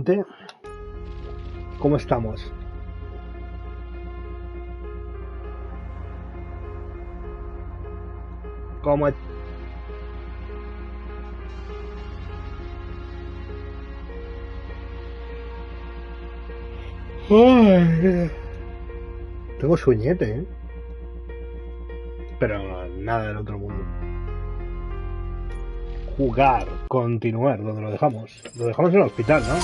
gente. ¿Cómo estamos? ¿Cómo? Ay, tengo sueñete, ¿eh? Pero nada del otro mundo. Jugar, continuar, donde lo dejamos. Lo dejamos en el hospital, ¿no?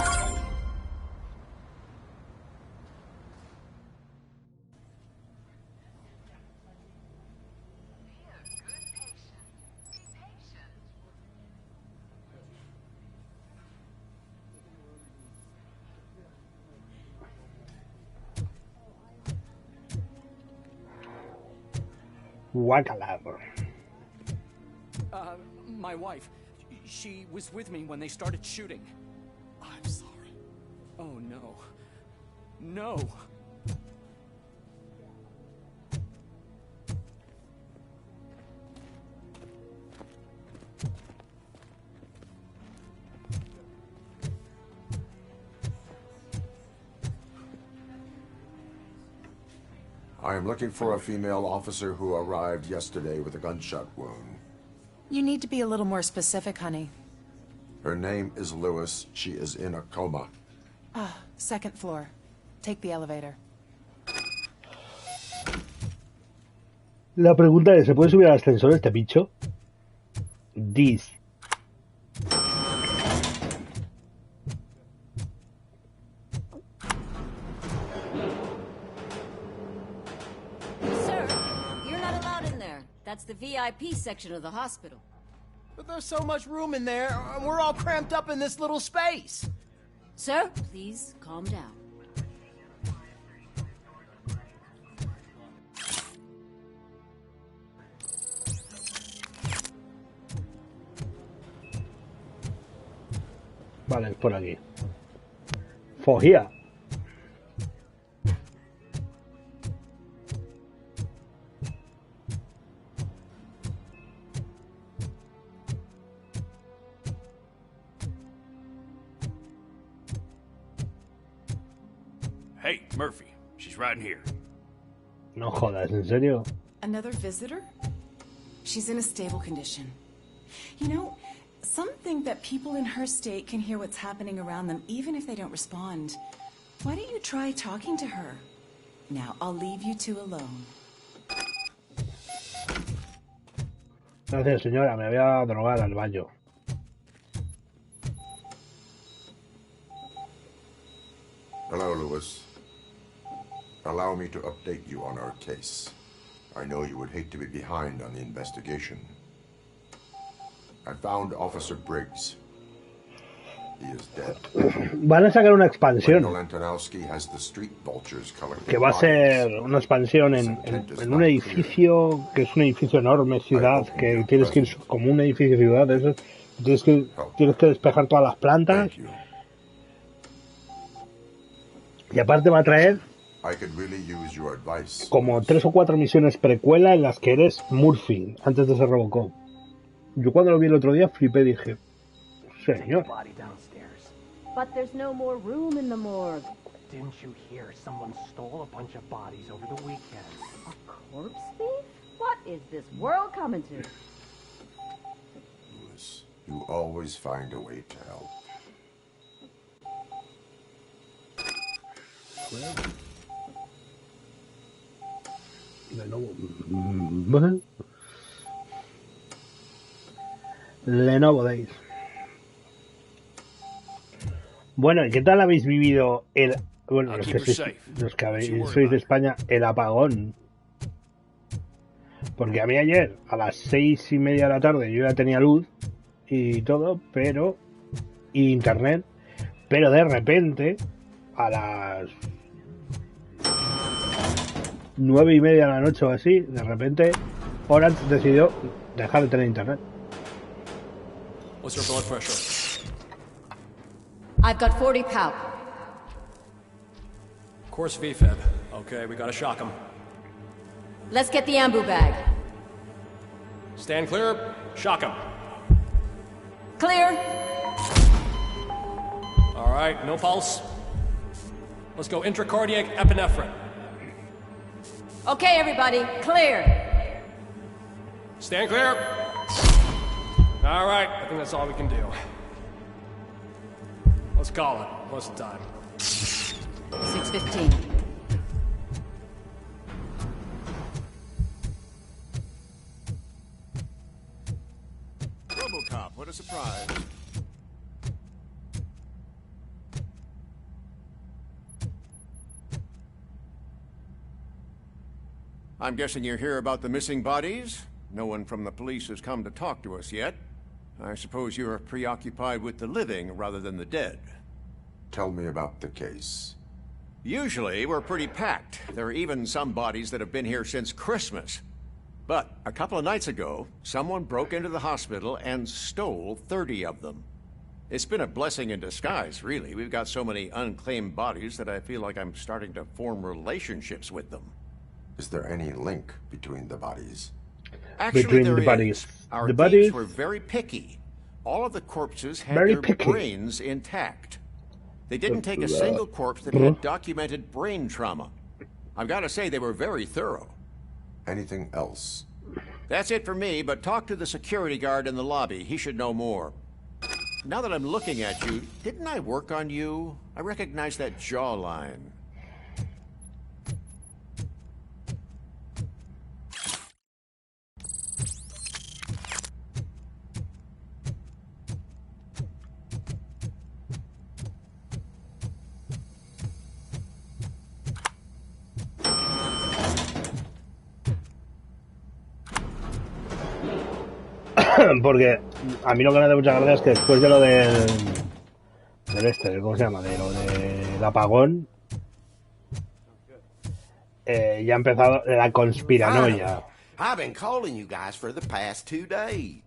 Guacalar. My wife, she was with me when they started shooting. I'm sorry. Oh no. No. I am looking for a female officer who arrived yesterday with a gunshot wound. You need to be a little more specific, honey. Her name is Lewis. She is in a coma. Second floor. Take the elevator. La pregunta es, ¿se puede subir al ascensor este bicho? This. That's the VIP section of the hospital. But there's so much room in there, and we're all cramped up in this little space. Sir, please calm down. Vale, es por aquí. Fogía. Hey, Murphy. She's right in here. No jodas, ¿en serio? Another visitor? She's in a stable condition. You know, some think that people in her state can hear what's happening around them even if they don't respond. Why don't you try talking to her? Now, I'll leave you two alone. Gracias, señora. Me voy a drogar al baño. Hello, Lewis. Allow me to update you on our case. I know you would hate to be behind on the investigation. I found Officer Briggs. He is dead. Van a sacar una expansión. Has the street vultures que va a ser una expansión en un edificio que es un edificio enorme, ciudad, que tienes que ir como un edificio ciudad, eso, tienes que despejar todas las plantas. Y aparte va a traer como 3 o 4 misiones precuela en las que eres Murphy antes de ser Robocop. Yo cuando lo vi el otro día flipé, dije, señor. But there's no more room in the morgue. Didn't you hear someone stole a bunch of bodies over the weekend? A corpse thief? What is this world coming to? Lewis, you always find a way to help. Lenovo Days. Bueno, ¿y qué tal habéis vivido bueno, los que sois de España, el apagón? Porque a mí ayer, a las 6:30 de la tarde, yo ya tenía luz y todo, y internet, pero de repente, a las 9:30 de la noche o así, de repente, Orange decidió dejar de tener internet. What's your blood pressure? I've got 40 pow. Course VFib. Okay, we gotta shock him. Let's get the ambu bag. Stand clear. Shock him. Clear. All All right, no pulse. Let's go intracardiac epinephrine. Okay, everybody, clear. Stand clear. All right, I think that's all we can do. Let's call it. What's the time? 6:15. Robocop, what a surprise. I'm guessing you're here about the missing bodies? No one from the police has come to talk to us yet. I suppose you're preoccupied with the living rather than the dead. Tell me about the case. Usually, we're pretty packed. There are even some bodies that have been here since Christmas. But a couple of nights ago, someone broke into the hospital and stole 30 of them. It's been a blessing in disguise, really. We've got so many unclaimed bodies that I feel like I'm starting to form relationships with them. Is there any link between the bodies? Actually, Between there the is. bodies. Our The thieves bodies? were very picky. All of the corpses had Very their picky. brains intact. They didn't take a single corpse that had documented brain trauma. I've got to say, they were very thorough. Anything else? That's it for me, but talk to the security guard in the lobby. He should know more. Now that I'm looking at you, didn't I work on you? I recognize that jawline. Porque a mí lo que me da mucha gracia es que después de lo del ¿cómo se llama? De lo del apagón, ya ha empezado la conspiranoia. I've been calling you guys for the past 2 days.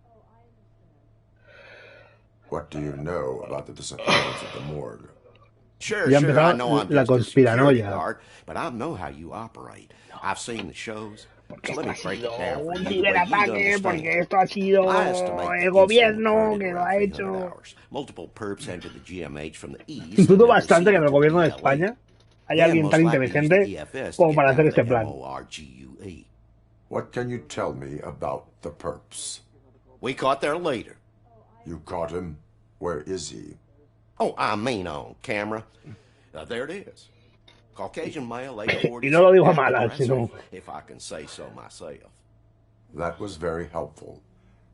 What do you know about the disappearance of the morgue? Sure, Ya ha I empezado know I'm la just a security conspiranoia. guard, but I know how you operate. I've seen the shows. So let me Esto ha break it sido down for un you the way you'd ciberataque, porque understand. esto ha sido I estimate the el gobierno incident que occurred lo ha around 300 hecho. hours. Multiple perps entered the GMH from the east. Dudo and then bastante que en el proceeded gobierno de to España haya Then alguien most tan likely used the inteligente EFS to como get para down hacer to este the plan. MORGUE. What can you tell me about the perps? We caught their leader. You caught him? Where is he? Oh, I mean on camera. There it is. Caucasian male, late 40s. Y no lo digo a malas, sino... If I can say so myself. That was very helpful.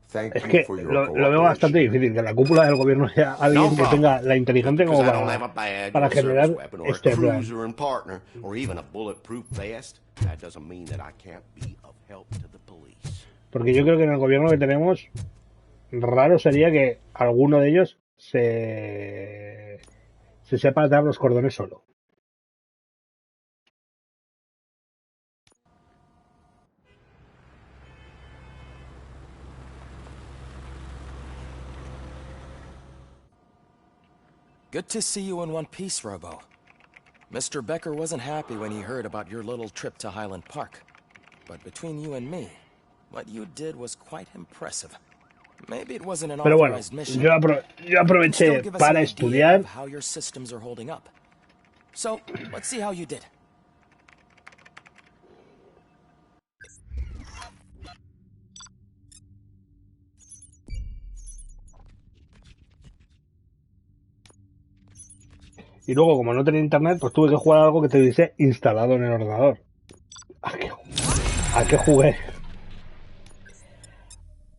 Thank Es you que for your lo veo bastante difícil que en la cúpula del gobierno sea alguien que tenga la inteligencia como Because I don't have a badge or para a service generar weapon or a este plan. cruiser and partner or even a bulletproof vest. That doesn't mean that I can't be of help to the police. Porque yo creo que en el gobierno que tenemos, raro sería que alguno de ellos se sepa dar los cordones solo. Good to see you in one piece, Robo. Mr. Becker wasn't happy when he heard about your little trip to Highland Park. But between you and me, what you did was quite impressive. Maybe it wasn't an Pero bueno, authorized mission. yo aproveché para estudiar. How your systems are holding up. So, let's see how you did. Y luego, como no tenía internet, pues tuve que jugar a algo que te dice instalado en el ordenador. ¿A qué jugué?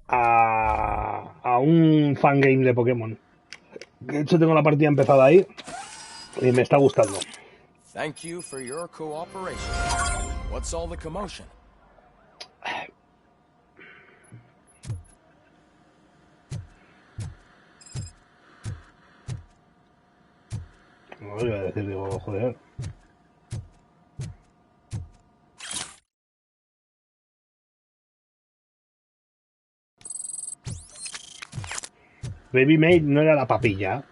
A un fangame de Pokémon. De hecho, tengo la partida empezada ahí y me está gustando. Thank you for your cooperation. What's all the commotion? No iba a decir, digo, joder. Baby Maid no era la papilla.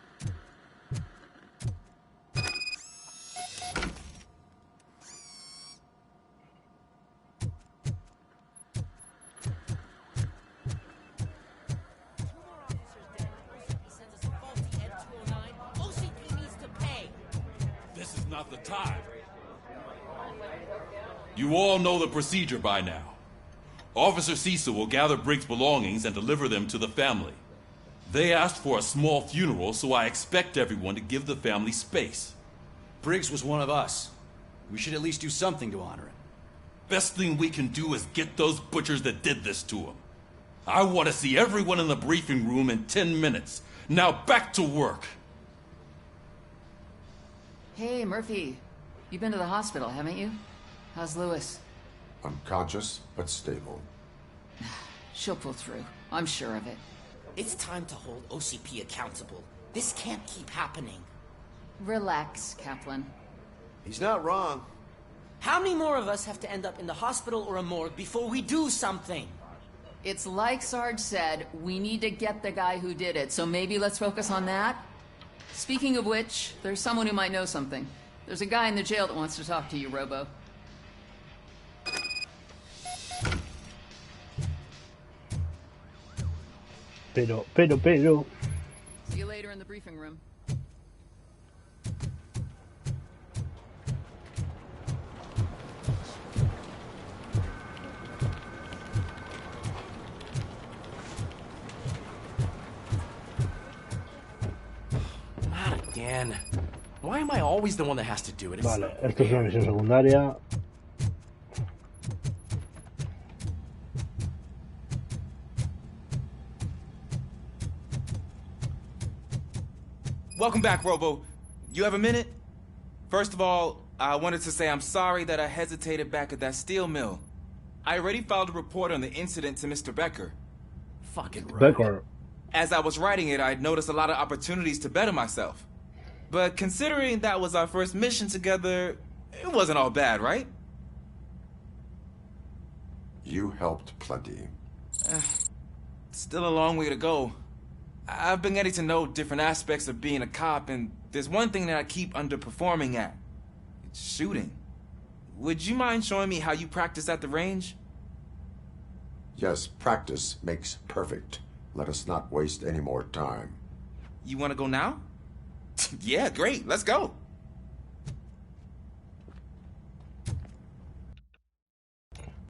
the time. You all know the procedure by now. Officer Cecil will gather Briggs' belongings and deliver them to the family. They asked for a small funeral, so I expect everyone to give the family space. Briggs was one of us. We should at least do something to honor him. Best thing we can do is get those butchers that did this to him. I want to see everyone in the briefing room in 10 minutes. Now back to work. Hey, Murphy. You've been to the hospital, haven't you? How's Lewis? Unconscious, but stable. She'll pull through. I'm sure of it. It's time to hold OCP accountable. This can't keep happening. Relax, Kaplan. He's not wrong. How many more of us have to end up in the hospital or a morgue before we do something? It's like Sarge said, we need to get the guy who did it, so maybe let's focus on that? Speaking of which, there's someone who might know something. There's a guy in the jail that wants to talk to you, Robo. Pero. See you later in the briefing room. Not again. Why am I always the one that has to do it? Vale, esto es una misión secundaria. Welcome back, Robo. You have a minute? First of all, I wanted to say I'm sorry that I hesitated back at that steel mill. I already filed a report on the incident to Mr. Becker. Fucking right. Becker. As I was writing it, I'd noticed a lot of opportunities to better myself. But considering that was our first mission together, it wasn't all bad, right? You helped plenty. Still a long way to go. I've been getting to know different aspects of being a cop, and there's one thing that I keep underperforming at. It's shooting. Would you mind showing me how you practice at the range? Yes, practice makes perfect. Let us not waste any more time. You want to go now? Yeah, great. Let's go.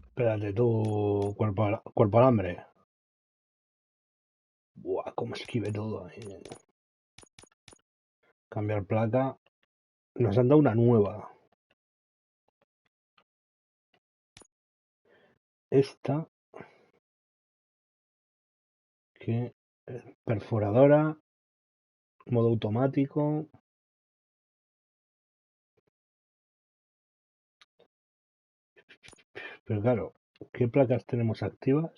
Espérate, tú, cuerpo al hambre. Buah, cómo esquive todo ahí. Cambiar placa. Nos han dado una nueva. Esta. Que perforadora. Modo automático. Pero claro, ¿qué placas tenemos activas?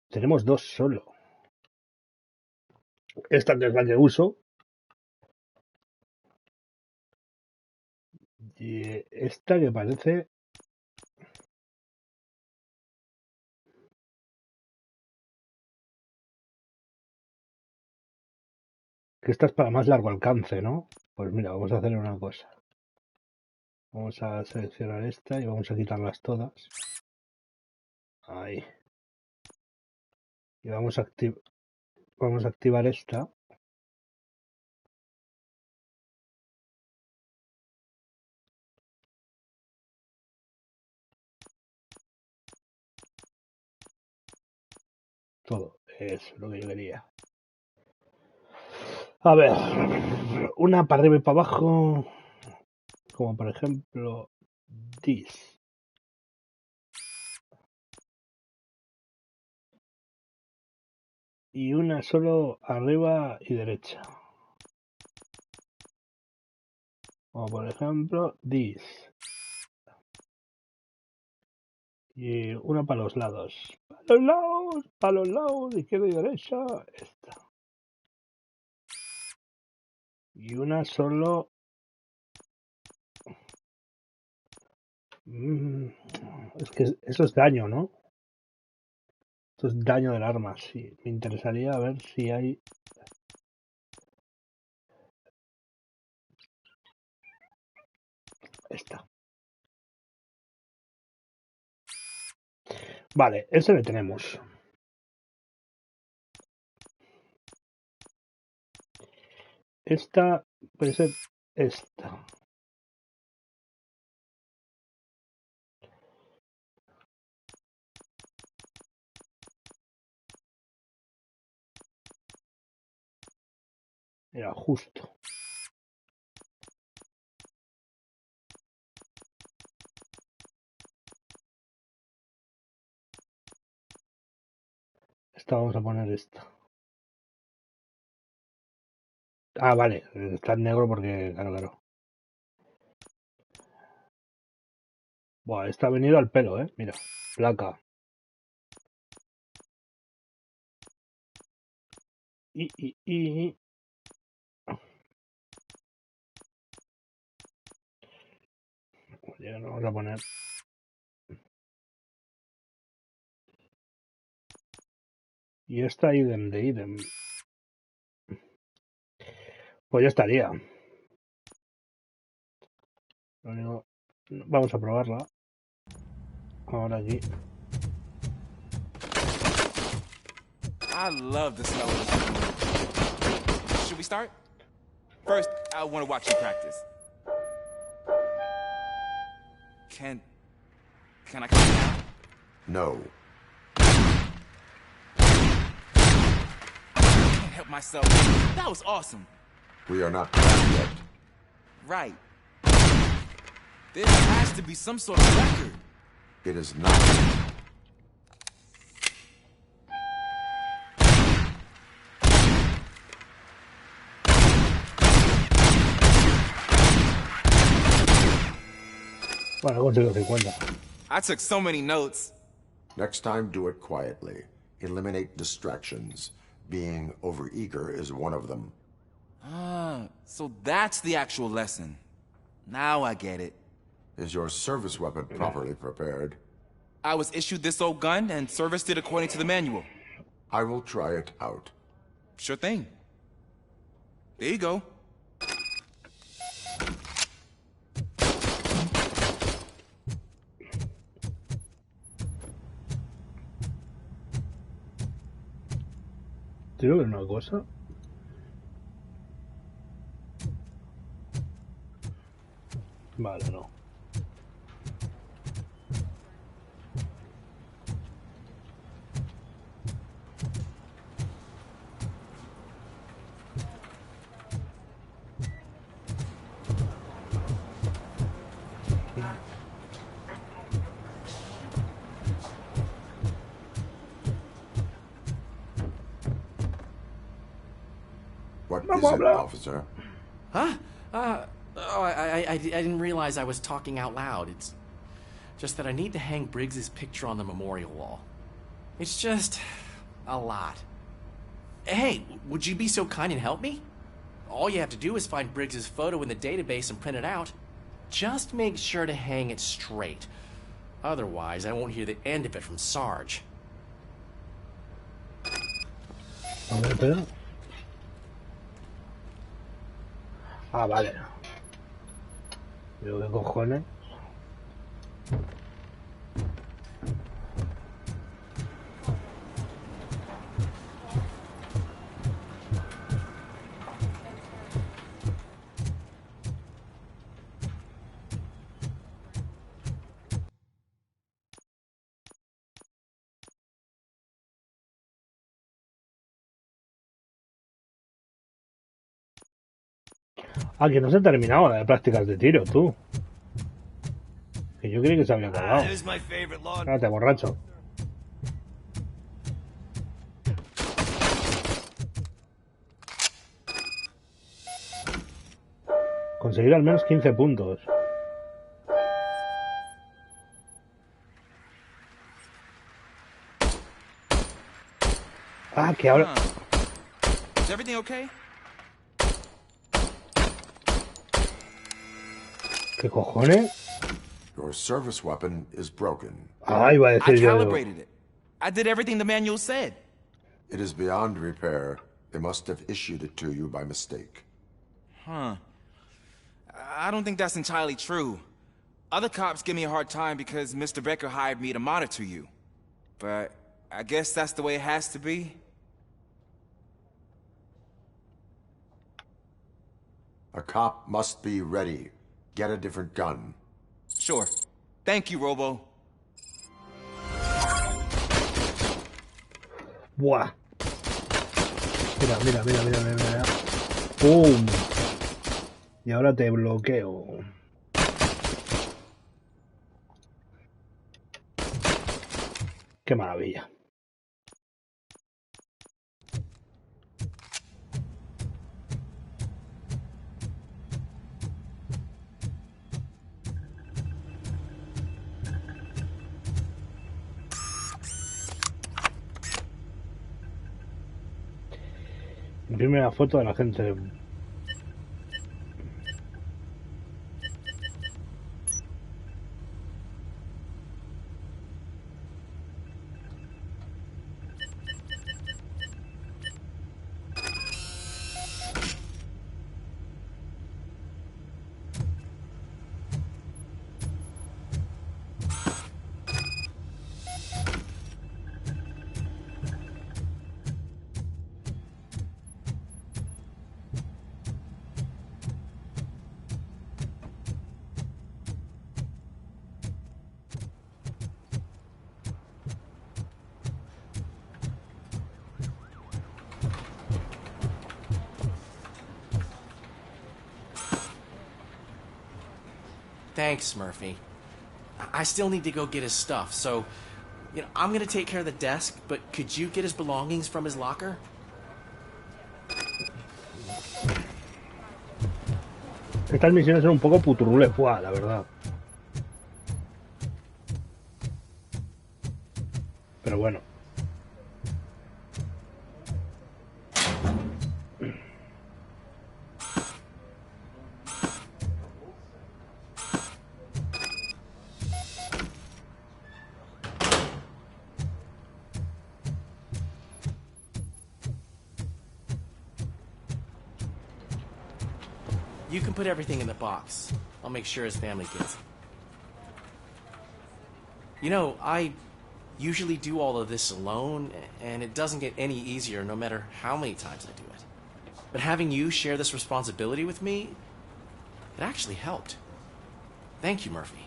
Tenemos dos solo. Esta que es la que uso. Y esta que parece... que esta es para más largo alcance, ¿no? Pues mira, vamos a hacer una cosa. Vamos a seleccionar esta y vamos a quitarlas todas. Ahí. Y vamos a activar esta. Todo. Eso es lo que yo quería. A ver. Una para arriba y para abajo. Como por ejemplo... this. Y una solo arriba y derecha. Como por ejemplo, this. Y una para los lados. Para los lados, izquierda y derecha, esta. Y una solo... es que eso es daño, ¿no? Esto es daño del arma, sí. Me interesaría ver si hay... Esta. Vale, ese le tenemos. Esta puede ser esta. Era justo. Esta vamos a poner esta. Ah, vale. Está en negro porque, claro. Buah, esta ha venido al pelo, Mira. Placa. Y. Ya no vamos a poner. Y esta idem de idem. Pues ya estaría. Lo único, vamos a probarla. Ahora aquí. I love the smell of this. Should we start? First, I want to watch you practice. Can I come down? No. I can't help myself. That was awesome. We are not done yet. Right. There has to be some sort of record. It is not. Bueno, consigo 50. I took so many notes. Next time, do it quietly. Eliminate distractions. Being overeager is one of them. Ah, so that's the actual lesson. Now I get it. Is your service weapon properly prepared? I was issued this old gun and serviced it according to the manual. I will try it out. Sure thing. There you go. Quiero ver una cosa. Vale, no. What is it, officer? Huh? I didn't realize I was talking out loud. It's just that I need to hang Briggs's picture on the memorial wall. It's just a lot. Hey, would you be so kind and help me? All you have to do is find Briggs's photo in the database and print it out. Just make sure to hang it straight. Otherwise, I won't hear the end of it from Sarge. A ver, espera. Ah, vale. Digo, ¿qué cojones? Ah, que no se ha terminado la de prácticas de tiro, tú. Que yo creí que se había acabado. Espérate, borracho. Conseguir al menos 15 puntos. Ah, que ahora... Is everything okay? ¿Qué cojones? Your service weapon is broken. Ah, iba a decir I yo. calibrated it. I did everything the manual said. It is beyond repair. They must have issued it to you by mistake. Huh. I don't think that's entirely true. Other cops give me a hard time because Mr. Becker hired me to monitor you. But I guess that's the way it has to be. A cop must be ready. Get a different gun. Sure. Thank you, Robo. Buah. Mira. ¡Pum! Y ahora te bloqueo. ¡Qué maravilla! Imprime la foto de la gente. Thanks, Murphy. I still need to go get his stuff, so, I'm gonna take care of the desk, but could you get his belongings from his locker? Estas misiones son un poco puturrules, la verdad. Pero bueno. You can put everything in the box. I'll make sure his family gets it. I usually do all of this alone, and it doesn't get any easier no matter how many times I do it. But having you share this responsibility with me, it actually helped. Thank you, Murphy.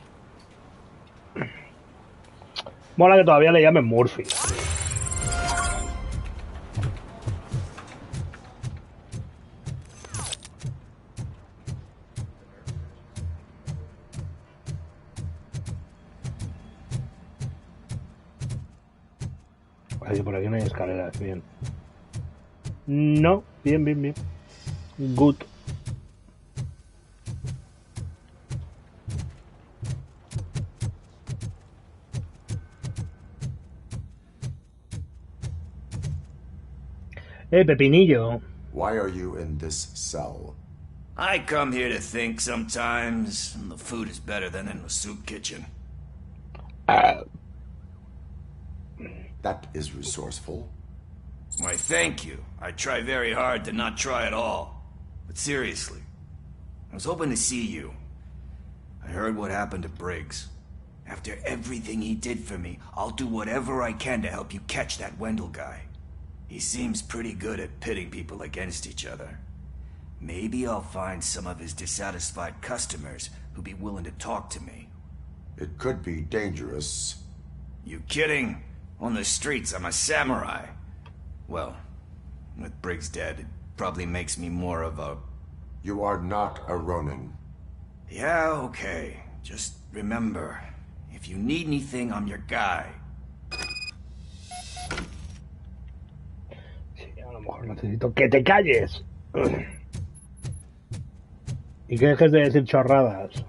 Mola que todavía le llamen Murphy. Por aquí no hay escaleras, bien. No, bien. Good. Pepinillo. Why are you in this cell? I come here to think sometimes, and the food is better than in the soup kitchen. That is resourceful. Why, thank you. I try very hard to not try at all. But seriously, I was hoping to see you. I heard what happened to Briggs. After everything he did for me, I'll do whatever I can to help you catch that Wendell guy. He seems pretty good at pitting people against each other. Maybe I'll find some of his dissatisfied customers who'd be willing to talk to me. It could be dangerous. You kidding? On the streets, I'm a samurai. Well, with Briggs dead, it probably makes me more of a... You are not a Ronin. Yeah, okay. Just remember, if you need anything, I'm your guy. Sí, a lo mejor necesito que te calles. Y que dejes de decir chorradas.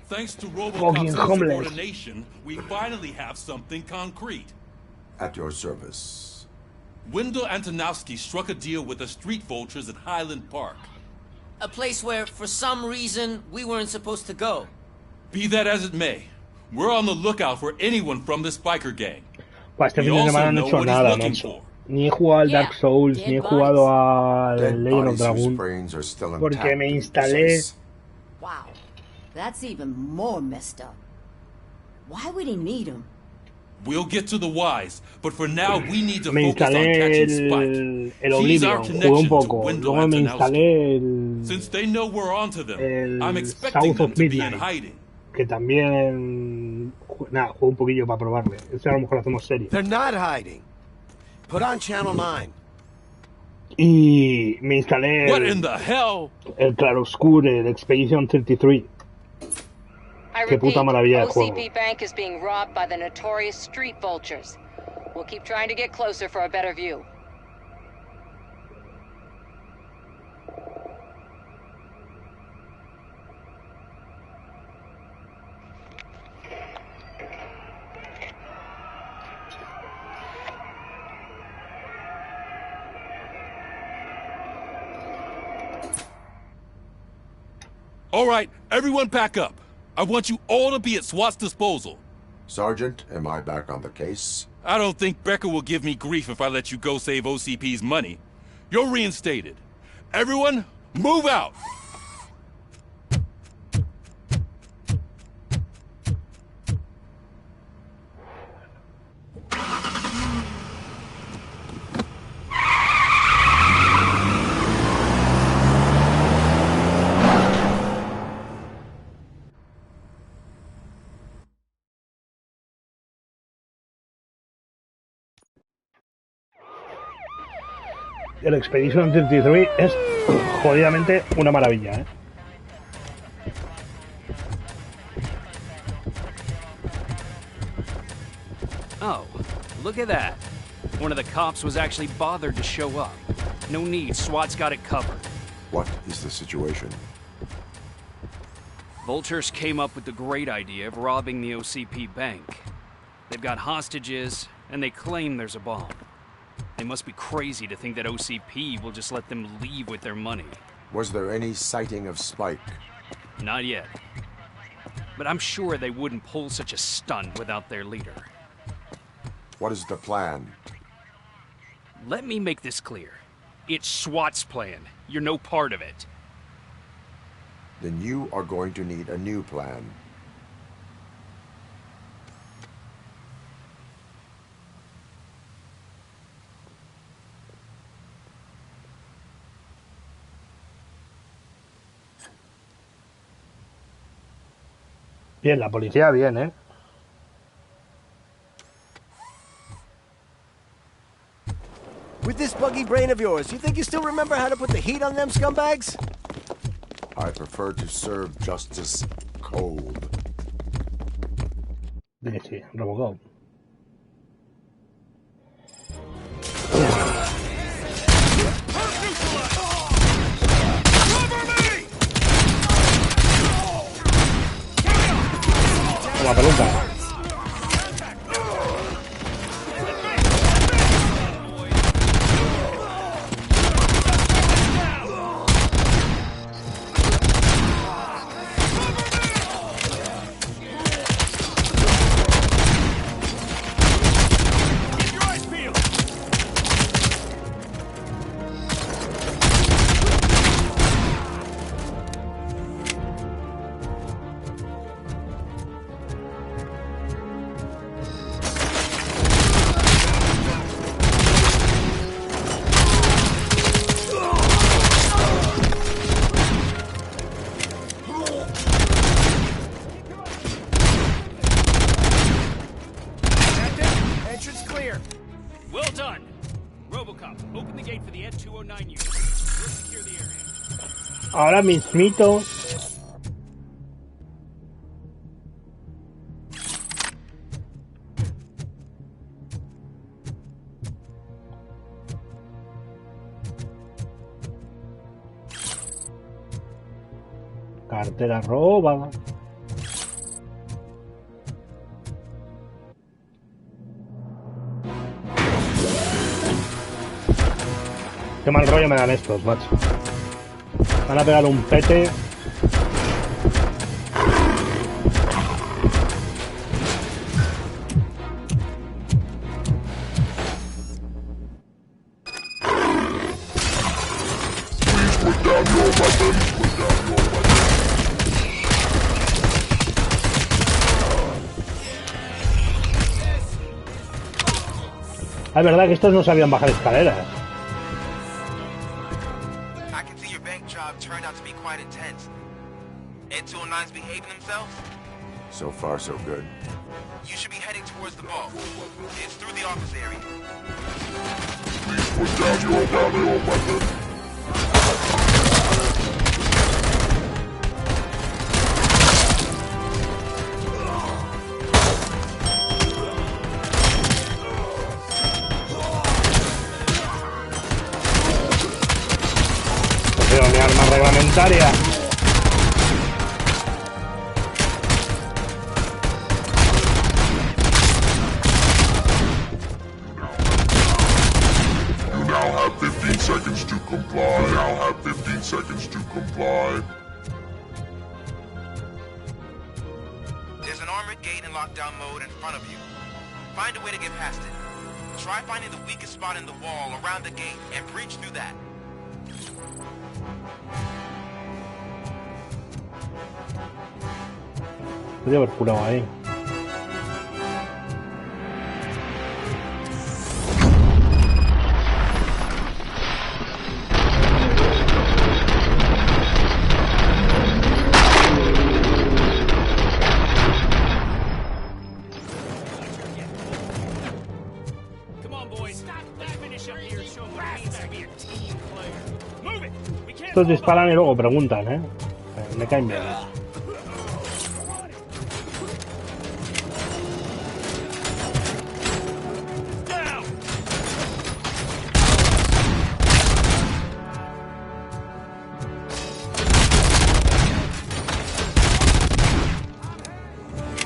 Thanks to Robocop's insubordination, we finally have something concrete. At your service. Wendell Antonowski struck a deal with the street vultures at Highland Park. A place where, for some reason, we weren't supposed to go. Be that as it may, we're on the lookout for anyone from this biker gang. Pues este fin de semana no he hecho nada, macho. Ni he jugado al Dark Souls, ni he jugado al Legend of Dragon. Porque me instalé Wow, that's even more messed up. Why would he need him? We'll get to the whys, but for now we need to Me focus on instalé catching Spike. el He's our Oblivion, jugué un connection to poco. Wendell Luego me Antonowski. instalé el Since they know we're onto them, I'm South expecting them of to be in Midnight, hiding. que también nada, jugué un poquillo para probarle. Ese a lo mejor hacemos serie. They're not hiding. Put on Channel 9. Y me instalé What in the hell? el Claroscure de Expedition 33. Qué puta maravilla de juego. OCP Bank is being robbed by the notorious street vultures. We'll keep trying to get closer for a better view. All right, everyone pack up. I want you all to be at SWAT's disposal. Sergeant, am I back on the case? I don't think Becker will give me grief if I let you go save OCP's money. You're reinstated. Everyone, move out! El Expedition 33 es jodidamente una maravilla, ¿eh? Oh, look at that. One of the cops was actually bothered to show up. No need, SWAT's got it covered. What is the situation? Vultures came up with the great idea of robbing the OCP bank. They've got hostages, and they claim there's a bomb. They must be crazy to think that OCP will just let them leave with their money. Was there any sighting of Spike? Not yet. But I'm sure they wouldn't pull such a stunt without their leader. What is the plan? Let me make this clear. It's SWAT's plan. You're no part of it. Then you are going to need a new plan. Bien, la policía bien, ¿eh? With this buggy brain of yours, you think you still remember how to put the heat on them scumbags? I prefer to serve justice cold. Sí, Robocop. Toma peluca. Entrance clear. Well done. Robocop, open the gate for the Ed-209 unit. We'll secure the area. Ahora mismito. Cartera robada. Qué mal rollo me dan estos, macho. Van a pegar un pete. Es verdad que estos no sabían bajar escaleras. I can see your bank job turned out to be quite intense. Ed 209's behaving themselves? So far, so good. You should be heading towards the vault. It's through the office area. Please put down your weapon. Pero mi arma reglamentaria. Seconds to comply. Now have 15 seconds to comply. There's an armored gate in lockdown mode in front of you. Find a way to get past it. Try finding the weakest spot in the wall around the gate and breach through that. Podría haber curado ahí. Estos disparan y luego preguntan, ¿eh? Me caen bien.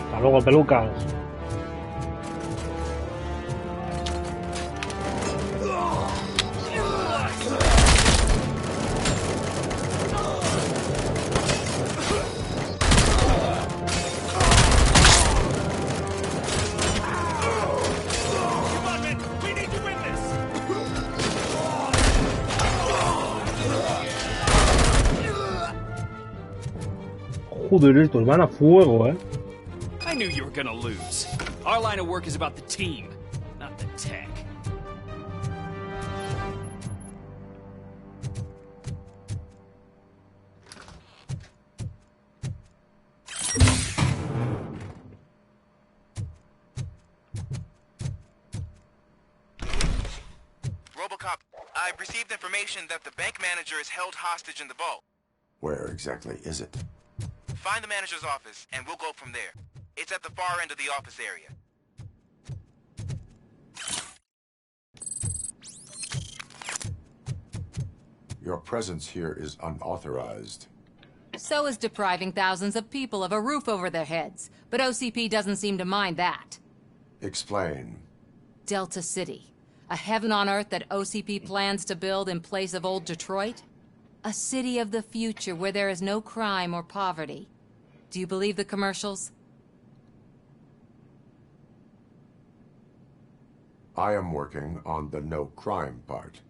Hasta luego, pelucas. Joder, estos van a fuego, ¿eh? I knew you were gonna lose. Our line of work is about the team, not the tech. Robocop, I've received information that the bank manager is held hostage in the vault. Where exactly is it? Find the manager's office, and we'll go from there. It's at the far end of the office area. Your presence here is unauthorized. So is depriving thousands of people of a roof over their heads. But OCP doesn't seem to mind that. Explain. Delta City. A heaven on earth that OCP plans to build in place of old Detroit? A city of the future where there is no crime or poverty. Do you believe the commercials? I am working on the no crime part.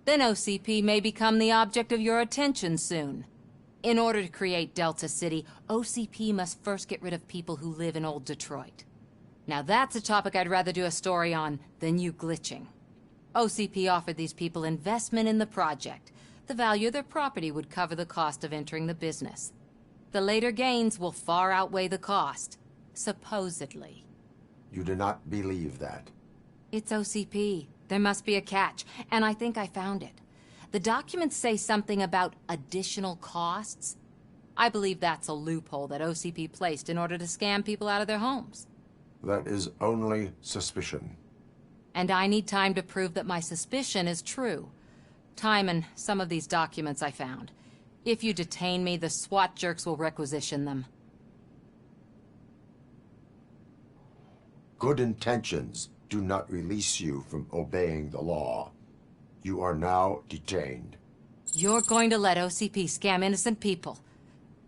Then OCP may become the object of your attention soon. In order to create Delta City, OCP must first get rid of people who live in old Detroit. Now that's a topic I'd rather do a story on than you glitching. OCP offered these people investment in the project. The value of their property would cover the cost of entering the business. The later gains will far outweigh the cost, supposedly. You do not believe that? It's OCP. There must be a catch, and I think I found it. The documents say something about additional costs. I believe that's a loophole that OCP placed in order to scam people out of their homes. That is only suspicion. And I need time to prove that my suspicion is true. Time and some of these documents I found. If you detain me, the SWAT jerks will requisition them. Good intentions do not release you from obeying the law. You are now detained. You're going to let OCP scam innocent people.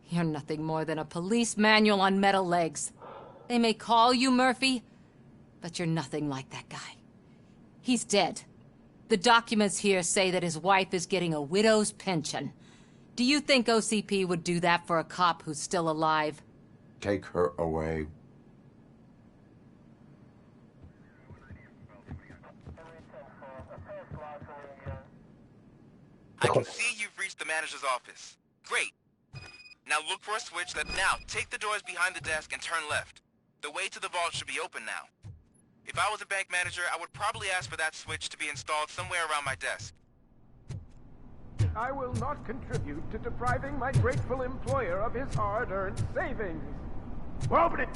You're nothing more than a police manual on metal legs. They may call you Murphy, but you're nothing like that guy. He's dead. The documents here say that his wife is getting a widow's pension. Do you think OCP would do that for a cop who's still alive? Take her away. I can see you've reached the manager's office. Great. Now look for a switch Now, take the doors behind the desk and turn left. The way to the vault should be open now. If I was a bank manager, I would probably ask for that switch to be installed somewhere around my desk. I will not contribute to depriving my grateful employer of his hard-earned savings. Open it!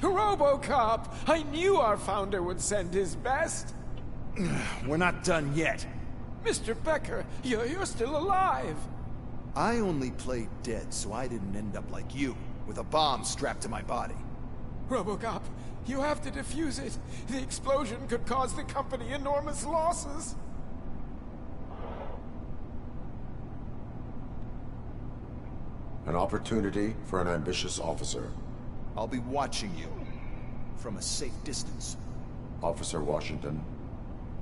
Robocop! I knew our founder would send his best. We're not done yet. Mr. Becker, you're still alive. I only played dead so I didn't end up like you, with a bomb strapped to my body. Robocop, you have to defuse it. The explosion could cause the company enormous losses. An opportunity for an ambitious officer. I'll be watching you, from a safe distance. Officer Washington,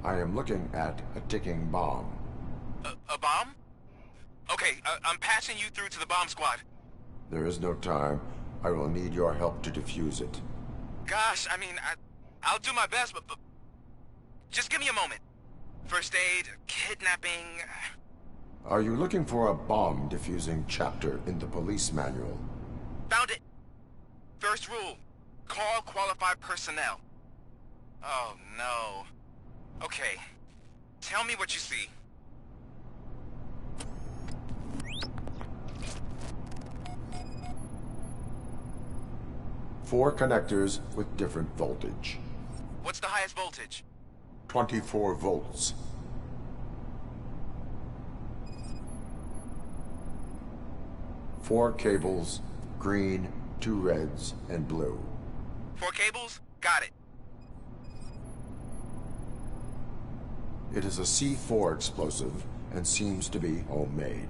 I am looking at a ticking bomb. A bomb? Okay, I'm passing you through to the bomb squad. There is no time. I will need your help to defuse it. Gosh, I mean, I'll do my best, but just give me a moment. First aid, kidnapping... Are you looking for a bomb defusing chapter in the police manual? Found it! First rule, call qualified personnel. Oh, no. Okay, tell me what you see. Four connectors with different voltage. What's the highest voltage? 24 volts. Four cables, green, 2 reds, and blue. 4 cables? Got it. It is a C4 explosive and seems to be homemade.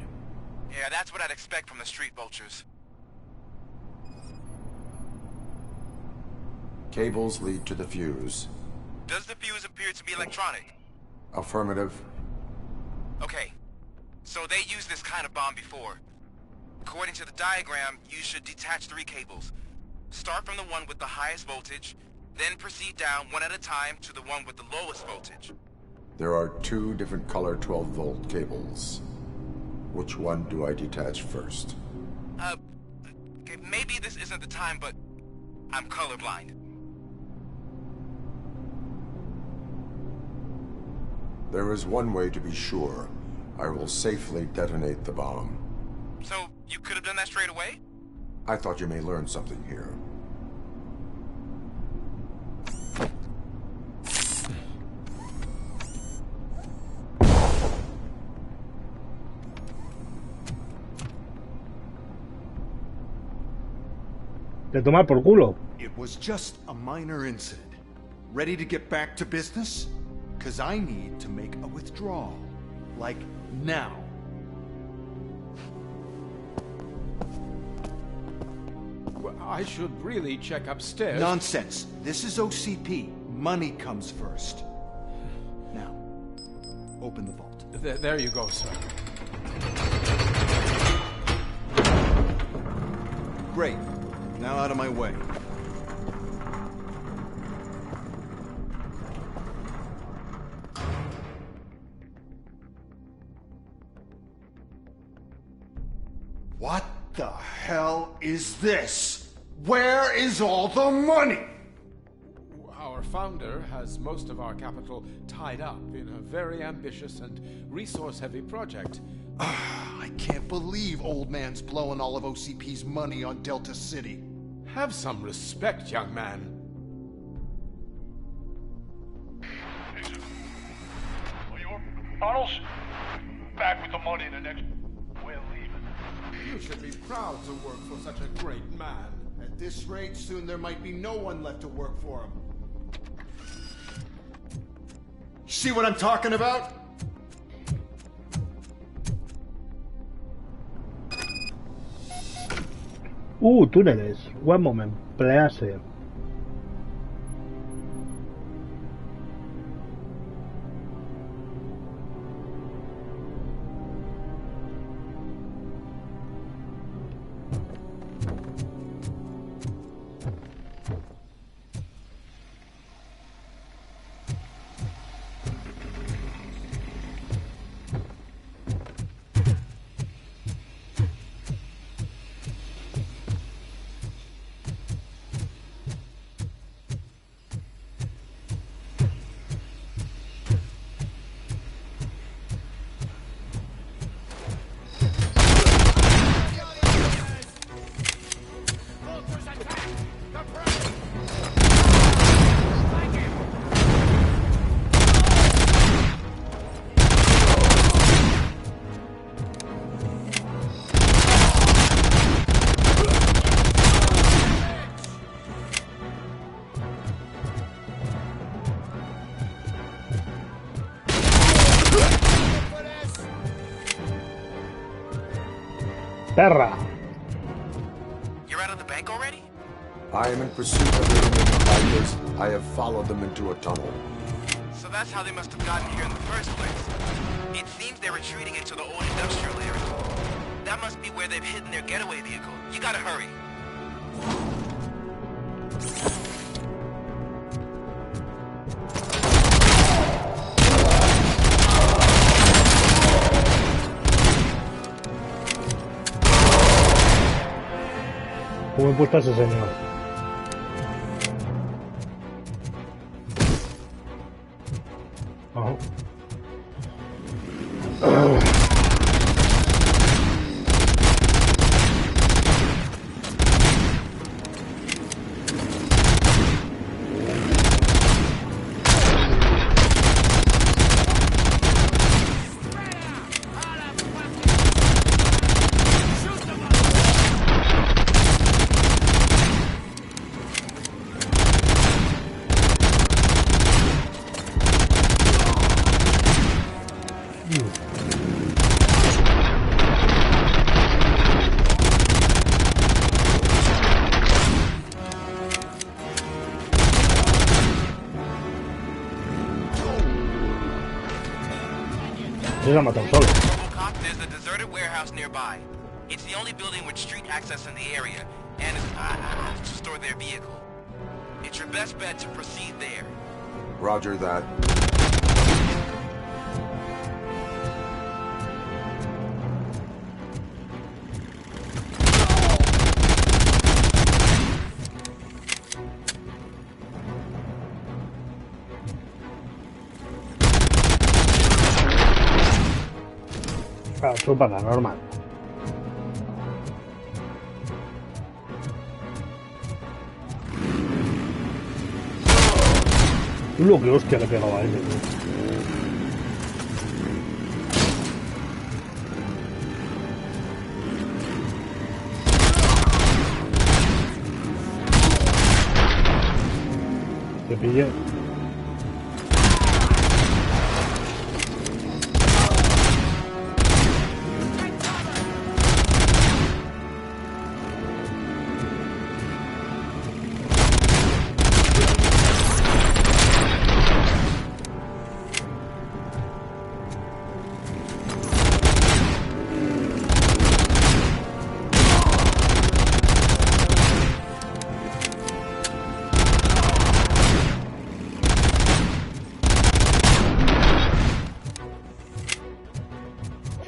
Yeah, that's what I'd expect from the street vultures. Cables lead to the fuse. Does the fuse appear to be electronic? Affirmative. Okay, so they used this kind of bomb before. According to the diagram, you should detach 3 cables. Start from the one with the highest voltage, then proceed down one at a time to the one with the lowest voltage. There are 2 different color 12-volt cables. Which one do I detach first? Okay, maybe this isn't the time, but I'm colorblind. There is one way to be sure. I will safely detonate the bomb. So, you could have done that straight away? I thought you may learn something here. Te toma por culo. It was just a minor incident. Ready to get back to business? 'Cause I need to make a withdrawal. Like, now. Well, I should really check upstairs. Nonsense. This is OCP. Money comes first. Now, open the vault. There you go, sir. Great. Now out of my way. What the hell is this? Where is all the money? Our founder has most of our capital tied up in a very ambitious and resource-heavy project. I can't believe old man's blowing all of OCP's money on Delta City. Have some respect, young man. Tunnels? Back with the money in the next... We're leaving. You should be proud to work for such a great man. At this rate, soon there might be no one left to work for him. See what I'm talking about? Túneles. Buen moment. Pelearse. Perra. You're out of the bank already? I am in pursuit of the remaining fighters. I have followed them into a tunnel. So that's how they must have gotten here in the first place. It seems they're retreating into the old industrial area. That must be where they've hidden their getaway vehicle. You gotta hurry. ¿Cómo he puesto a ese señor? Oh. Robocop, there's a deserted warehouse nearby. It's the only building with street access in the area, and it's to store their vehicle. It's your best bet to proceed there. Roger that. Súper normal. Lo que hostia le pegaba a ese, tío. Te pillé.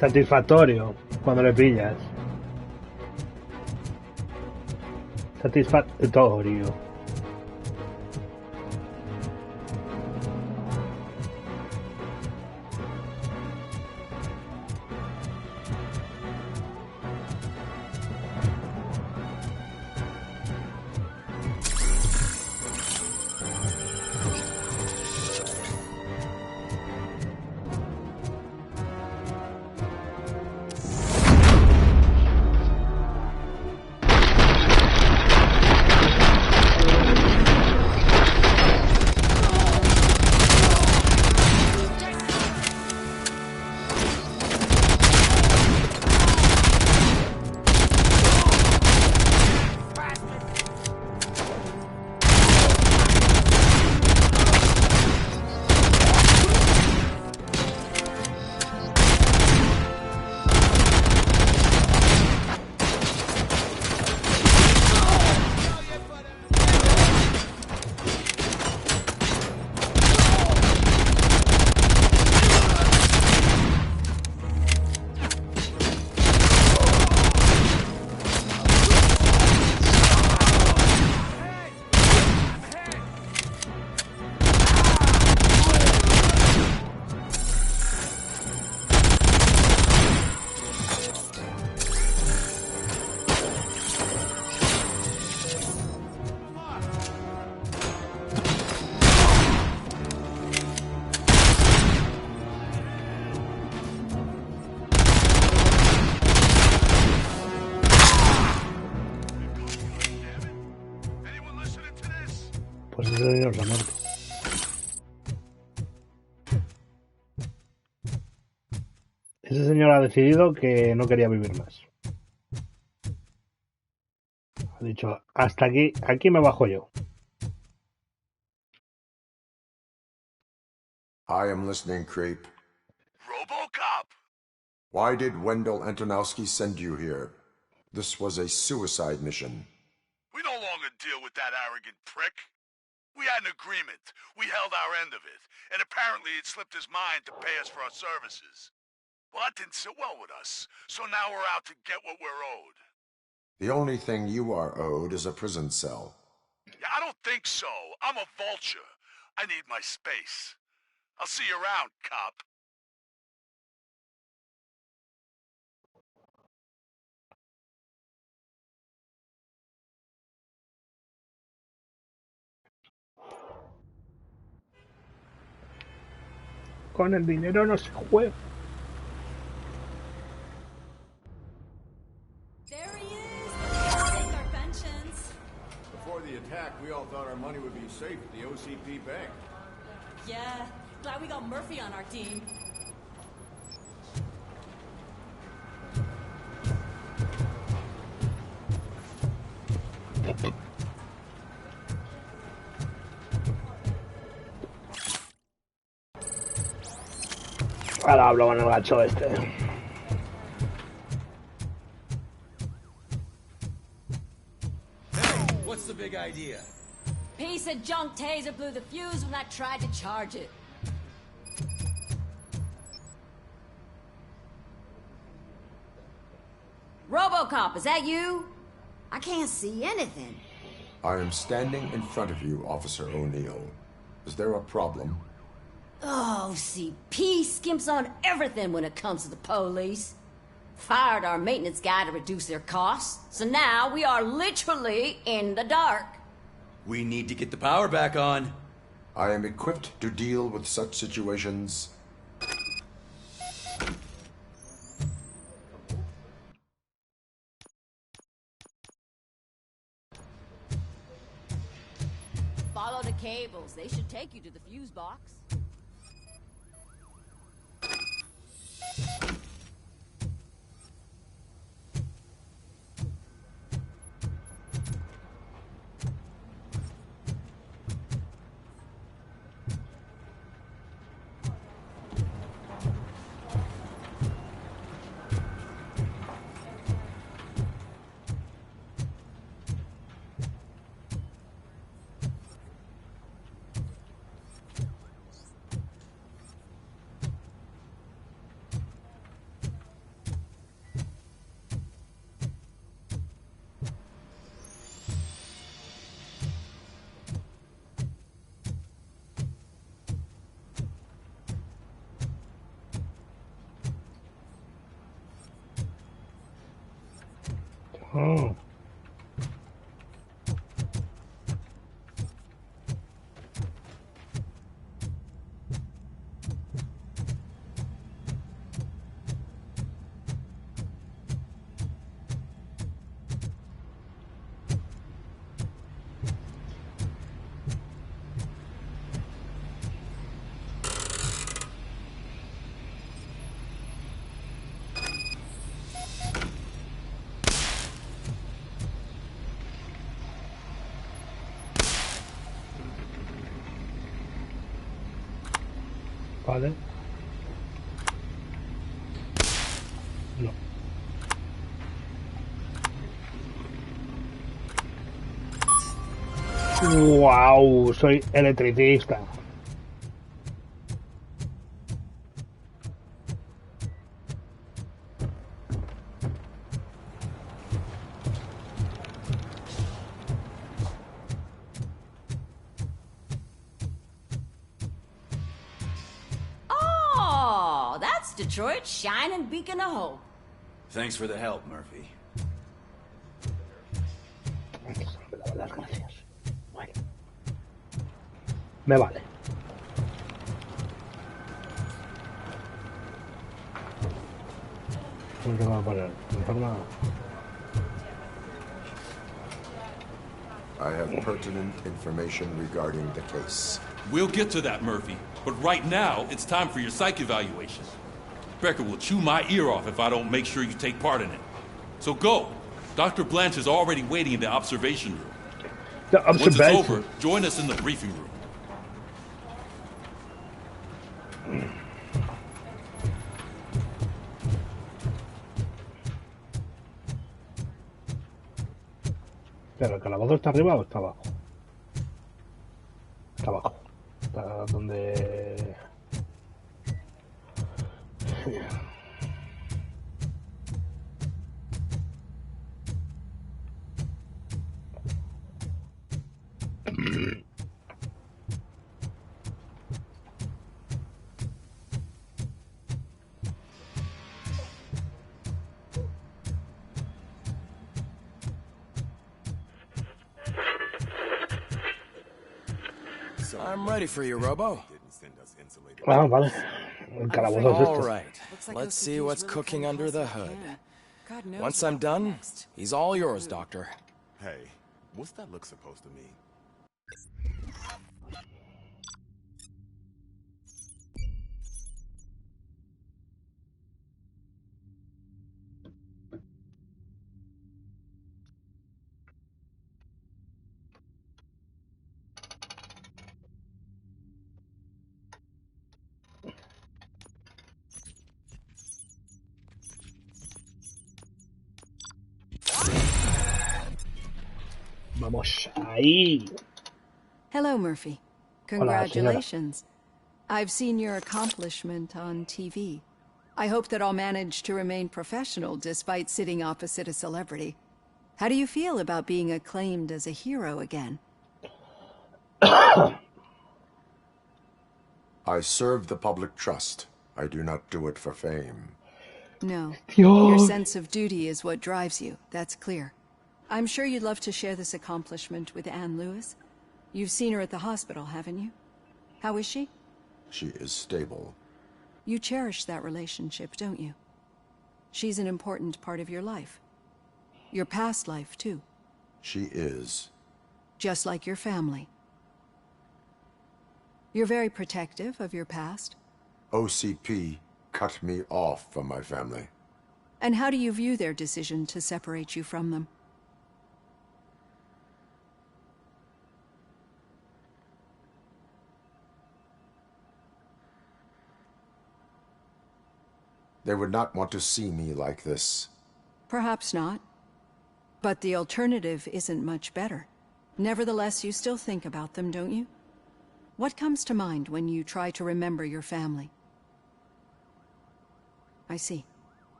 Satisfactorio cuando le pillas. Satisfactorio. Pues ese señor se ha muerto. Ese señor ha decidido que no quería vivir más. Ha dicho, hasta aquí me bajo yo. I am listening, creep. Robocop! Why did Wendell Antonowski send you here? This was a suicide mission. We no longer deal with that arrogant prick. We had an agreement. We held our end of it. And apparently it slipped his mind to pay us for our services. Well, that didn't sit well with us. So now we're out to get what we're owed. The only thing you are owed is a prison cell. Yeah, I don't think so. I'm a vulture. I need my space. I'll see you around, cop. Con el dinero no se juega. There he is. Let's take our pensions. Before the attack, we all thought our money would be safe at the OCP bank. Yeah, glad we got Murphy on our team. Ahora hablo con el gacho este. What's the big idea? Piece of junk taser blew the fuse when I tried to charge it. Robocop, is that you? I can't see anything. I am standing in front of you, Officer O'Neill. Is there a problem? Oh, CP skimps on everything when it comes to the police. Fired our maintenance guy to reduce their costs, so now we are literally in the dark. We need to get the power back on. I am equipped to deal with such situations. Follow the cables. They should take you to the fuse box. Oh. Vale. No. Wow, soy electricista. Oh, that's Detroit's shining beacon of hope. Thanks for the help, Murphy. Las gracias. Bueno. Me vale. ¿Qué va a poner? Informa. I have pertinent information regarding the case. We'll get to that, Murphy. But right now, it's time for your psych evaluation. Becker will chew my ear off if I don't make sure you take part in it. So go. Dr. Blanche is already waiting in the observation room. The Once it's observation. over, join us in the briefing room. Pero el calabozo está arriba o está abajo. Está abajo. Está donde. I'm ready for you, Robo. Ah, vale. El calabozo es All este. right. Let's see what's cooking under the hood. Once I'm done, he's all yours, Doctor. Hey, what's that look supposed to mean? Vamos ahí. Hello, Murphy. Congratulations. I've seen your accomplishment on TV. I hope that I'll manage to remain professional despite sitting opposite a celebrity. How do you feel about being acclaimed as a hero again? I serve the public trust. I do not do it for fame. No. Dios. Your sense of duty is what drives you. That's clear. I'm sure you'd love to share this accomplishment with Anne Lewis. You've seen her at the hospital, haven't you? How is she? She is stable. You cherish that relationship, don't you? She's an important part of your life. Your past life, too. She is. Just like your family. You're very protective of your past. OCP cut me off from my family. And how do you view their decision to separate you from them? They would not want to see me like this. Perhaps not. But the alternative isn't much better. Nevertheless, you still think about them, don't you? What comes to mind when you try to remember your family? I see.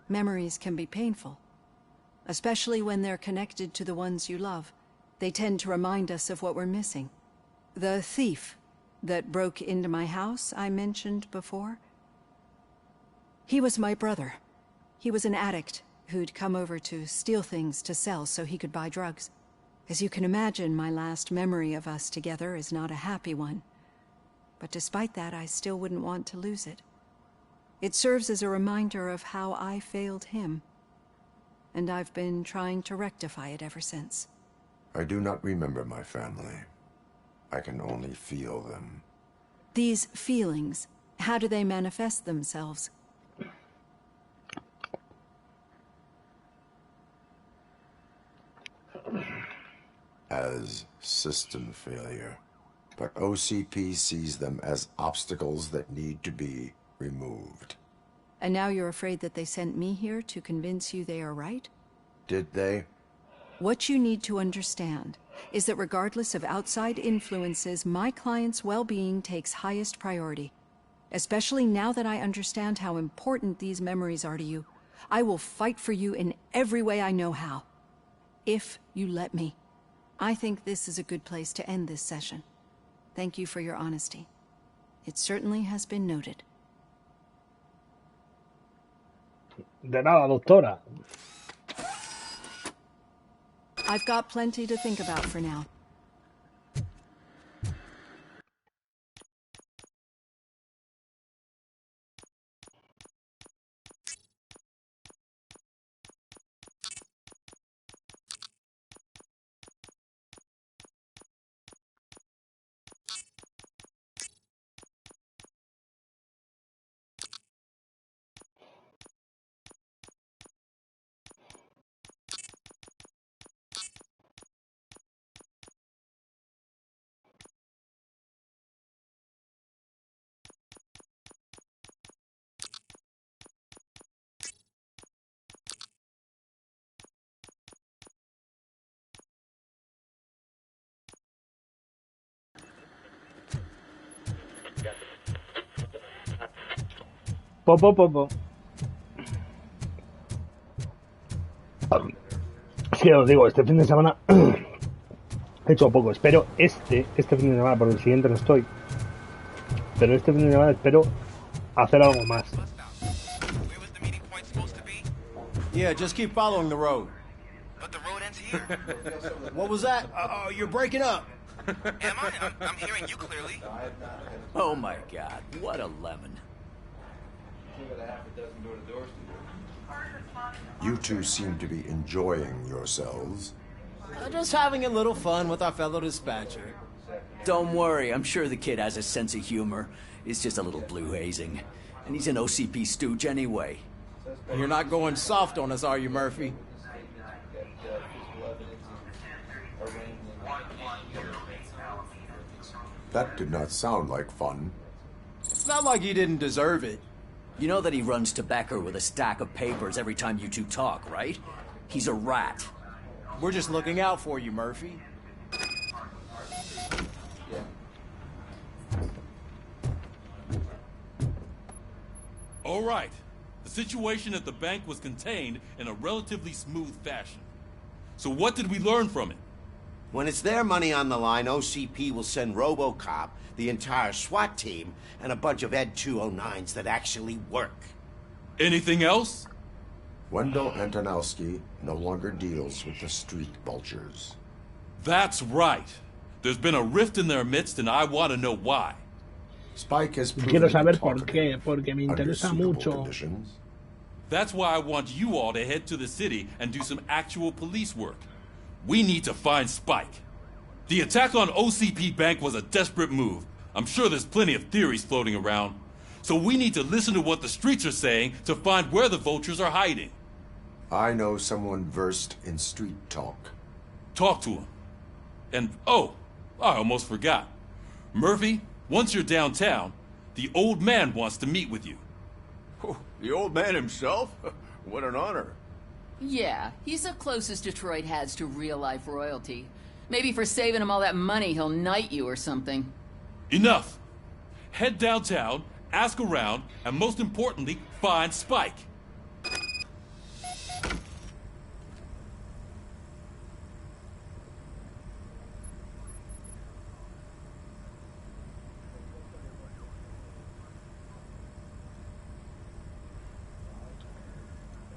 Memories can be painful. Especially when they're connected to the ones you love. They tend to remind us of what we're missing. The thief that broke into my house I mentioned before? He was my brother. He was an addict who'd come over to steal things to sell so he could buy drugs. As you can imagine, my last memory of us together is not a happy one. But despite that, I still wouldn't want to lose it. It serves as a reminder of how I failed him. And I've been trying to rectify it ever since. I do not remember my family. I can only feel them. These feelings, how do they manifest themselves? As system failure. But OCP sees them as obstacles that need to be removed. And now you're afraid that they sent me here to convince you they are right? Did they? What you need to understand is that regardless of outside influences, my client's well-being takes highest priority. Especially now that I understand how important these memories are to you. I will fight for you in every way I know how. If you let me. I think this is a good place to end this session. Thank you for your honesty. It certainly has been noted. De nada, doctora. I've got plenty to think about for now. Es que os digo, este fin de semana he hecho poco. Espero este fin de semana, porque el siguiente no estoy. Pero este fin de semana espero hacer algo más. Yeah, just keep following the road. But the road ends here. What was that? You're breaking up. Am I? I'm hearing you clearly. Oh my god, what a lemon. You two seem to be enjoying yourselves. Just having a little fun with our fellow dispatcher. Don't worry, I'm sure the kid has a sense of humor. It's just a little blue hazing. And he's an OCP stooge anyway. You're not going soft on us, are you, Murphy? That did not sound like fun. It's not like he didn't deserve it. You know that he runs to Becker with a stack of papers every time you two talk, right? He's a rat. We're just looking out for you, Murphy. All right. The situation at the bank was contained in a relatively smooth fashion. So what did we learn from it? When it's their money on the line, OCP will send Robocop, the entire SWAT team, and a bunch of Ed 209s that actually work. Anything else? Wendell Antonowski no longer deals with the street vultures. That's right. There's been a rift in their midst, and I want to know why. Spike has Quiero saber por qué, porque me interesa mucho. That's why I want you all to head to the city and do some actual police work. We need to find Spike. The attack on OCP Bank was a desperate move. I'm sure there's plenty of theories floating around. So we need to listen to what the streets are saying to find where the vultures are hiding. I know someone versed in street talk. Talk to him. And, oh, I almost forgot. Murphy, once you're downtown, the old man wants to meet with you. Oh, the old man himself? What an honor. Yeah, he's the closest Detroit has to real-life royalty. Maybe for saving him all that money, he'll knight you or something. Enough! Head downtown, ask around, and most importantly, find Spike.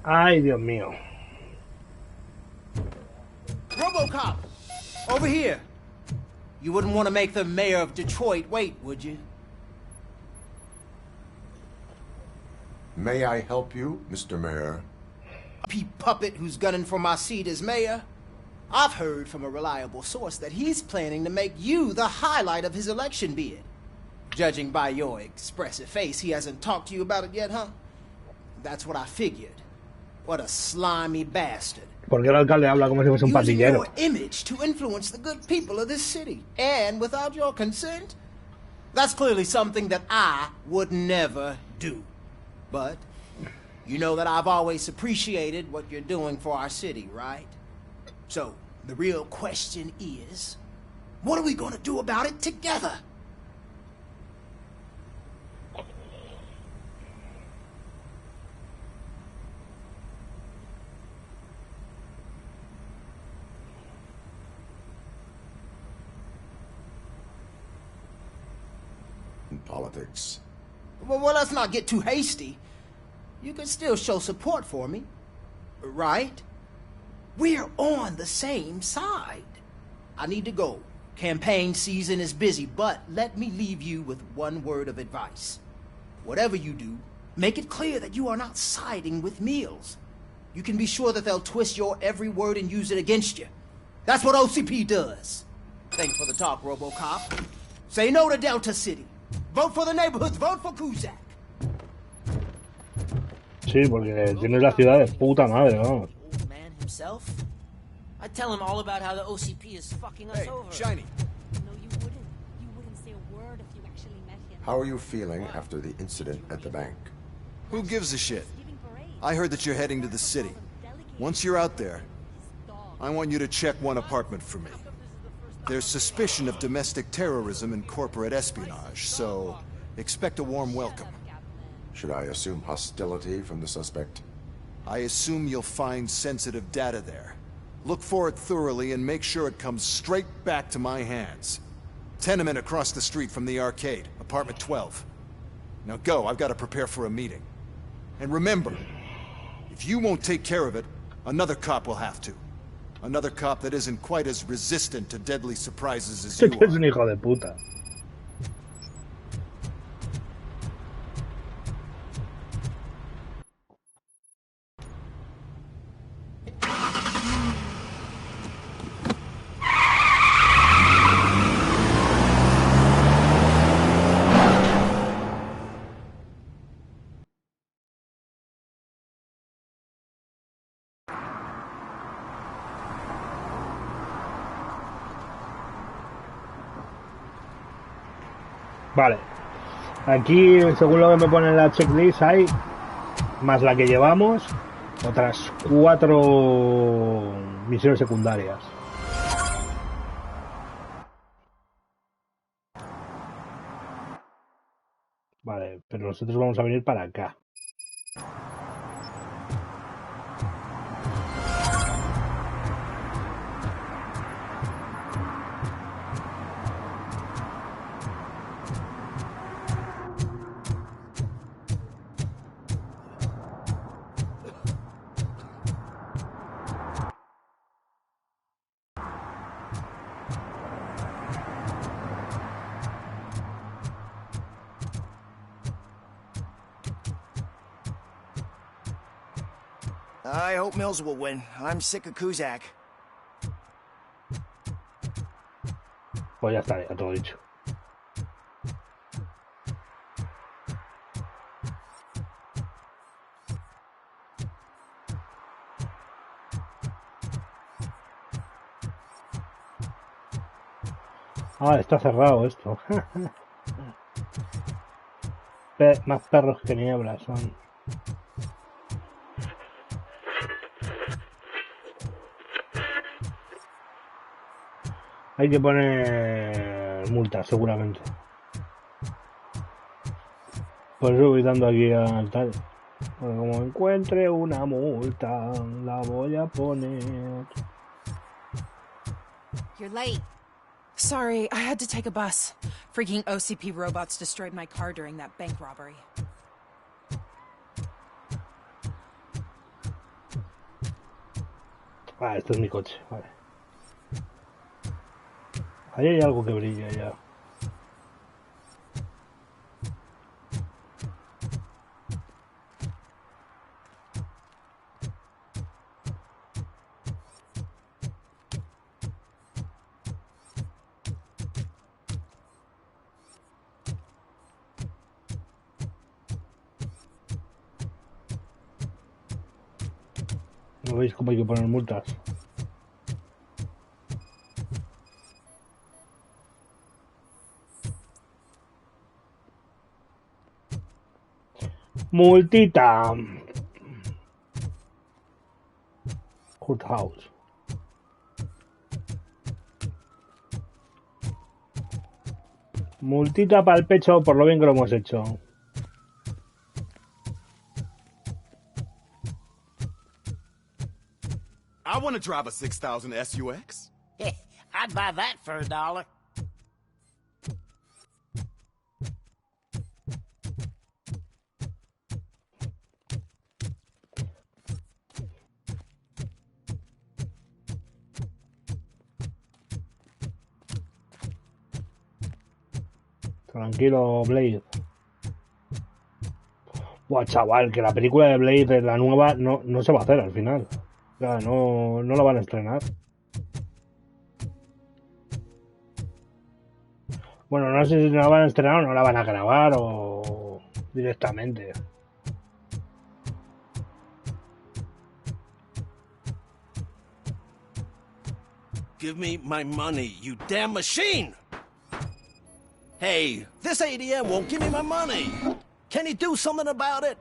Ay, Dios mío. Robocop! Over here! You wouldn't want to make the mayor of Detroit wait, would you? May I help you, Mr. Mayor? Puppet who's gunning for my seat as mayor. I've heard from a reliable source that he's planning to make you the highlight of his election bid. Judging by your expressive face, he hasn't talked to you about it yet, huh? That's what I figured. What a slimy bastard. Porque el alcalde habla como si fuese un Using pandillero. your image to influence the good people of this city, and without your consent? That's clearly something that I would never do. But you know that I've always appreciated what you're doing for our city, right? So, the real question is, what are we gonna do about it together? Politics. Well, let's not get too hasty. You can still show support for me, right? We're on the same side. I need to go. Campaign season is busy, but let me leave you with one word of advice. Whatever you do, make it clear that you are not siding with Mills. You can be sure that they'll twist your every word and use it against you. That's what OCP does. Thanks for the talk, Robocop. Say no to Delta City. Vote for the neighborhoods. Vote for Kuzak. Sí, porque tienes la ciudad de puta madre, vamos. Old man himself? I tell him all about how the OCP is fucking us over. Shiny. No, you wouldn't. You wouldn't say a word if you actually met him. How are you feeling after the incident at the bank? Who gives a shit? I heard that you're heading to the city. Once you're out there, I want you to check one apartment for me. There's suspicion of domestic terrorism and corporate espionage, so expect a warm welcome. Should I assume hostility from the suspect? I assume you'll find sensitive data there. Look for it thoroughly and make sure it comes straight back to my hands. Tenement across the street from the arcade, apartment 12. Now go, I've got to prepare for a meeting. And remember, if you won't take care of it, another cop will have to. Another cop that isn't quite as resistant to deadly surprises as you Este es are. un hijo de puta. Vale, aquí según lo que me pone en la checklist hay, más la que llevamos, otras 4 misiones secundarias. Vale, pero nosotros vamos a venir para acá. I hope Mills will win. I'm sick of Kuzak. Pues ya está, ya todo dicho. Ah, está cerrado esto. Más perros que nieblas son. Hay que poner multas, seguramente. Por eso voy dando aquí al tal. Porque como encuentre una multa, la voy a poner. You're late. Sorry, I had to take a bus. Freaking OCP robots destroyed my car during that bank robbery. Ah, este es mi coche, vale. Ahí hay algo que brilla ya. ¿No veis cómo hay que poner multas? Multita. Courthouse. Multita para el pecho por lo bien que lo hemos hecho. I want to drive a 6000 SUX. I'd buy that for $1. Tranquilo, Blade. Buah, chaval, que la película de Blade, la nueva, no se va a hacer al final. O sea, no la van a estrenar. Bueno, no sé si la van a estrenar o no la van a grabar o directamente. Give me my money, you damn machine! Hey, this ADM won't give me my money. Can he do something about it?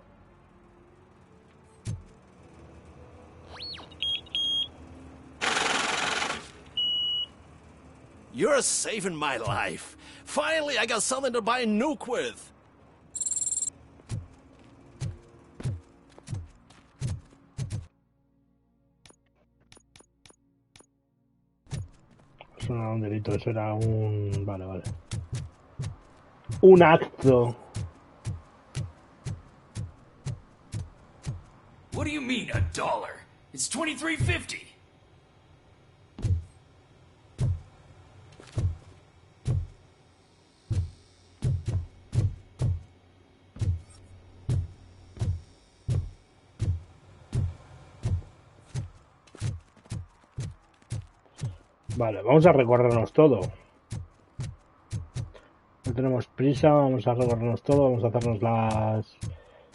You're saving my life. Finally, I got something to buy a nuke with. Eso no era un delito, eso era un... Vale. Un acto. What do you mean, $1? It's $23.50. Vale, vamos a recorrernos todo. No tenemos prisa, vamos a recorrernos todo, vamos a hacernos las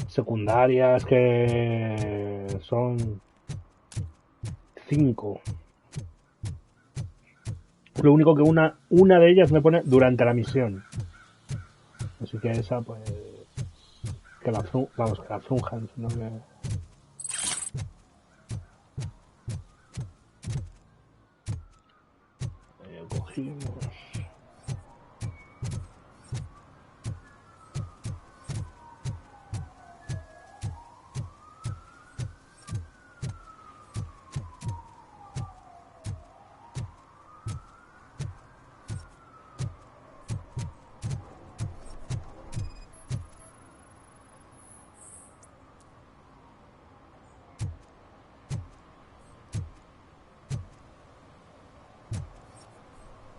secundarias, que son 5. Lo único que una de ellas me pone durante la misión. Así que esa, pues, que la frunjan, sino que... Cogimos...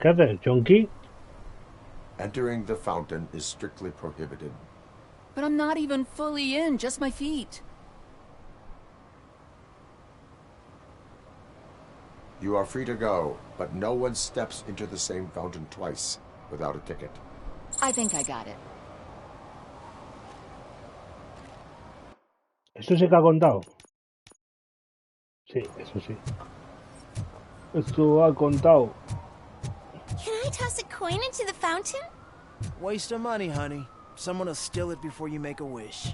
¿Qué haces, Chonky? Entering the fountain is strictly prohibited. But I'm not even fully in, just my feet. You are free to go, but no one steps into the same fountain twice without a ticket. I think I got it. ¿Eso sí que ha contado? Sí, eso sí. Esto ha contado. Can I toss a coin into the fountain? Waste of money, honey. Someone will steal it before you make a wish.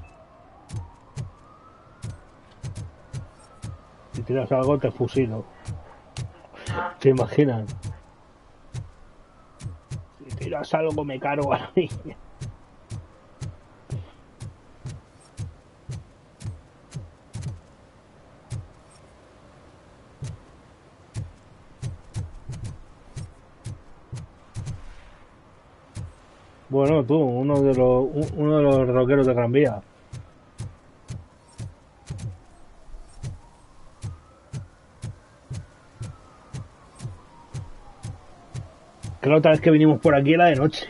Si tiras algo, te fusilo. ¿Te imaginas? Si tiras algo, me cargo a la niña. Bueno, tú, uno de los rockeros de Gran Vía. Que la otra vez que vinimos por aquí era de noche.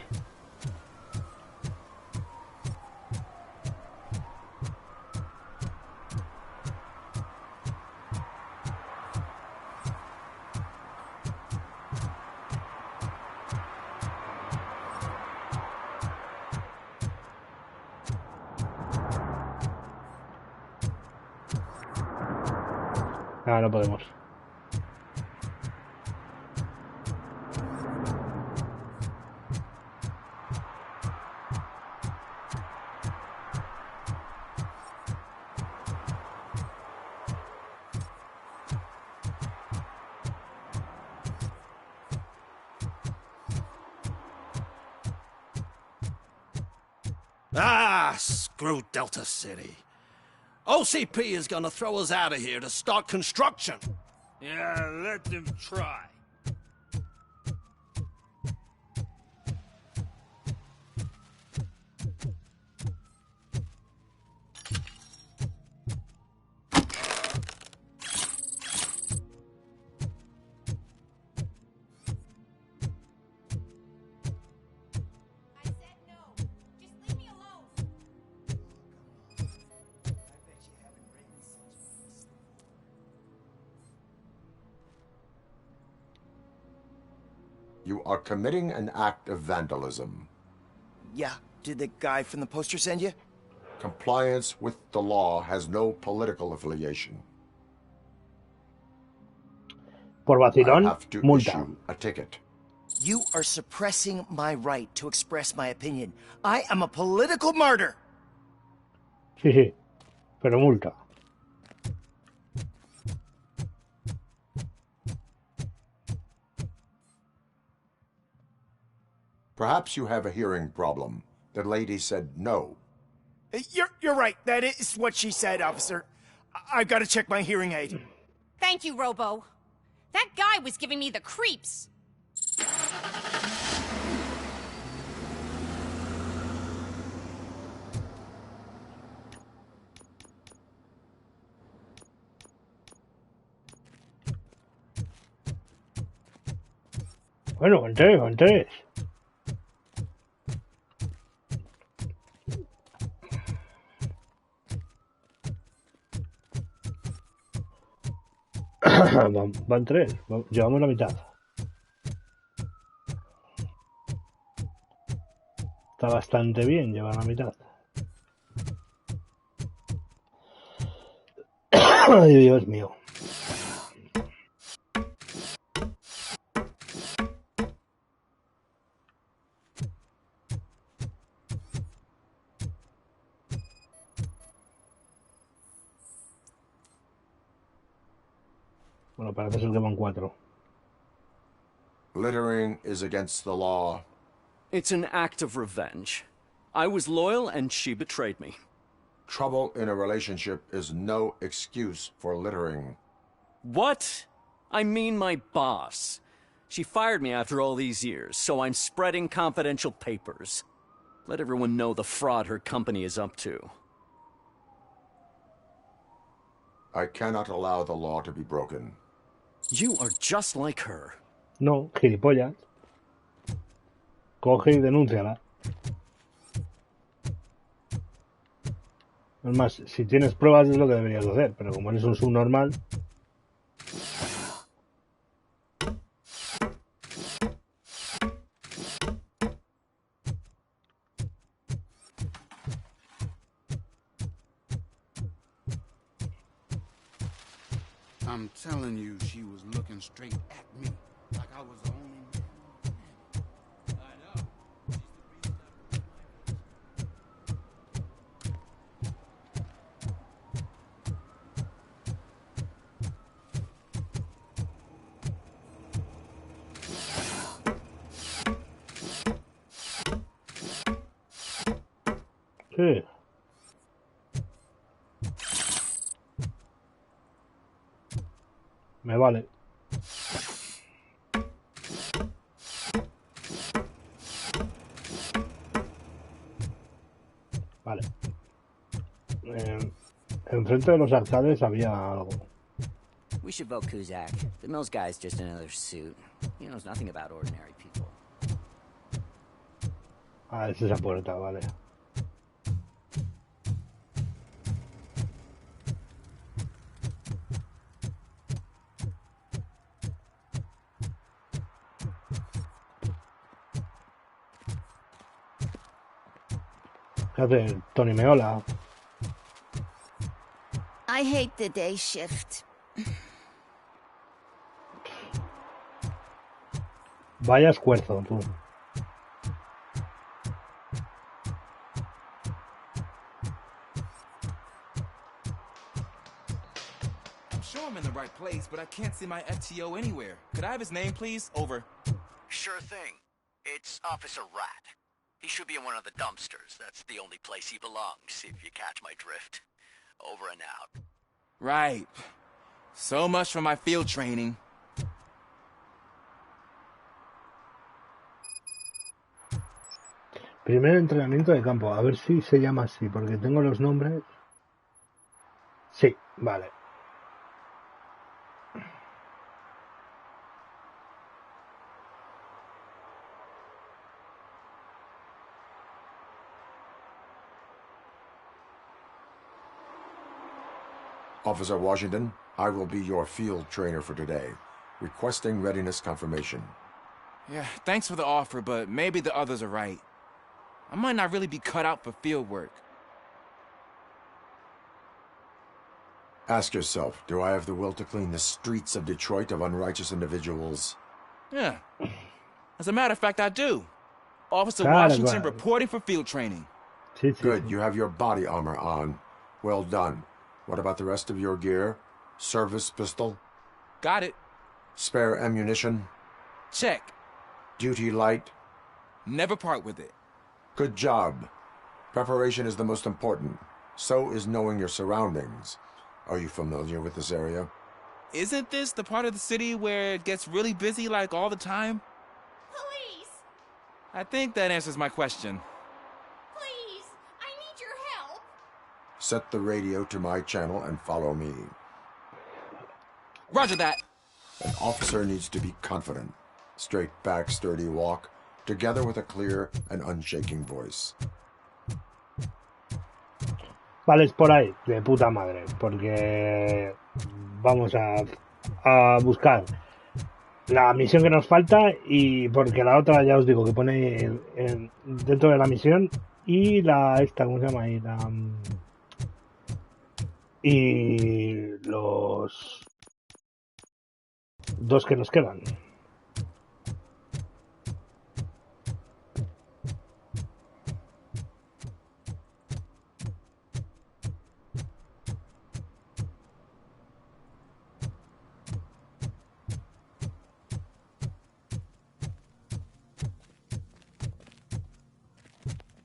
Ah, no podemos. Ah, screw Delta City. OCP is gonna throw us out of here to start construction. Yeah, let them try. You are committing an act of vandalism. Yeah, did the guy from the poster send you? Compliance with the law has no political affiliation. Por vacilón, I have to multa. issue a ticket. You are suppressing my right to express my opinion. I am a political martyr. Sí, pero multa. Perhaps you have a hearing problem. The lady said no. You're right. That is what she said, officer. I've got to check my hearing aid. Thank you, Robo. That guy was giving me the creeps. Bueno, con tres, con tres. Van tres, llevamos la mitad. Está bastante bien llevar la mitad. Ay, Dios mío. Bueno, parece ser que van cuatro. Littering is against the law. It's an act of revenge. I was loyal and she betrayed me. Trouble in a relationship is no excuse for littering. What? I mean my boss. She fired me after all these years, so I'm spreading confidential papers. Let everyone know the fraud her company is up to. I cannot allow the law to be broken. You are just like her. No, gilipollas. Coge y denúnciala. Es más, si tienes pruebas es lo que deberías hacer, pero como eres un subnormal... I'm telling you, she was looking straight at me, like I was the only man. I know. Sí. Me vale. Vale. Enfrente de los arcades había algo. We should vote Kuzak. The Mills guy's just another suit. He knows nothing about ordinary people. Ah, es esa puerta, vale. ¿Qué hace Tony Meola? I hate the day shift. Vaya esfuerzo, tú. I'm sure I'm in the right place, but I can't see my FTO anywhere. Could I have his name, please? Over. Sure thing. It's Officer Rat. He should be in one of the dumpsters. That's the only place he belongs, if you catch my drift. Over and out. Right. So much for my field training. Primer entrenamiento de campo. A ver si se llama así, porque tengo los nombres. Sí, vale. Officer Washington, I will be your field trainer for today. Requesting readiness confirmation. Yeah, thanks for the offer, but maybe the others are right. I might not really be cut out for field work. Ask yourself, do I have the will to clean the streets of Detroit of unrighteous individuals? Yeah. As a matter of fact, I do. Officer Claro, Washington claro. reporting for field training. Good, you have your body armor on. Well done. What about the rest of your gear? Service pistol? Got it. Spare ammunition? Check. Duty light? Never part with it. Good job. Preparation is the most important. So is knowing your surroundings. Are you familiar with this area? Isn't this the part of the city where it gets really busy like all the time? Police! I think that answers my question. Please! I need your help! Set the radio to my channel and follow me. Roger that. An officer needs to be confident. Straight back, sturdy walk, together with a clear and unshaking voice. Vale, es por ahí, de puta madre, porque vamos a buscar la misión que nos falta y porque la otra ya os digo que pone dentro de la misión y ¿cómo se llama? Y los dos que nos quedan.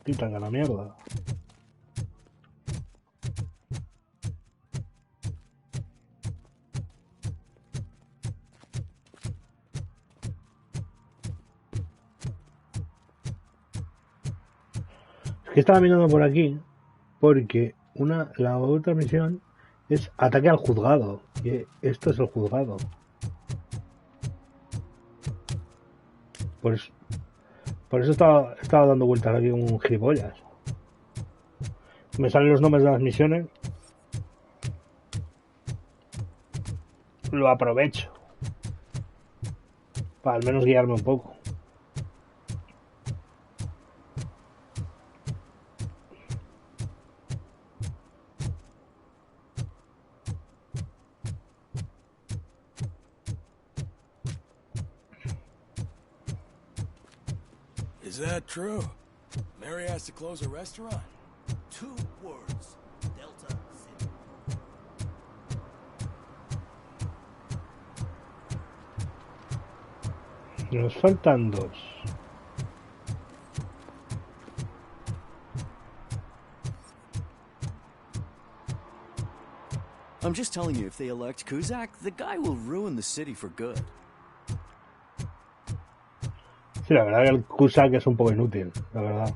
Quitan a la mierda. Es que estaba mirando por aquí porque la otra misión es ataque al juzgado y esto es el juzgado. Por eso estaba dando vueltas aquí un gilipollas. Me salen los nombres de las misiones. Lo aprovecho para al menos guiarme un poco. Is that true? Mary has to close a restaurant? 2 words. Delta City. Nos faltan 2. I'm just telling you, if they elect Kuzak, the guy will ruin the city for good. Sí, la verdad que el Cusack es un poco inútil, la verdad.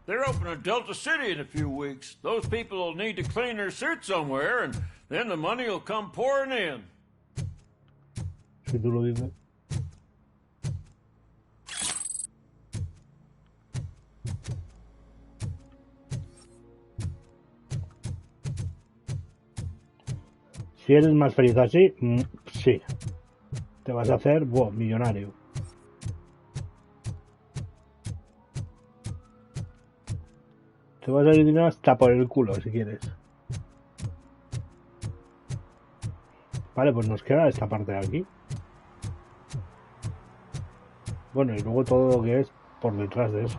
They're opening Delta City in a few weeks. Those people will need to clean their suits somewhere, and then the money will come pouring in. Si tú lo dices. Si eres más feliz así, sí. Te vas a hacer, millonario. Te vas a ir dinero hasta por el culo, si quieres. Vale, pues nos queda esta parte de aquí. Bueno, y luego todo lo que es por detrás de eso.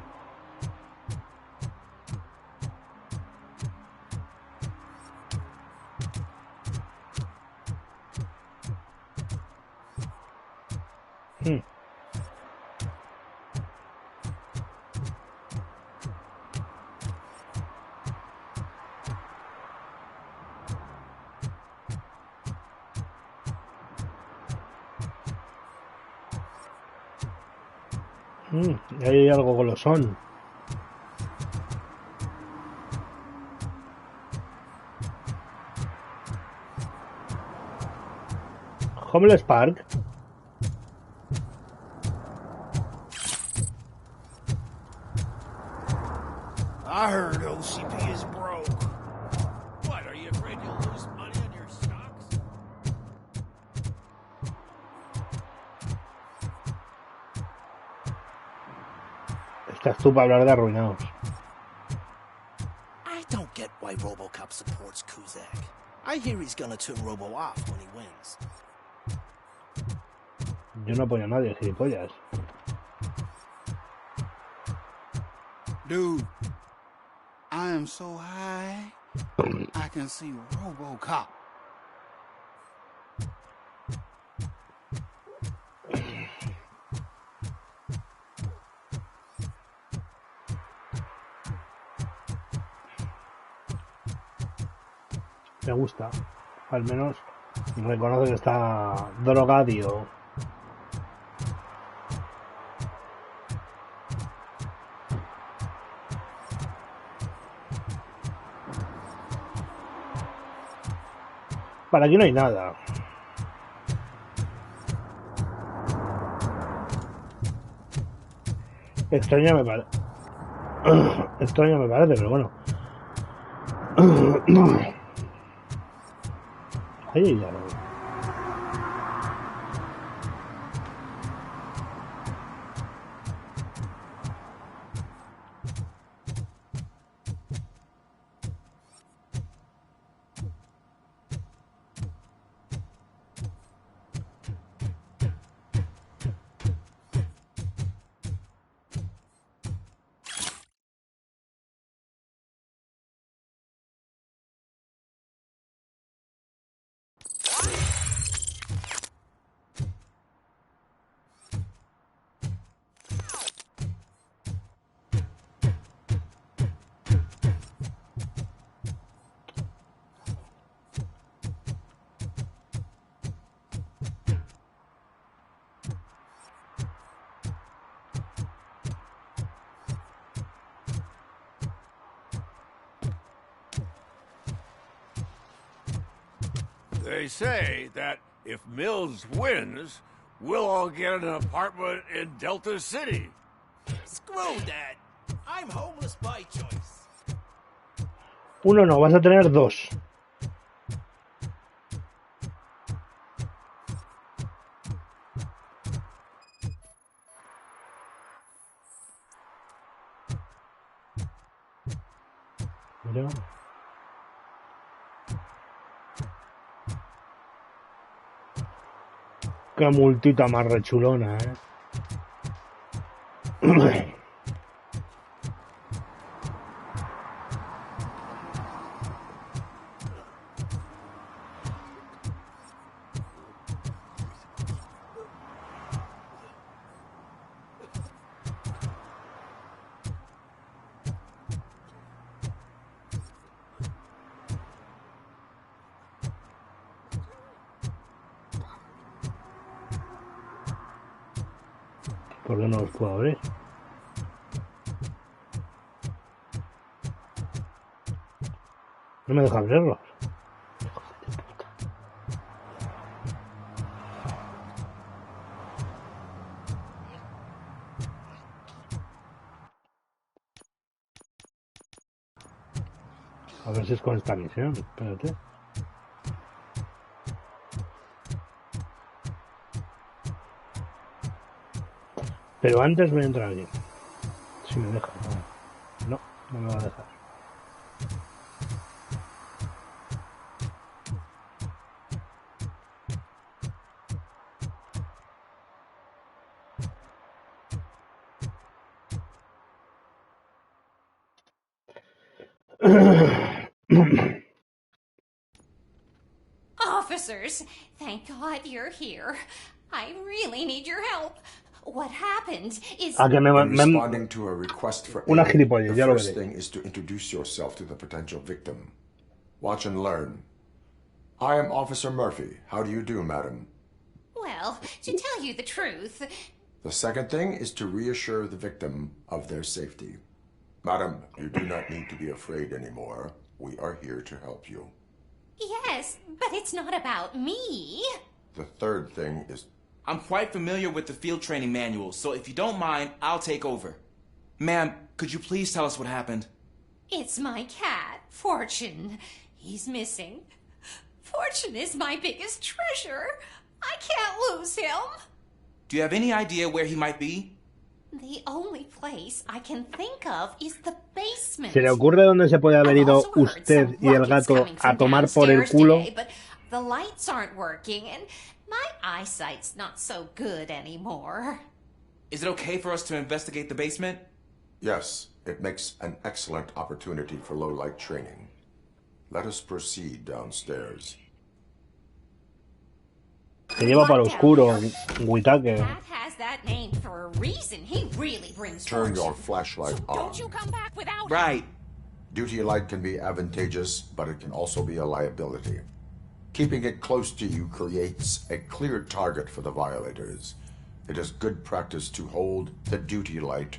Ahí hay algo golosón. Homeless Park. I heard OCP is broke. What, are you afraid you'll lose money on your stocks? Estás tú para hablar de arruinados. I don't get why Robocop supports Kuzak. I hear he's gonna turn Robo off when he wins. Yo no apoyo a nadie, gilipollas. Dude, I am so high, I can see Robocop. Me gusta. Al menos reconoce que está drogadio. Para aquí no hay nada. Extraña me parece. Extraña me parece, pero bueno. Ahí ya no. They say that if Mills wins, we'll all get an apartment in Delta City. Screw that. I'm homeless by choice. Uno no, vas a tener dos. Mira. Qué multita más rechulona, ¿Por qué no los puedo abrir? No me deja abrirlos. A ver si es con esta misión. Espérate. Pero antes voy a entrar aquí. Si me deja. No, no me va a dejar. Officers, thank God you're here. I really need your help. What happened is... Responding to a request for una aid, gilipollas, the ya lo first veré. thing is to introduce yourself to the potential victim. Watch and learn. I am Officer Murphy. How do you do, madam? Well, to tell you the truth... The second thing is to reassure the victim of their safety. Madam, you do not need to be afraid anymore. We are here to help you. Yes, but it's not about me. The third thing is... I'm quite familiar with the field training manual, so if you don't mind, I'll take over. Ma'am, could you please tell us what happened? It's my cat, Fortune. He's missing. Fortune is my biggest treasure. I can't lose him. Do you have any idea where he might be? The only place I can think of is the basement. ¿Se le ocurre dónde se puede haber ido usted y el gato a tomar por el culo? Today, but the lights aren't working and my eyesight's not so good anymore. Is it okay for us to investigate the basement? Yes, it makes an excellent opportunity for low-light training. Let us proceed downstairs. Se lleva para lo oscuro, Witake. Cat has that name for a reason. He really brings Turn fortune. your flashlight on. Don't you come back without Right. Duty light can be advantageous, but it can also be a liability. Keeping it close to you creates a clear target for the violators. It is good practice to hold the duty light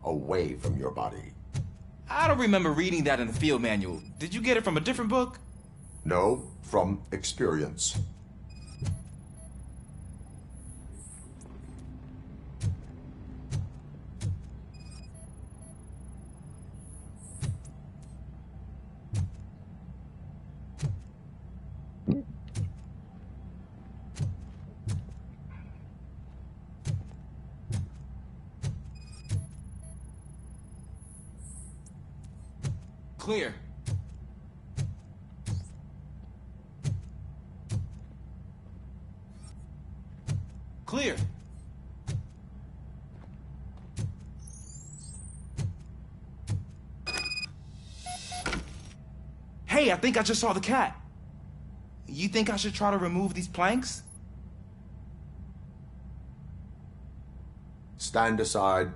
away from your body. I don't remember reading that in the field manual. Did you get it from a different book? No, from experience. Clear. Clear. Hey, I think I just saw the cat. You think I should try to remove these planks? Stand aside.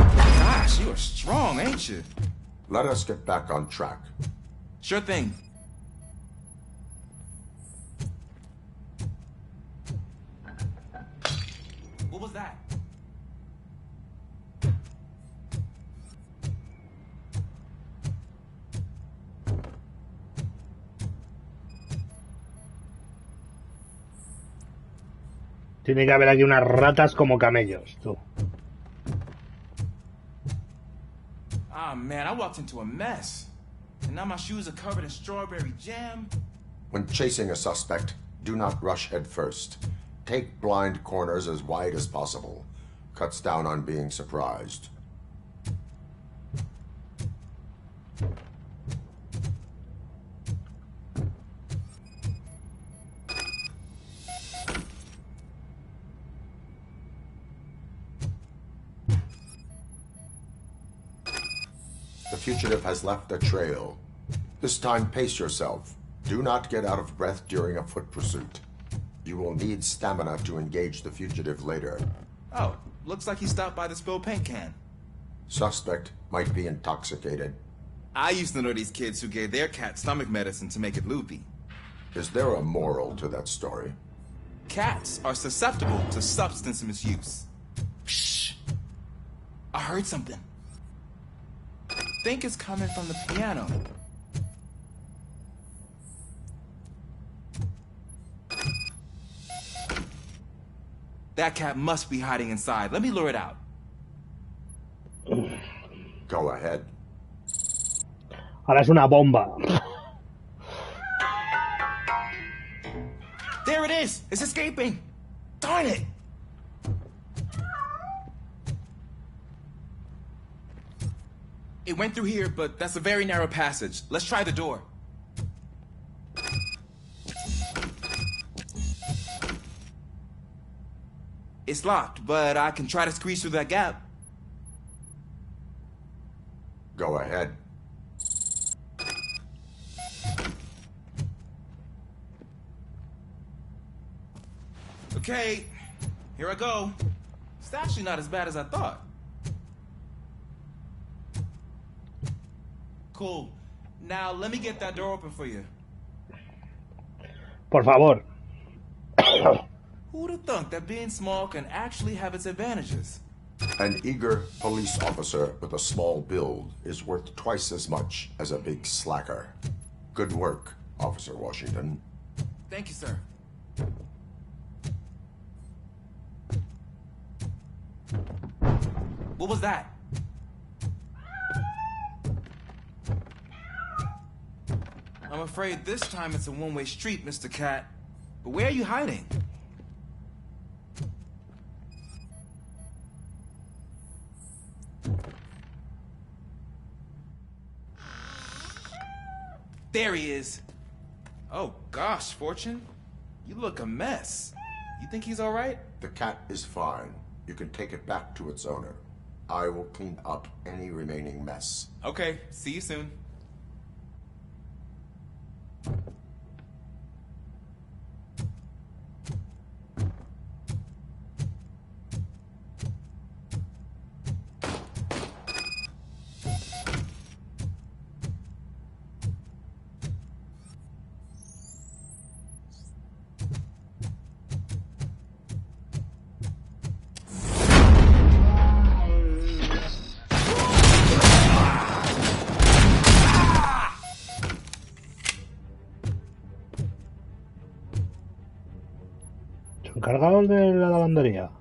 Gosh, you are strong, ain't you? Let us get back on track. Sure thing. What was that? Tiene que haber aquí unas ratas como camellos, tú. Ah, man, I walked into a mess. And now my shoes are covered in strawberry jam. When chasing a suspect, do not rush head first. Take blind corners as wide as possible. Cuts down on being surprised. The fugitive has left a trail. This time, pace yourself. Do not get out of breath during a foot pursuit. You will need stamina to engage the fugitive later. Oh, looks like he stopped by the spilled paint can. Suspect might be intoxicated. I used to know these kids who gave their cat stomach medicine to make it loopy. Is there a moral to that story? Cats are susceptible to substance misuse. Shh. I heard something. I think it's coming from the piano. That cat must be hiding inside. Let me lure it out. Go ahead. Ahora es una bomba. There it is! It's escaping! Darn it! It went through here, but that's a very narrow passage. Let's try the door. It's locked, but I can try to squeeze through that gap. Go ahead. Okay, here I go. It's actually not as bad as I thought. Cool. Now let me get that door open for you. Por favor. Who'd have thunk that being small can actually have its advantages? An eager police officer with a small build is worth twice as much as a big slacker. Good work, Officer Washington. Thank you, sir. What was that? I'm afraid this time it's a one-way street, Mr. Cat. But where are you hiding? There he is. Oh gosh, Fortune. You look a mess. You think he's all right? The cat is fine. You can take it back to its owner. I will clean up any remaining mess. Okay, see you soon. encargados de la lavandería.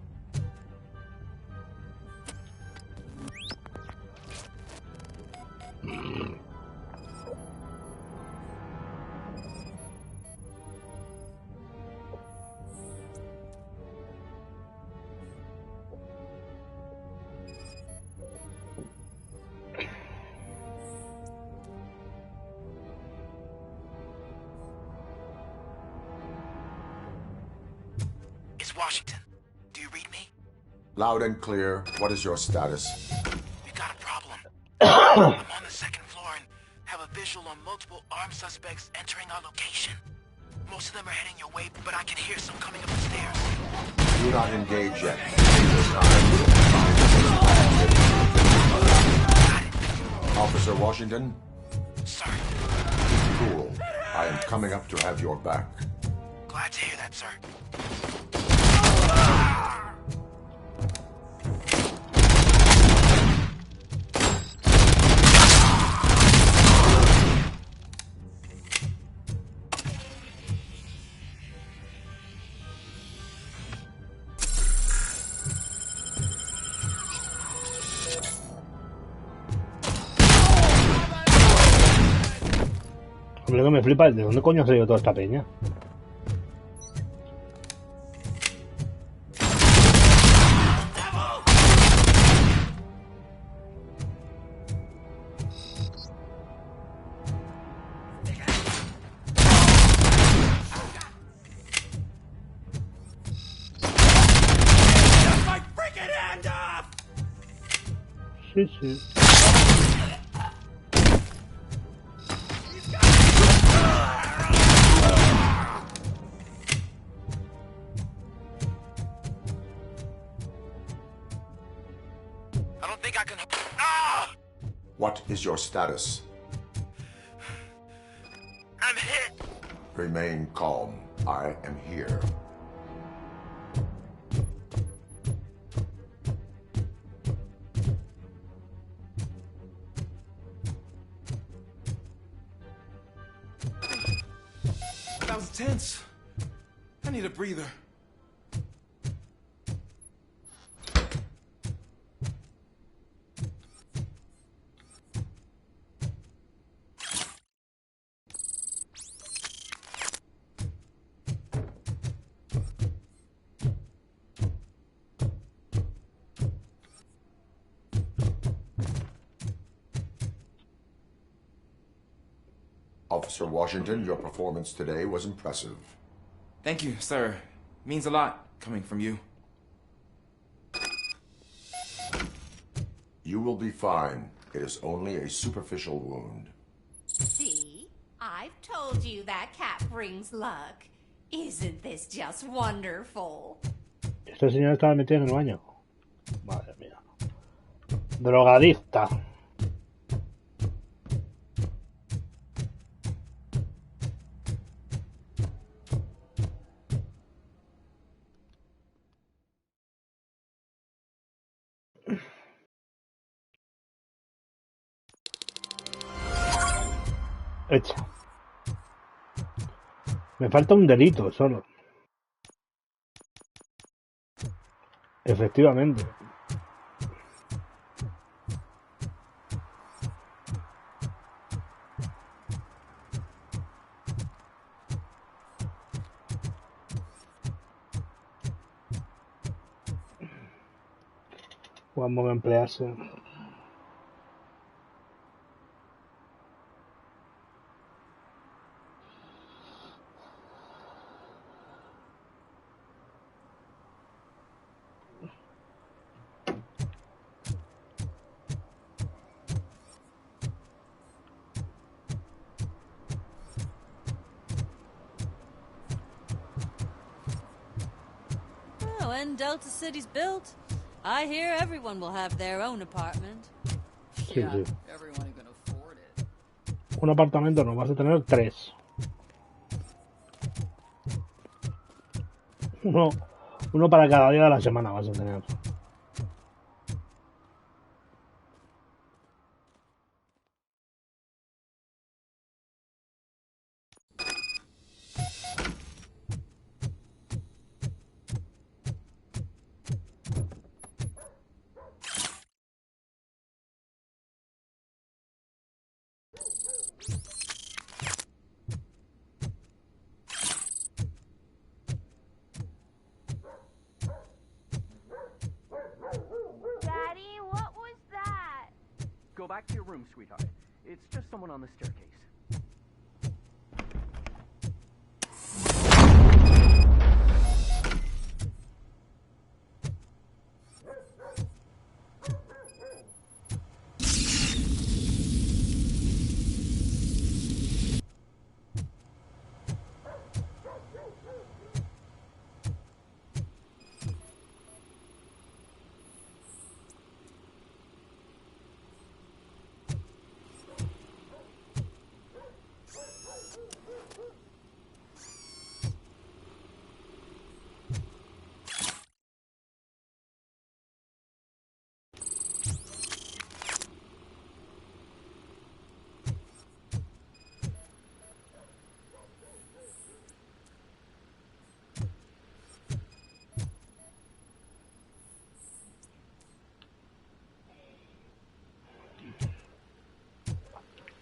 Washington, do you read me? Loud and clear. What is your status? We've got a problem. I'm on the second floor and have a visual on multiple armed suspects entering our location. Most of them are heading your way, but I can hear some coming up the stairs. Do not engage yet. Officer Washington? Sir. Cool. I am coming up to have your back. Glad to hear that, sir. Lo que me flipa es de dónde coño ha salido toda esta peña. Sí, sí. What is your status? I'm hit. Remain calm. I am here. That was tense. I need a breather. Officer Washington, your performance today was impressive. Thank you, sir. Means a lot coming from you. You will be fine. It is only a superficial wound. See? I've told you that cat brings luck. Isn't this just wonderful? Este señor estaba metido en el baño. Madre mía. Drogadicta. Hecha. Me falta un delito solo. Efectivamente. Vamos a emplearse. When Delta City's built, I hear everyone will have their own apartment. Sí, sí. Everyone can afford it. Un apartamento no, vas a tener 3. Uno para cada día de la semana vas a tener. Go back to your room, sweetheart. It's just someone on the staircase.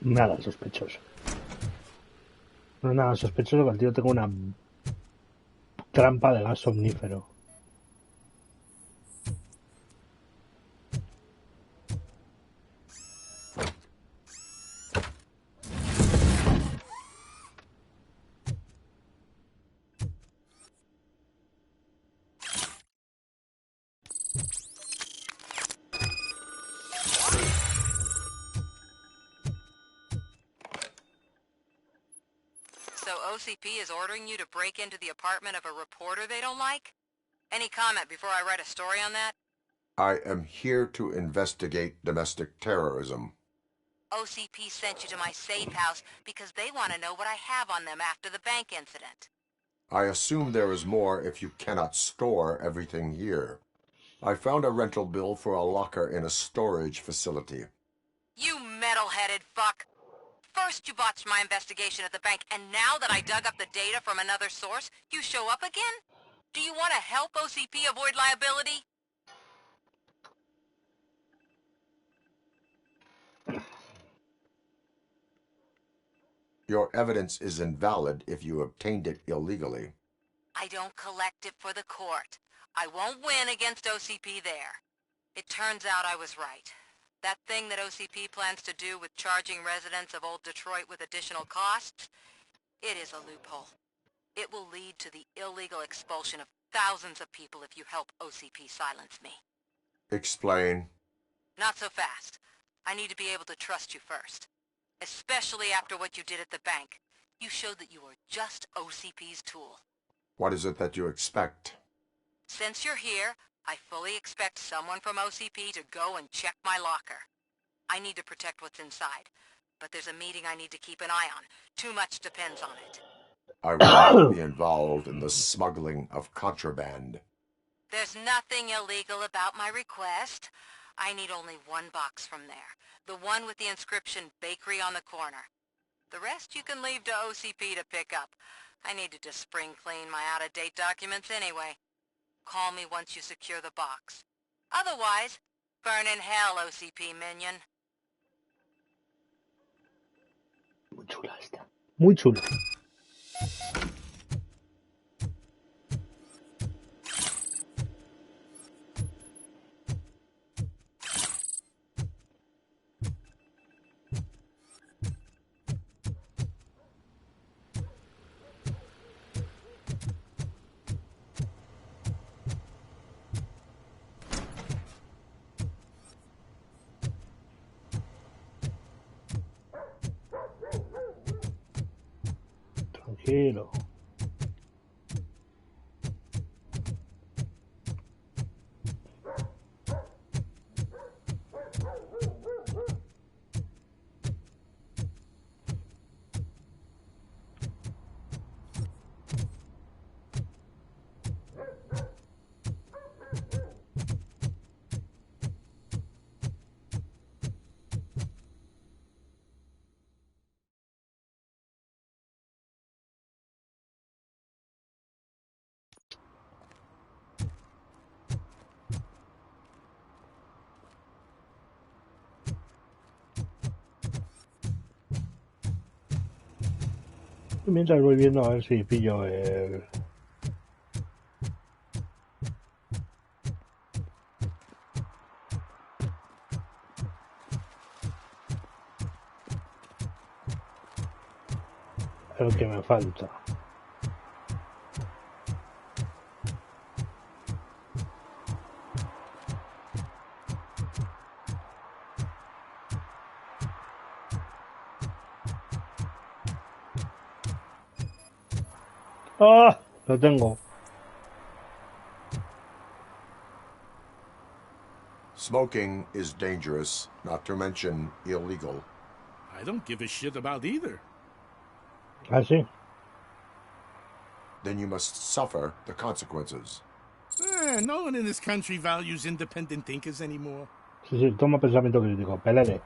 Nada sospechoso. No es nada sospechoso que el tío tenga una trampa de gas somnífero. So OCP is ordering you to break into the apartment of a reporter they don't like? Any comment before I write a story on that? I am here to investigate domestic terrorism. OCP sent you to my safe house because they want to know what I have on them after the bank incident. I assume there is more if you cannot store everything here. I found a rental bill for a locker in a storage facility. You metal-headed fuck! First you botched my investigation at the bank, and now that I dug up the data from another source, you show up again? Do you want to help OCP avoid liability? Your evidence is invalid if you obtained it illegally. I don't collect it for the court. I won't win against OCP there. It turns out I was right. That thing that OCP plans to do with charging residents of Old Detroit with additional costs, it is a loophole. It will lead to the illegal expulsion of thousands of people if you help OCP silence me. Explain. Not so fast. I need to be able to trust you first. Especially after what you did at the bank. You showed that you were just OCP's tool. What is it that you expect? Since you're here, I fully expect someone from OCP to go and check my locker. I need to protect what's inside, but there's a meeting I need to keep an eye on. Too much depends on it. I will not be involved in the smuggling of contraband. There's nothing illegal about my request. I need only one box from there. The one with the inscription Bakery on the corner. The rest you can leave to OCP to pick up. I needed to spring clean my out-of-date documents anyway. Call me once you secure the box. Otherwise, burn in hell, OCP minion. Muy chula esta. Muy chula. Tranquilo. Mientras voy viendo a ver si pillo el... el que me falta. ¡Ah! Lo tengo. Smoking is dangerous, not to mention illegal. I don't give a shit about either. ¿Ah, sí? Then you must suffer the consequences. No one in this country values independent thinkers anymore. Sí, sí, toma pensamiento crítico. Pelele.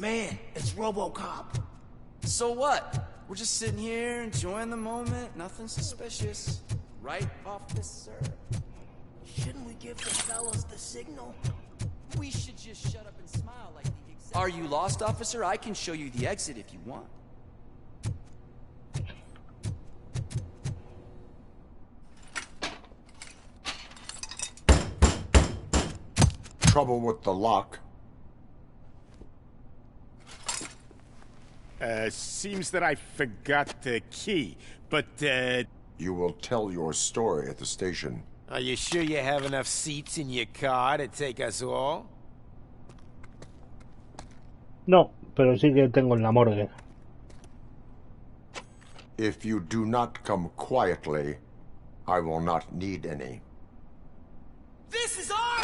Man, it's Robocop. So what? We're just sitting here enjoying the moment. Nothing suspicious. Right, officer? Shouldn't we give the fellas the signal? We should just shut up and smile like the exec. Are you lost, officer? I can show you the exit if you want. Trouble with the lock. Seems that I forgot the key, but, You will tell your story at the station. Are you sure you have enough seats in your car to take us all? No, pero sí que tengo en la morgue. If you do not come quietly, I will not need any. This is our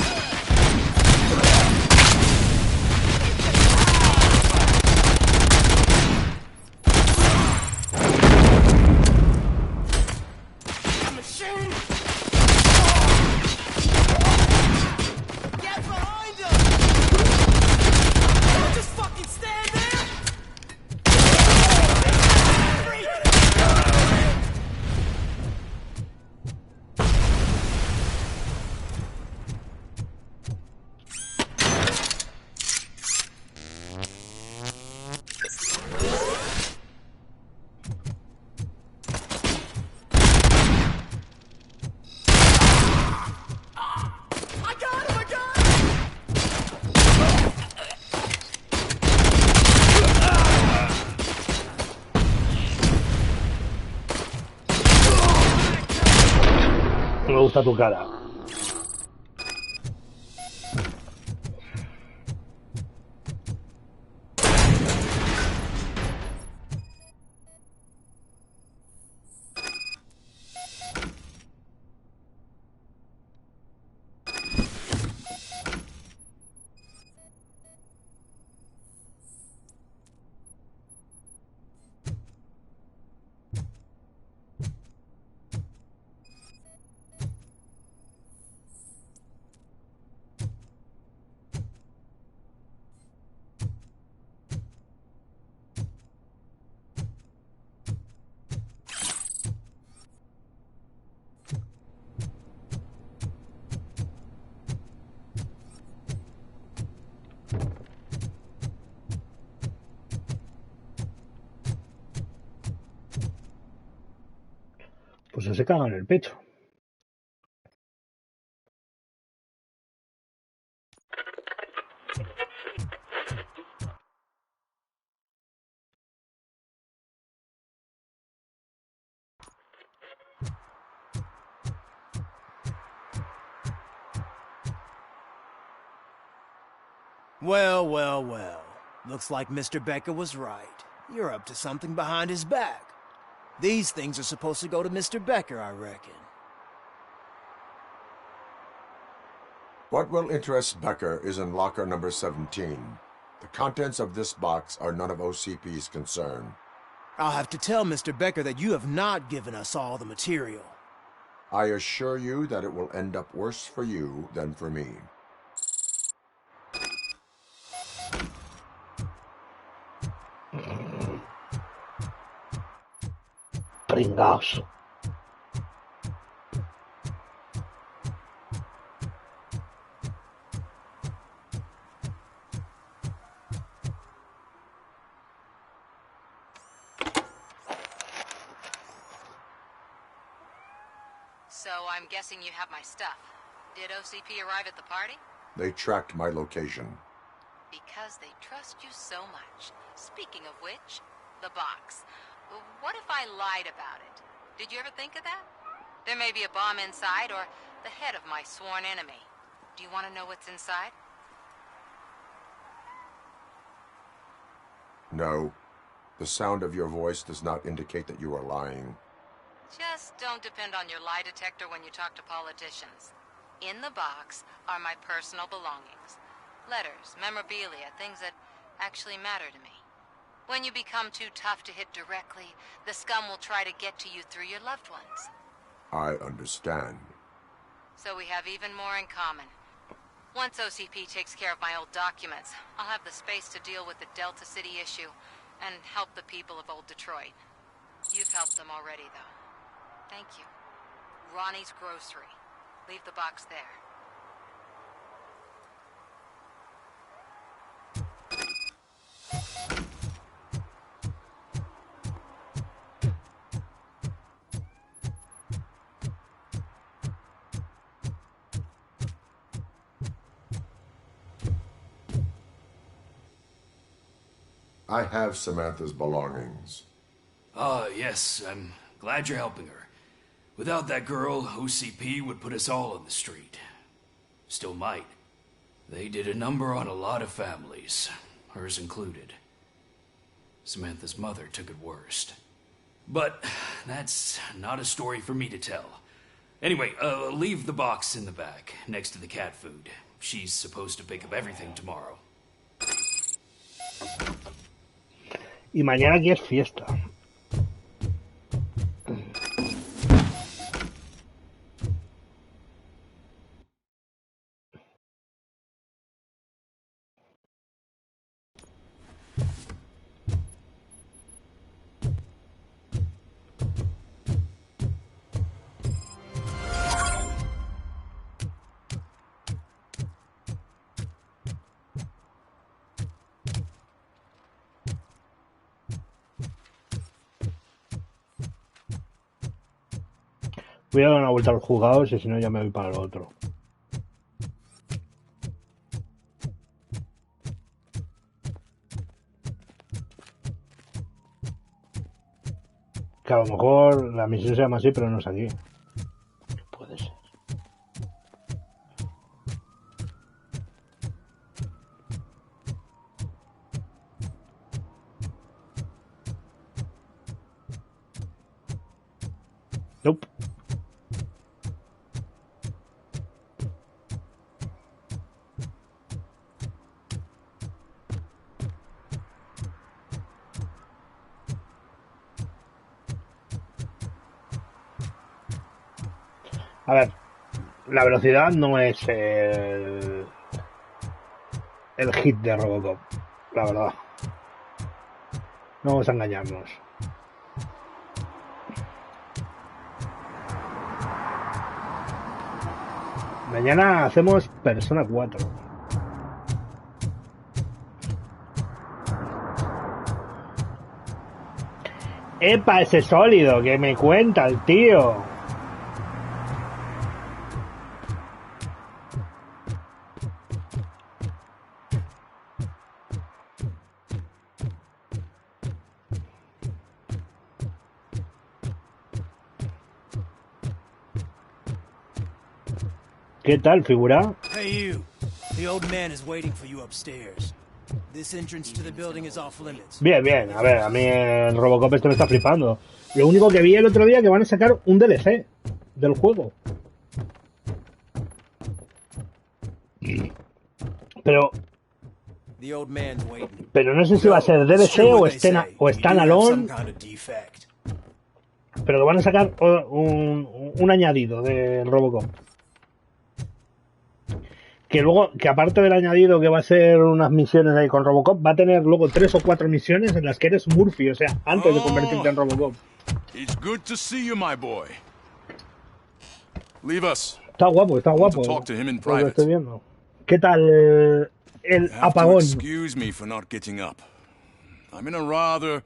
Me gusta tu cara. Pues se caga en el pecho. Well, well, well. Looks like Mr. Becker was right. You're up to something behind his back. These things are supposed to go to Mr. Becker, I reckon. What will interest Becker is in locker number 17. The contents of this box are none of OCP's concern. I'll have to tell Mr. Becker that you have not given us all the material. I assure you that it will end up worse for you than for me. Pringaos. So I'm guessing you have my stuff. Did OCP arrive at the party? They tracked my location. Because they trust you so much. Speaking of which, the box. What if I lied about it? Did you ever think of that? There may be a bomb inside or the head of my sworn enemy. Do you want to know what's inside? No. The sound of your voice does not indicate that you are lying. Just don't depend on your lie detector when you talk to politicians. In the box are my personal belongings. Letters, memorabilia, things that actually matter to me. When you become too tough to hit directly, the scum will try to get to you through your loved ones. I understand. So we have even more in common. Once OCP takes care of my old documents, I'll have the space to deal with the Delta City issue and help the people of Old Detroit. You've helped them already, though. Thank you. Ronnie's Grocery. Leave the box there. I have Samantha's belongings. Yes, I'm glad you're helping her. Without that girl, OCP would put us all on the street. Still might. They did a number on a lot of families, hers included. Samantha's mother took it worst. But that's not a story for me to tell. Anyway, leave the box in the back, next to the cat food. She's supposed to pick up everything tomorrow. Y mañana aquí es fiesta. Voy a dar una vuelta a los juzgados y si no ya me voy para el otro. Que a lo mejor la misión se llama así, pero no es aquí. Puede ser. Nope. A ver, la velocidad no es el hit de Robocop, la verdad. No vamos a engañarnos. Mañana hacemos Persona 4. ¡Epa, ese sólido! Que me cuenta el tío. ¿Qué tal, figura? Hey you. The old man is waiting for you upstairs. This entrance to the building is off limits. Bien, bien. A ver, a mí el Robocop este me está flipando. Lo único que vi el otro día que van a sacar un DLC del juego. Pero no sé si va a ser DLC o standalone. Pero que van a sacar un añadido del Robocop. Que luego, que aparte del añadido que va a ser unas misiones ahí con Robocop, va a tener luego 3 o 4 misiones en las que eres Murphy, o sea, antes de convertirte en Robocop. It's good to see you, my boy. Leave us. Está guapo, está I want guapo. to talk to him in Lo que private. estoy viendo. ¿Qué tal el You have to apagón? excuse me for not getting up. I'm in a rather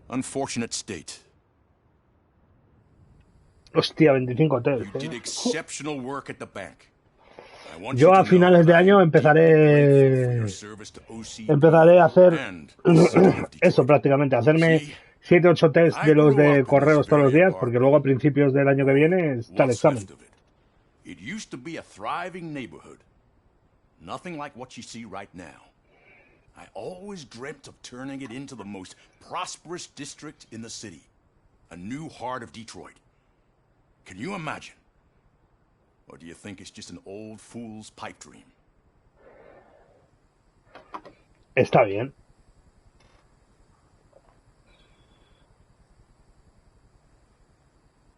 unfortunate state. Hostia, 25 hoteles. You did exceptional work at the bank. I want Yo you a to finales de año empezaré a hacer eso prácticamente, hacerme 7-8 test de los de correos todos los días, porque luego a principios del año que viene está el examen. It used to be a thriving neighborhood. Nothing like what you see right now. I always dreamt of turning it into the most prosperous district in the city. A new heart of Detroit. Can you imagine? Or do you think it's just an old fool's pipe dream? Está bien.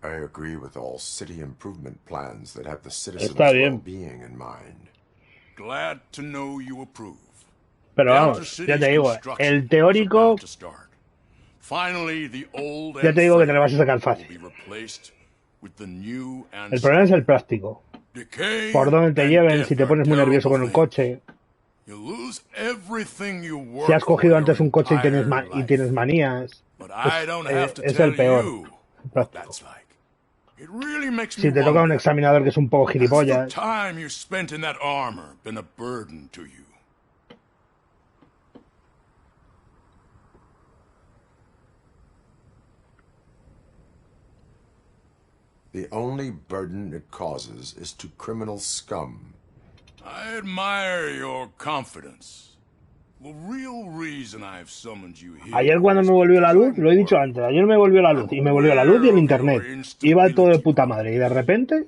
I agree with all city improvement plans that have the citizens' Está bien. well-being in mind. Glad to know you approve. Pero vamos, ya te digo, el teórico, Finally, the old ya te digo que te lo vas a sacar fácil. El problema es el práctico. Por dónde te lleven, si te pones muy nervioso con el coche. Si has cogido antes un coche y tienes manías, es el peor. El práctico. Si te toca un examinador que es un poco gilipollas. The only burden it causes is to criminal scum. I admire your confidence. The real reason I've summoned you here. Ayer cuando me volvió la luz, lo he dicho antes, ayer me volvió la luz y me volvió la luz y el internet. Iba todo de puta madre y de repente,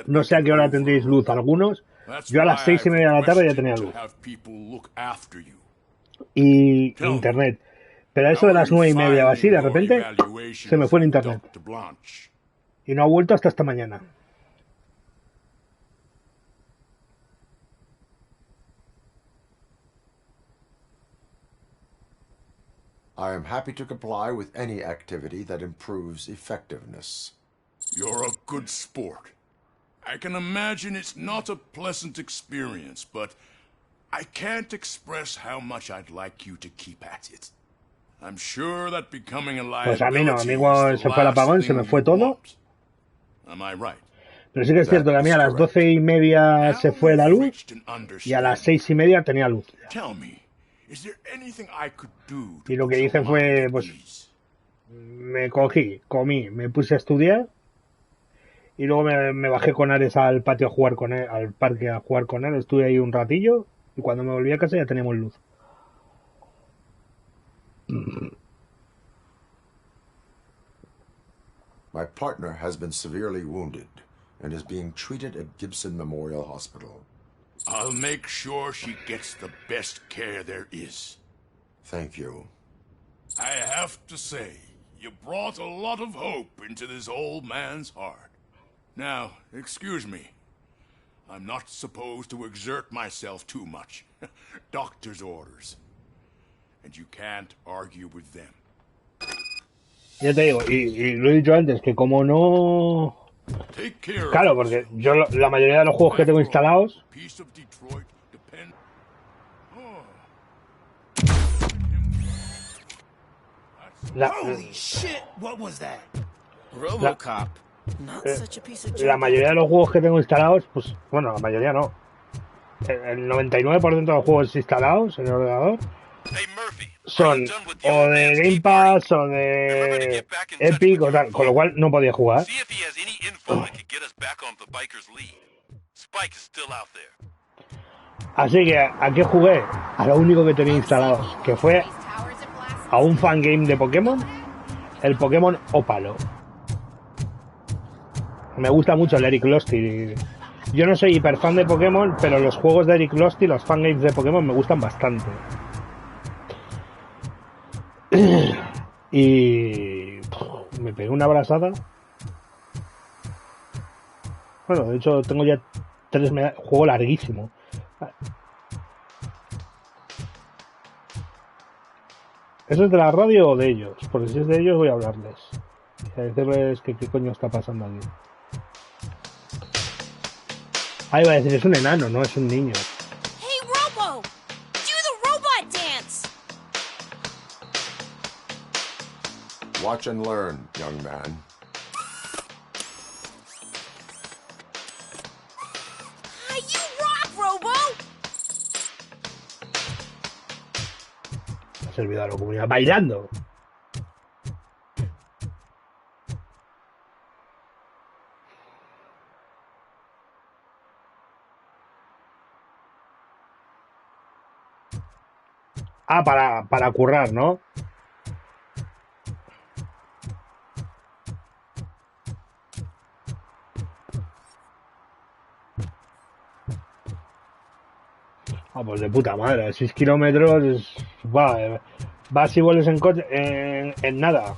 no sé a qué hora tendréis luz algunos, yo a las 6:30 de la tarde ya tenía luz. Y internet. Pero a eso de las 9:30 o así, de repente, se me fue el internet. Y no ha vuelto hasta esta mañana. I am happy to comply with any activity that improves effectiveness. You're a good sport. I can imagine it's not a pleasant experience, but I can't express how much I'd like you to keep at it. I'm sure that becoming a liability Pues a mí no, a mí cuando se fue el apagón se me fue todo. Am I right? Pero sí que es cierto que a mí a las 12:30 se fue la luz y a las 6:30 tenía luz. Y lo que hice fue, pues, me cogí, comí, me puse a estudiar y luego me bajé con Ares al patio a jugar con él, al parque a jugar con él. Estuve ahí un ratillo y cuando me volví a casa ya teníamos luz. My partner has been severely wounded and is being treated at Gibson Memorial Hospital. I'll make sure she gets the best care there is. Thank you. I have to say, you brought a lot of hope into this old man's heart. Now, excuse me. I'm not supposed to exert myself too much. Doctor's orders. And you can't argue with them. Ya te digo, y lo he dicho antes, que como no... Claro, porque yo la mayoría de los juegos que tengo instalados... Holy shit, what was that? Robocop. Not such a piece of La mayoría de los juegos que tengo instalados, pues, bueno, la mayoría no. El 99% de los juegos instalados en el ordenador son o de Game Pass o de Epic o tal, con lo cual no podía jugar. Así que, ¿a qué jugué? A lo único que tenía instalado, que fue a un fangame de Pokémon, el Pokémon Ópalo. Me gusta mucho el Eric Losty. Yo no soy hiper fan de Pokémon, pero los juegos de Eric Losty, los fangames de Pokémon me gustan bastante. Y me pegué una abrazada. Bueno, de hecho tengo ya 3 medallas. Juego larguísimo. ¿Eso es de la radio o de ellos? Porque si es de ellos voy a hablarles. Y a decirles que qué coño está pasando aquí. Ahí va a decir, es un enano, no es un niño. Hey, Robo! Do the robot dance! Watch and learn, young man. You rock, Robo! Ha servido a la comunidad bailando. Ah, para currar, ¿no? Ah, pues de puta madre, 6 kilómetros, vas y vuelves en coche, en nada.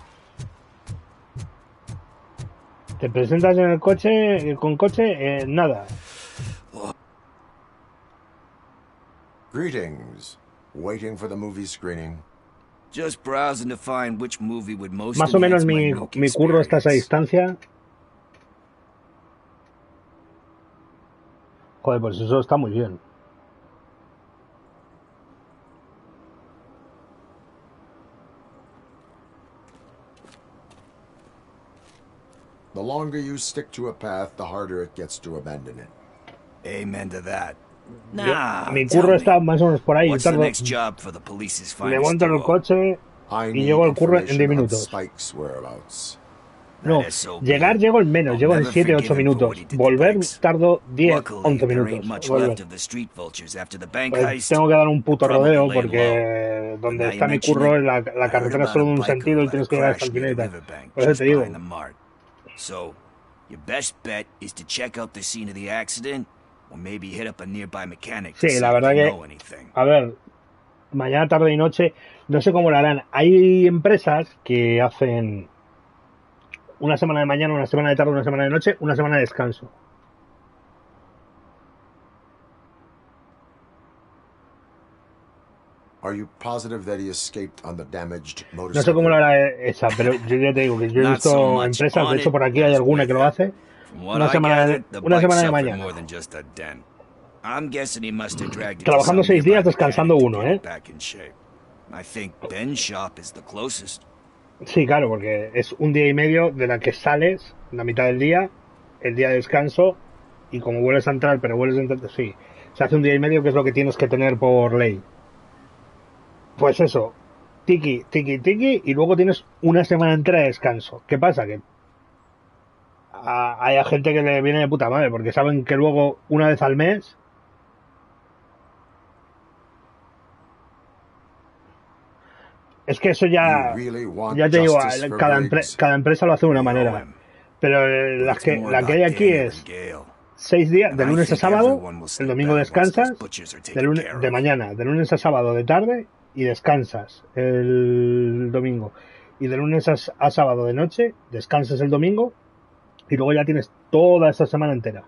Te presentas en el coche, con coche, en nada. Greetings. Waiting for the movie screening. Just browsing to find which movie would most Más o menos enhance my Nuke mi curro está a esa distancia. Joder, pues eso está muy bien. The longer you stick to a path, the harder it gets to abandon it. Amen to that. Yo, mi curro está más o menos por ahí. What's the next job for the police's Me finest monto en el duo? coche y llego al curro en 10 minutos. Spike's whereabouts. No, llego en menos, llego en 7-8 minutos. Volver tardo 10-11 minutos. Volver. Pues tengo que dar un puto rodeo porque donde está mi curro, la carretera es solo de un sentido y tienes que llegar hasta el final y tal. Por eso te digo. So, your best bet is to check out the scene of the accident or maybe hit up a nearby mechanic. Sí, la verdad que, a ver, mañana, tarde y noche, no sé cómo lo harán. Hay empresas que hacen una semana de mañana, una semana de tarde, una semana de noche, una semana de descanso. Are you positive that he escaped on the damaged motorcycle? No sé cómo lo hará esa, pero yo ya te digo que yo he visto empresas, de hecho por aquí hay alguna que lo hace. Una semana de mañana. Trabajando 6 días, descansando uno, ¿eh? Sí, claro, porque es un día y medio de la que sales, la mitad del día, el día de descanso, y como vuelves a entrar, pero vuelves a entrar, sí, se hace un día y medio, que es lo que tienes que tener por ley. Pues eso, tiki, tiki, tiki, y luego tienes una semana entera de descanso. ¿Qué pasa? Que hay gente que le viene de puta madre, porque saben que luego, una vez al mes, es que eso ya te digo, cada empresa lo hace de una manera. Pero la que hay aquí es 6 días, de lunes a sábado, el domingo descansas, de mañana, de lunes a sábado de tarde, y descansas el domingo. Y de lunes a sábado de noche, descansas el domingo, y luego ya tienes toda esa semana entera.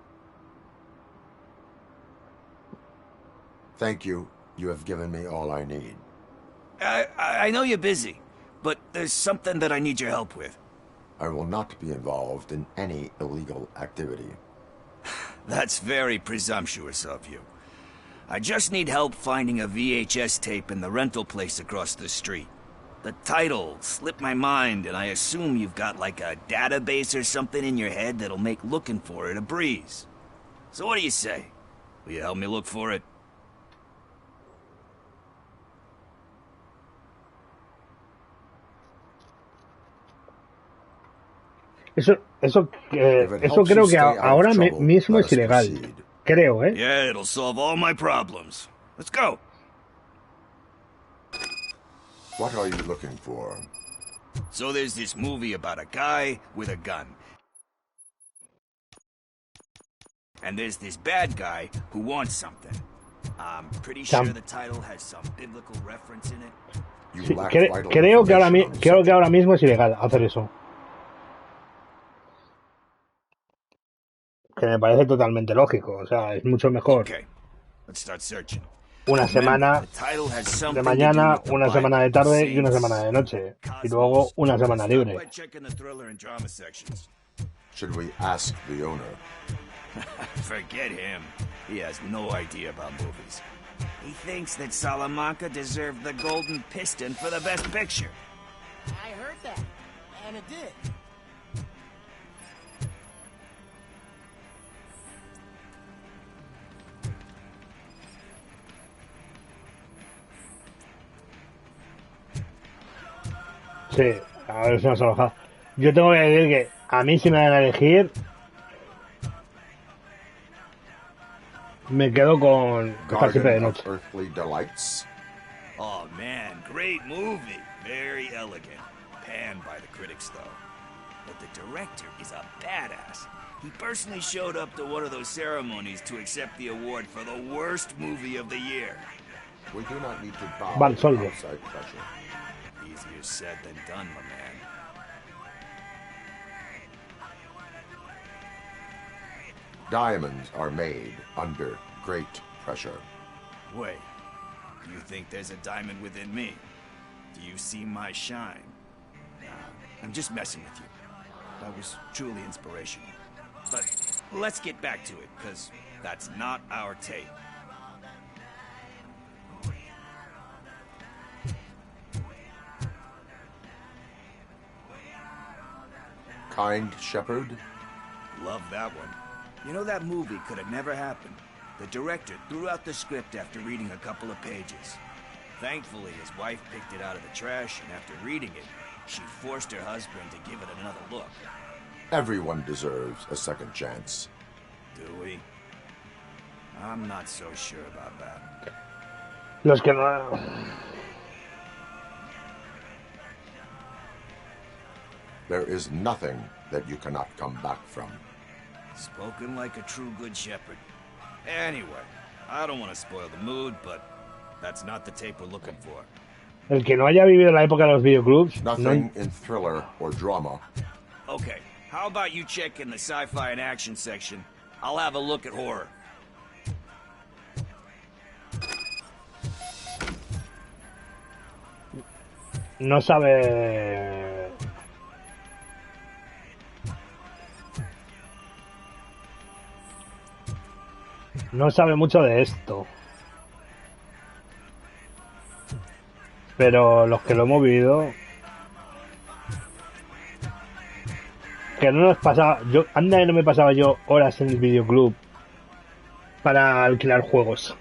Thank you. You have given me all I need. I know you're busy, but there's something that I need your help with. I will not be involved in any illegal activity. That's very presumptuous of you. I just need help finding a VHS tape in the rental place across the street. The title slipped my mind, and I assume you've got like a database or something in your head that'll make looking for it a breeze. So what do you say? Will you help me look for it? Eso creo que ahora mismo es ilegal. Creo, ¿eh? Yeah, it'll solve all my problems. Let's go. What are you looking for? So there's this movie about a guy with a gun. And there's this bad guy who wants something. I'm pretty sure the title has some biblical reference in it. Sí, creo que ahora mismo es ilegal hacer eso. Que me parece totalmente lógico, o sea, es mucho mejor. Okay, let's start searching. una semana The title has de something to do mañana, with the una semana de Bible, tarde y una saints, semana de noche. Y luego una semana Stop libre. by checking the thriller and drama sections. Should we ask the owner? Forget him. He has no idea about movies. He thinks that Salamanca deserved the Golden Piston for the Best Picture. I heard that, and it did. Sí, a ver, es una salvajada. Yo tengo que decir que a mí si me dan a elegir, me quedo con Estar siempre de Garden of noche. Earthly Delights? Oh man, great movie. Very elegant. Panned by the critics though. But the director is a badass. He personally showed up to one of those ceremonies to accept the award for the worst movie of the year. We do not need to bow Van to Soldo. outside pressure. Easier said than done, my man. Diamonds are made under great pressure. Wait, do you think there's a diamond within me? Do you see my shine? Nah, I'm just messing with you. That was truly inspirational. But let's get back to it, because that's not our tape. Kind Shepherd? Love that one. You know, that movie could have never happened. The director threw out the script after reading a couple of pages. Thankfully, his wife picked it out of the trash, and after reading it, she forced her husband to give it another look. Everyone deserves a second chance. Do we? I'm not so sure about that. Los que no... There is nothing that you cannot come back from. Spoken like a true good shepherd. Anyway, I don't want to spoil the mood, but that's not the tape we're looking for. El que no haya vivido la época de los videoclubs... Nothing in thriller or drama. Okay, how about you check in the sci-fi and action section? I'll have a look at horror. No sabe... No sabe mucho de esto. Pero los que lo hemos vivido... Que no nos pasaba... Anda que no me pasaba yo horas en el videoclub para alquilar juegos.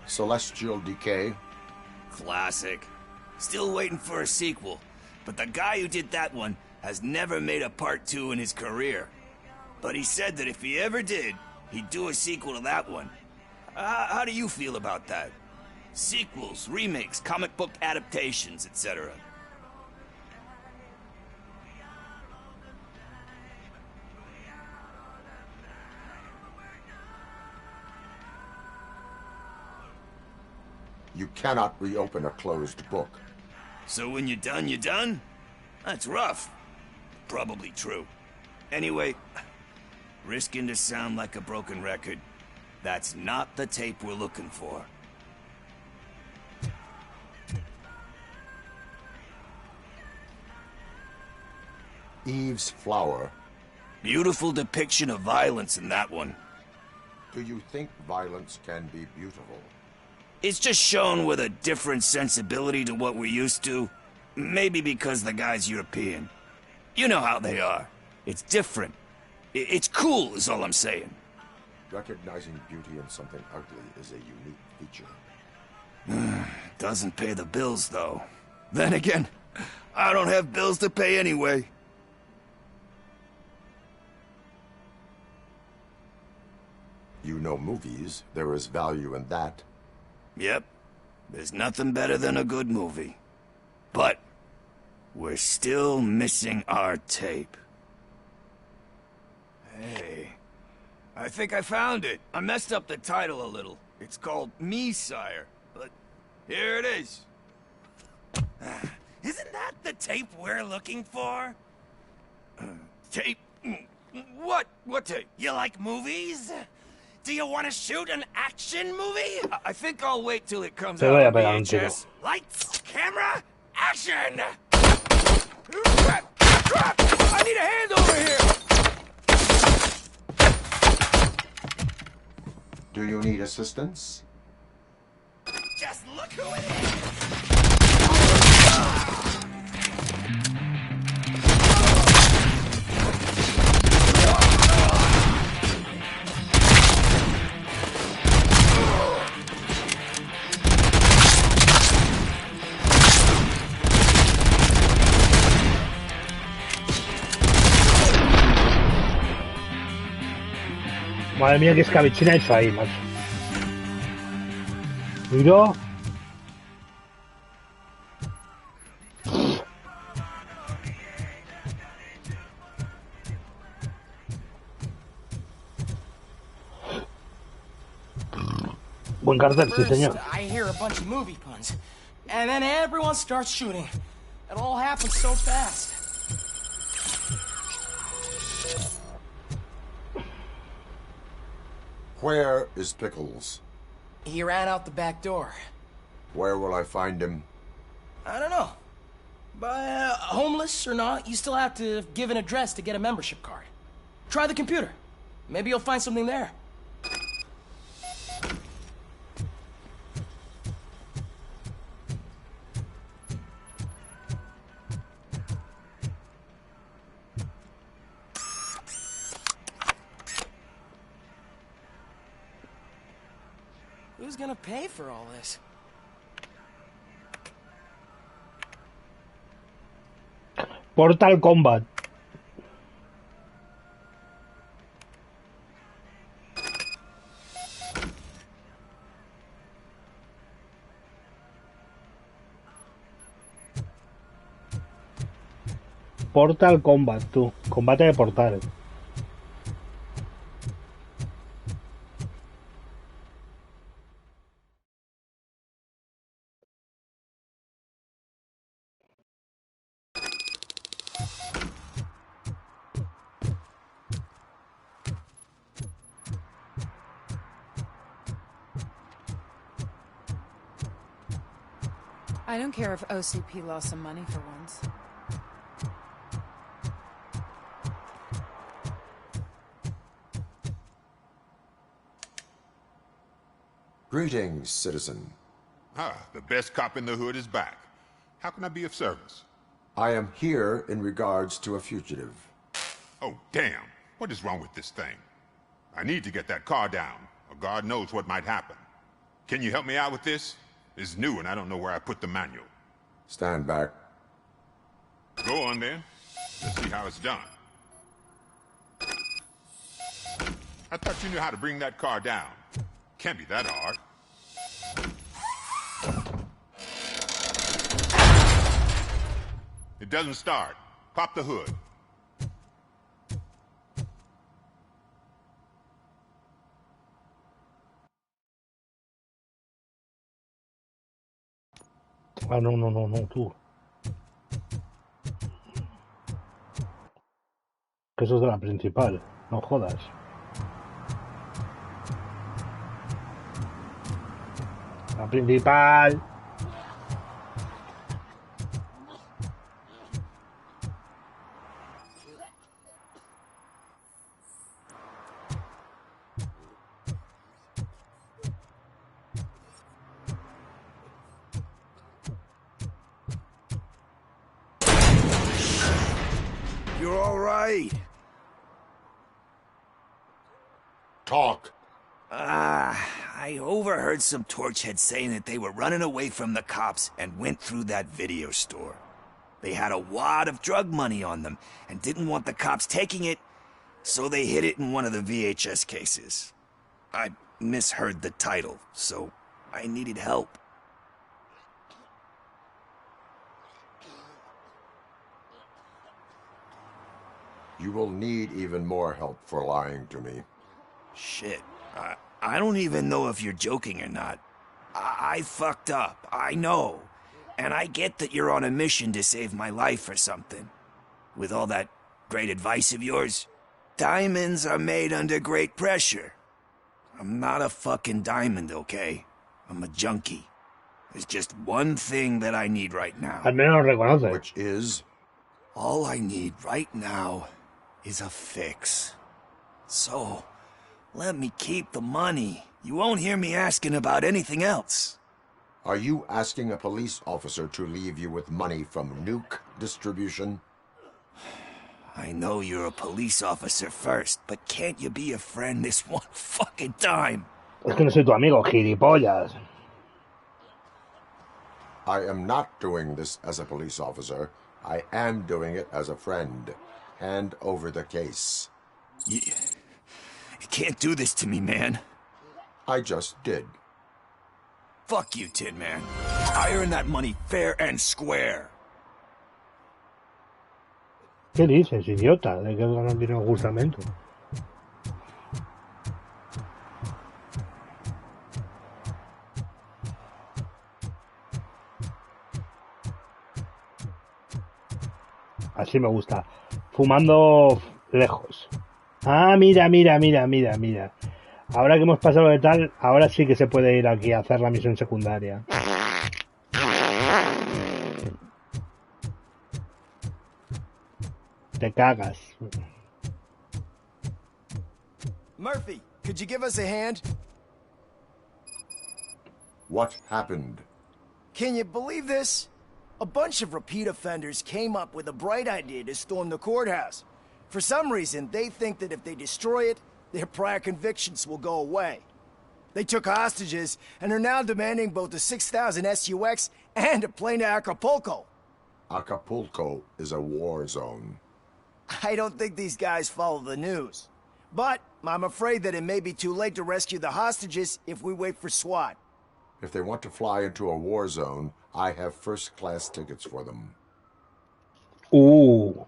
Celestial Decay. Classic. Still waiting for a sequel. But the guy who did that one has never made a part 2 in his career. But he said that if he ever did, he'd do a sequel to that one. How do you feel about that? Sequels, remakes, comic book adaptations, etc. You cannot reopen a closed book. So when you're done, you're done? That's rough. Probably true. Anyway, risking to sound like a broken record, that's not the tape we're looking for. Eve's Flower. Beautiful depiction of violence in that one. Do you think violence can be beautiful? It's just shown with a different sensibility to what we're used to. Maybe because the guy's European. You know how they are. It's different. It's cool, is all I'm saying. Recognizing beauty in something ugly is a unique feature. Doesn't pay the bills, though. Then again, I don't have bills to pay anyway. You know movies. There is value in that. Yep. There's nothing better than a good movie. But we're still missing our tape. Hey, I think I found it. I messed up the title a little. It's called Me, Sire. But here it is. Isn't that the tape we're looking for? Tape? What? What tape? You like movies? Do you want to shoot an action movie? I think I'll wait till it comes Te out voy a on pegar un tiro. VHS. Lights, camera, action! I need a hand over here! Do you need assistance? Just look who it is! Madre mía, qué escabechina hecho ahí, macho. Mira. Buen cartel, sí, señor. First, I hear a bunch of movie puns, and then everyone starts shooting. It all happens so fast. Where is Pickles? He ran out the back door. Where will I find him? I don't know. But homeless or not, you still have to give an address to get a membership card. Try the computer. Maybe you'll find something there. Who's gonna pay for all this? Portal Combat. Portal Combat, tú. Combate de portal. I don't care if OCP lost some money for once. Greetings, citizen. Ah, the best cop in the hood is back. How can I be of service? I am here in regards to a fugitive. Oh, damn. What is wrong with this thing? I need to get that car down, or God knows what might happen. Can you help me out with this? It's new and I don't know where I put the manual. Stand back. Go on then. Let's see how it's done. I thought you knew how to bring that car down. Can't be that hard. It doesn't start. Pop the hood. Ah, no, tú. Que eso es de la principal. No jodas. La principal. You're all right. Talk. I overheard some torchheads saying that they were running away from the cops and went through that video store. They had a wad of drug money on them and didn't want the cops taking it, so they hid it in one of the VHS cases. I misheard the title, so I needed help. You will need even more help for lying to me. Shit. I don't even know if you're joking or not. I fucked up, I know. And I get that you're on a mission to save my life or something. With all that great advice of yours, diamonds are made under great pressure. I'm not a fucking diamond, okay? I'm a junkie. There's just one thing that I need right now. Al menos lo reconoce. Which is? All I need right now is a fix. So, let me keep the money. You won't hear me asking about anything else. Are you asking a police officer to leave you with money from nuke distribution? I know you're a police officer first, but can't you be a friend this one fucking time? Es que no soy tu amigo, gilipollas. I am not doing this as a police officer. I am doing it as a friend. Hand over the case. You can't do this to me, man. I just did. Fuck you, Tin Man. I earned that money fair and square. ¿Qué dices, idiota? ¿De qué ganan dinero justamente? Así me gusta. Fumando lejos. Ah, mira. Ahora que hemos pasado de tal, ahora sí que se puede ir aquí a hacer la misión secundaria. Te cagas. Murphy, could you give us a hand? What happened? Can you believe this? A bunch of repeat offenders came up with a bright idea to storm the courthouse. For some reason, they think that if they destroy it, their prior convictions will go away. They took hostages and are now demanding both a 6,000 SUX and a plane to Acapulco. Acapulco is a war zone. I don't think these guys follow the news. But I'm afraid that it may be too late to rescue the hostages if we wait for SWAT. If they want to fly into a war zone, I have first-class tickets for them. Ooh.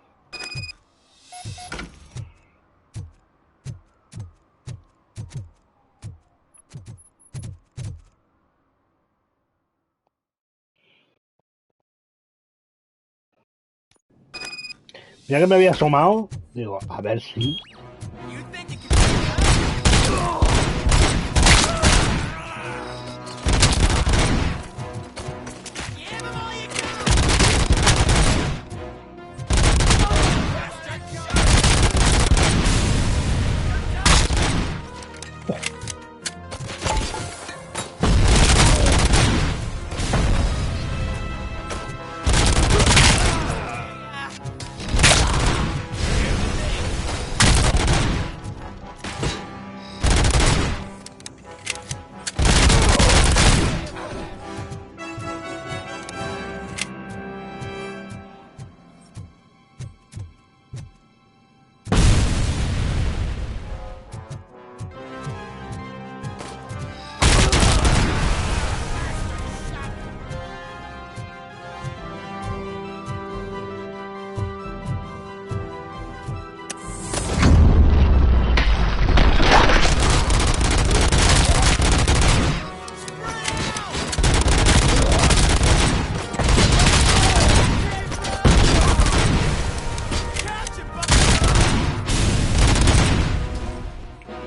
Ya que me había asomado, digo, a ver si...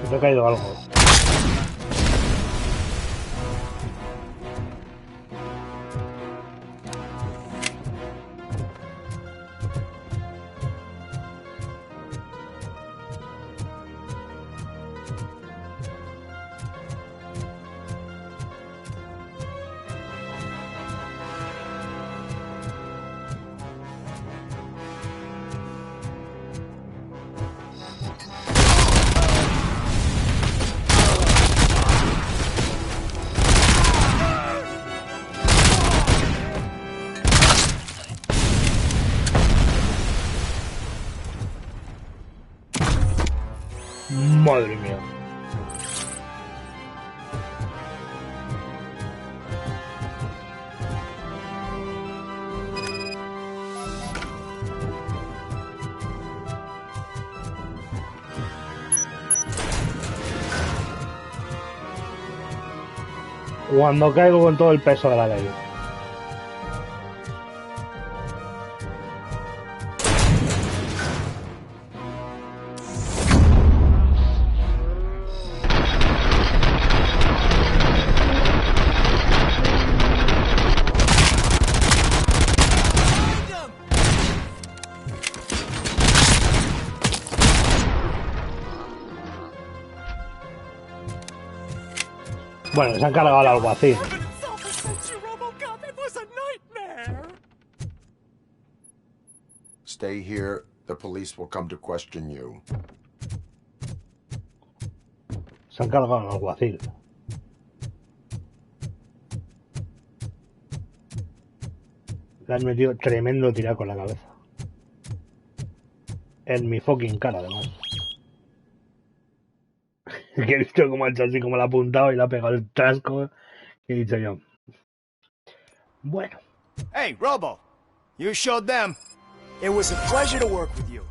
Me ha caído algo. Madre mía. Cuando caigo con todo el peso de la ley. Bueno, se han cargado al alguacil. Stay here. The police will come to question you. Se han cargado al alguacil. Le han metido tremendo tiraco en la cabeza. En mi fucking cara, además. Que he visto cómo ha hecho así, como le ha apuntado y le ha pegado el trasco. Y he dicho yo. Bueno. Hey, Robo. You showed them. It was a pleasure to work with you.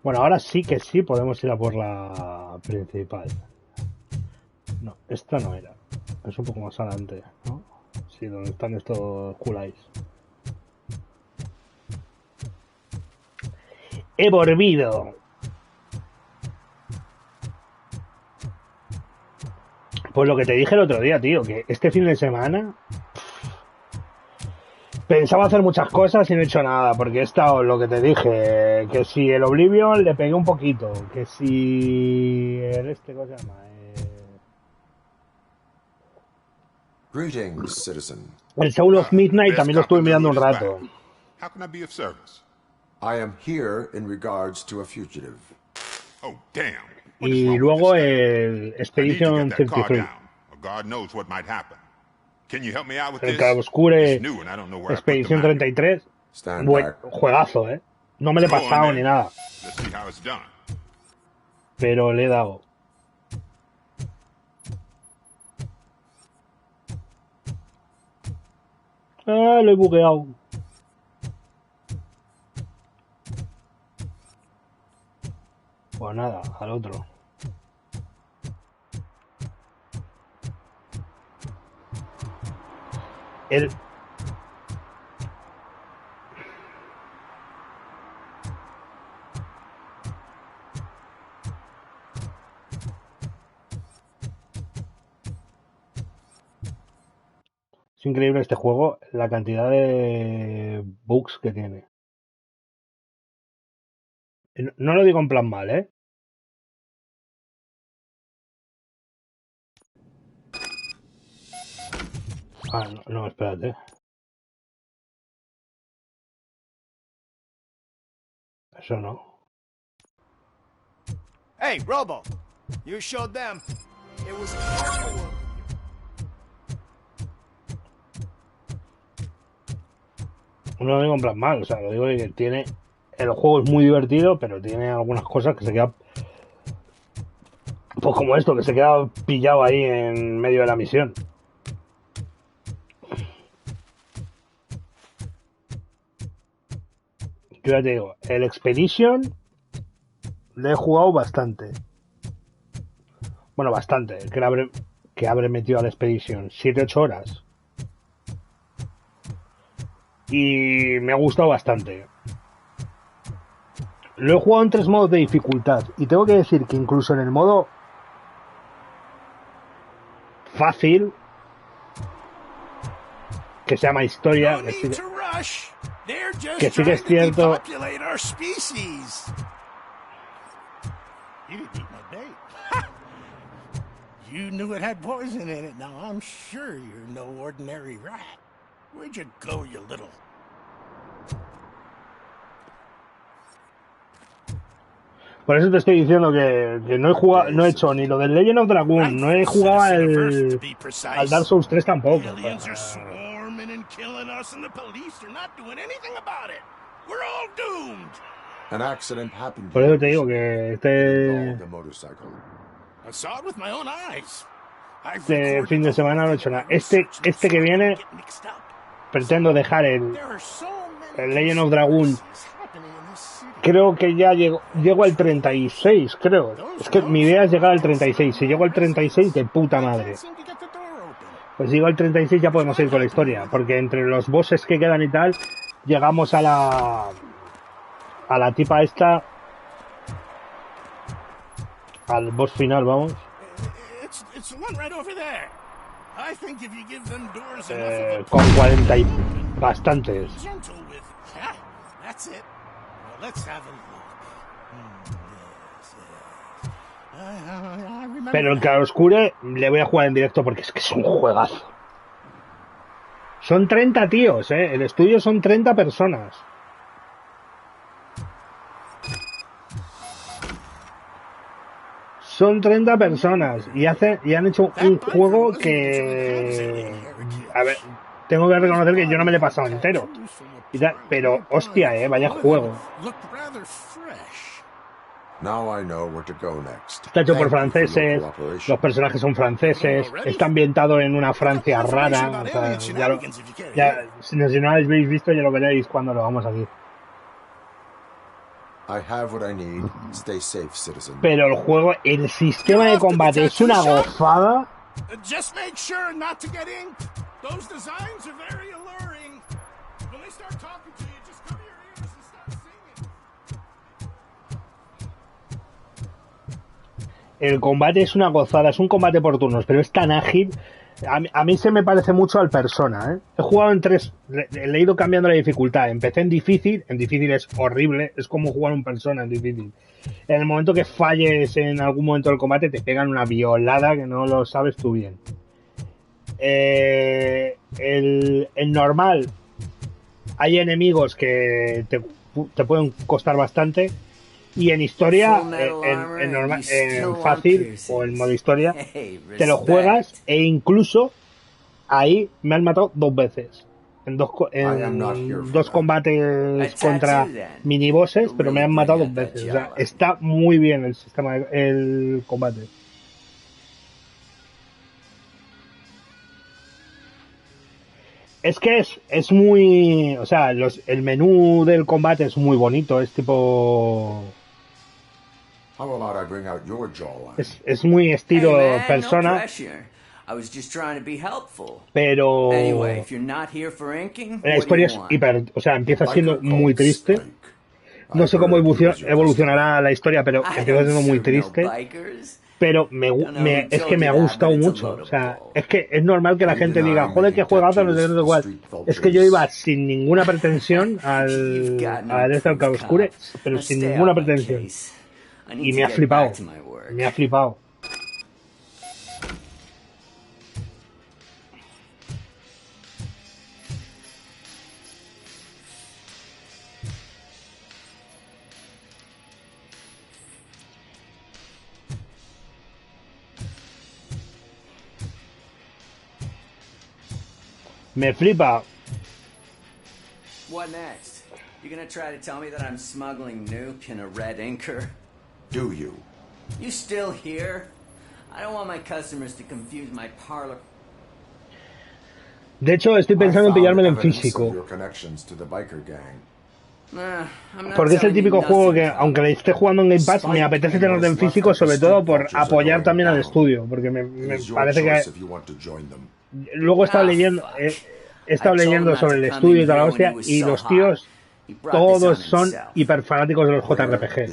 Bueno, ahora sí que sí podemos ir a por la principal. No, esta no era. Es un poco más adelante, ¿no? Sí, donde están estos culais. He volvido. Pues lo que te dije el otro día, tío, que este fin de semana pensaba hacer muchas cosas y no he hecho nada, porque he estado, lo que te dije, que si el Oblivion le pegué un poquito, que si el ¿cómo se llama? Greetings, citizen. El Soul of Midnight también lo estuve mirando un rato. How can I be of service? I am here in regards to a fugitive. Oh, damn. Y luego el Expedition 33. God knows what might happen. Can you help me out with El this? Claroscure It's new and I don't know where I put Expedition the map. 33. Stand Buen back. juegazo, ¿eh? No me lo he Go on, pasado then. ni nada. Let's see how it's done. Pero le he dado. Ah, lo he bugueado. Pues nada, al otro. El... Es increíble este juego, la cantidad de bugs que tiene. No lo digo en plan mal, ¿eh? Ah, no, espérate. Eso no. Hey, Robo. You showed them. It was a pleasure to work with you. No lo digo en plan mal, o sea, lo digo que tiene... El juego es muy divertido, pero tiene algunas cosas que se quedan... Pues como esto, que se queda pillado ahí en medio de la misión. Yo ya te digo, el Expedition le he jugado bastante. Bueno, bastante. Que habré metido al Expedition 7-8 horas. Y me ha gustado bastante. Lo he jugado en 3 modos de dificultad. Y tengo que decir que incluso en el modo fácil, que se llama historia, que sí que es cierto. You didn't eat my bait. You knew it had poison in it. Now I'm sure you're no ordinary rat. Where'd you go, you little... Por eso te estoy diciendo que no he jugado, no he hecho ni lo del Legend of Dragoon, no he jugado al Dark Souls 3 tampoco. Aliens are swarming and killing us, and the police are not doing anything about it. We're all doomed. An accident happened. Por eso te digo que The motorcycle. I saw it with my own eyes. este fin de semana no he hecho nada. Este que viene pretendo dejar el Legend of Dragoon. Creo que ya llego al 36, creo. Es que mi idea es llegar al 36. Si llego al 36, de puta madre. Pues si llego al 36 ya podemos ir con la historia. Porque entre los bosses que quedan y tal, llegamos a la tipa esta. Al boss final, vamos. It's the one right over there. I think if you give them doors enough of a con 40 y bastantes. gentle with it. Yeah, that's it. Well, let's have a look. I remember Pero el claroscure le voy a jugar en directo porque es que es un juegazo. Son 30 tíos, el estudio son 30 personas. Son 30 personas y han hecho un juego que... A ver, tengo que reconocer que yo no me lo he pasado entero. Y tal, pero, hostia, vaya juego. Está hecho por franceses, los personajes son franceses, está ambientado en una Francia rara. O sea, si no lo habéis visto, ya lo veréis cuando lo hagamos aquí. Pero el juego, el sistema de combate es una gozada. Just make sure not to get inked. Those designs are very alluring. When they start talking to you, just cover your ears and start singing. El combate es una gozada, es un combate por turnos, pero es tan ágil. A mí se me parece mucho al Persona, He jugado en 3, le he ido cambiando la dificultad. Empecé en difícil es horrible, es como jugar un Persona en difícil. En el momento que falles en algún momento del combate te pegan una violada que no lo sabes tú bien. El normal, hay enemigos que te pueden costar bastante. Y en historia, en fácil o en modo historia, te lo juegas e incluso ahí me han matado 2 veces. En dos combates contra minibosses, pero me han matado 2 veces. O sea, está muy bien el sistema, el combate. Es que es muy... O sea, el menú del combate es muy bonito, es tipo... Es muy estilo Persona, pero la historia es hiper, o sea, empieza siendo muy triste. No sé cómo evolucionará la historia, pero empieza siendo muy triste. Pero es que me ha gustado mucho. O sea, es que es normal que la gente diga, joder, que juegazo, no sé cuál. Es que yo iba sin ninguna pretensión al Claroscure, pero sin ninguna pretensión. Y me ha flipado. Me ha flipado. Me flipa. What next? You gonna try to tell me that I'm smuggling nuke in a red inker? Do you? You still here? I don't want my customers to confuse my parlor. De hecho, estoy pensando en pillármelo en físico. Porque es el típico juego que, aunque le esté jugando en Game Pass, me apetece tenerlo en físico, sobre todo por apoyar también al estudio, porque me parece que... Luego he estado leyendo sobre el estudio y toda la hostia, y los tíos todos son hiper fanáticos de los JRPG.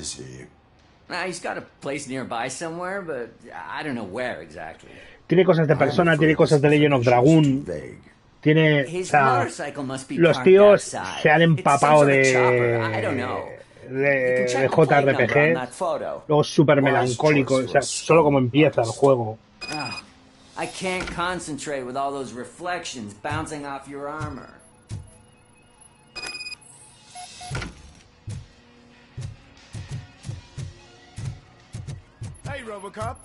Tiene cosas de Persona, tiene cosas de Legend of Dragoon, tiene... O sea, los tíos se han empapado de JRPG, luego súper melancólico, o sea, solo como empieza el juego. I can't concentrate with all those reflections bouncing off your armor. Hey, Robocop.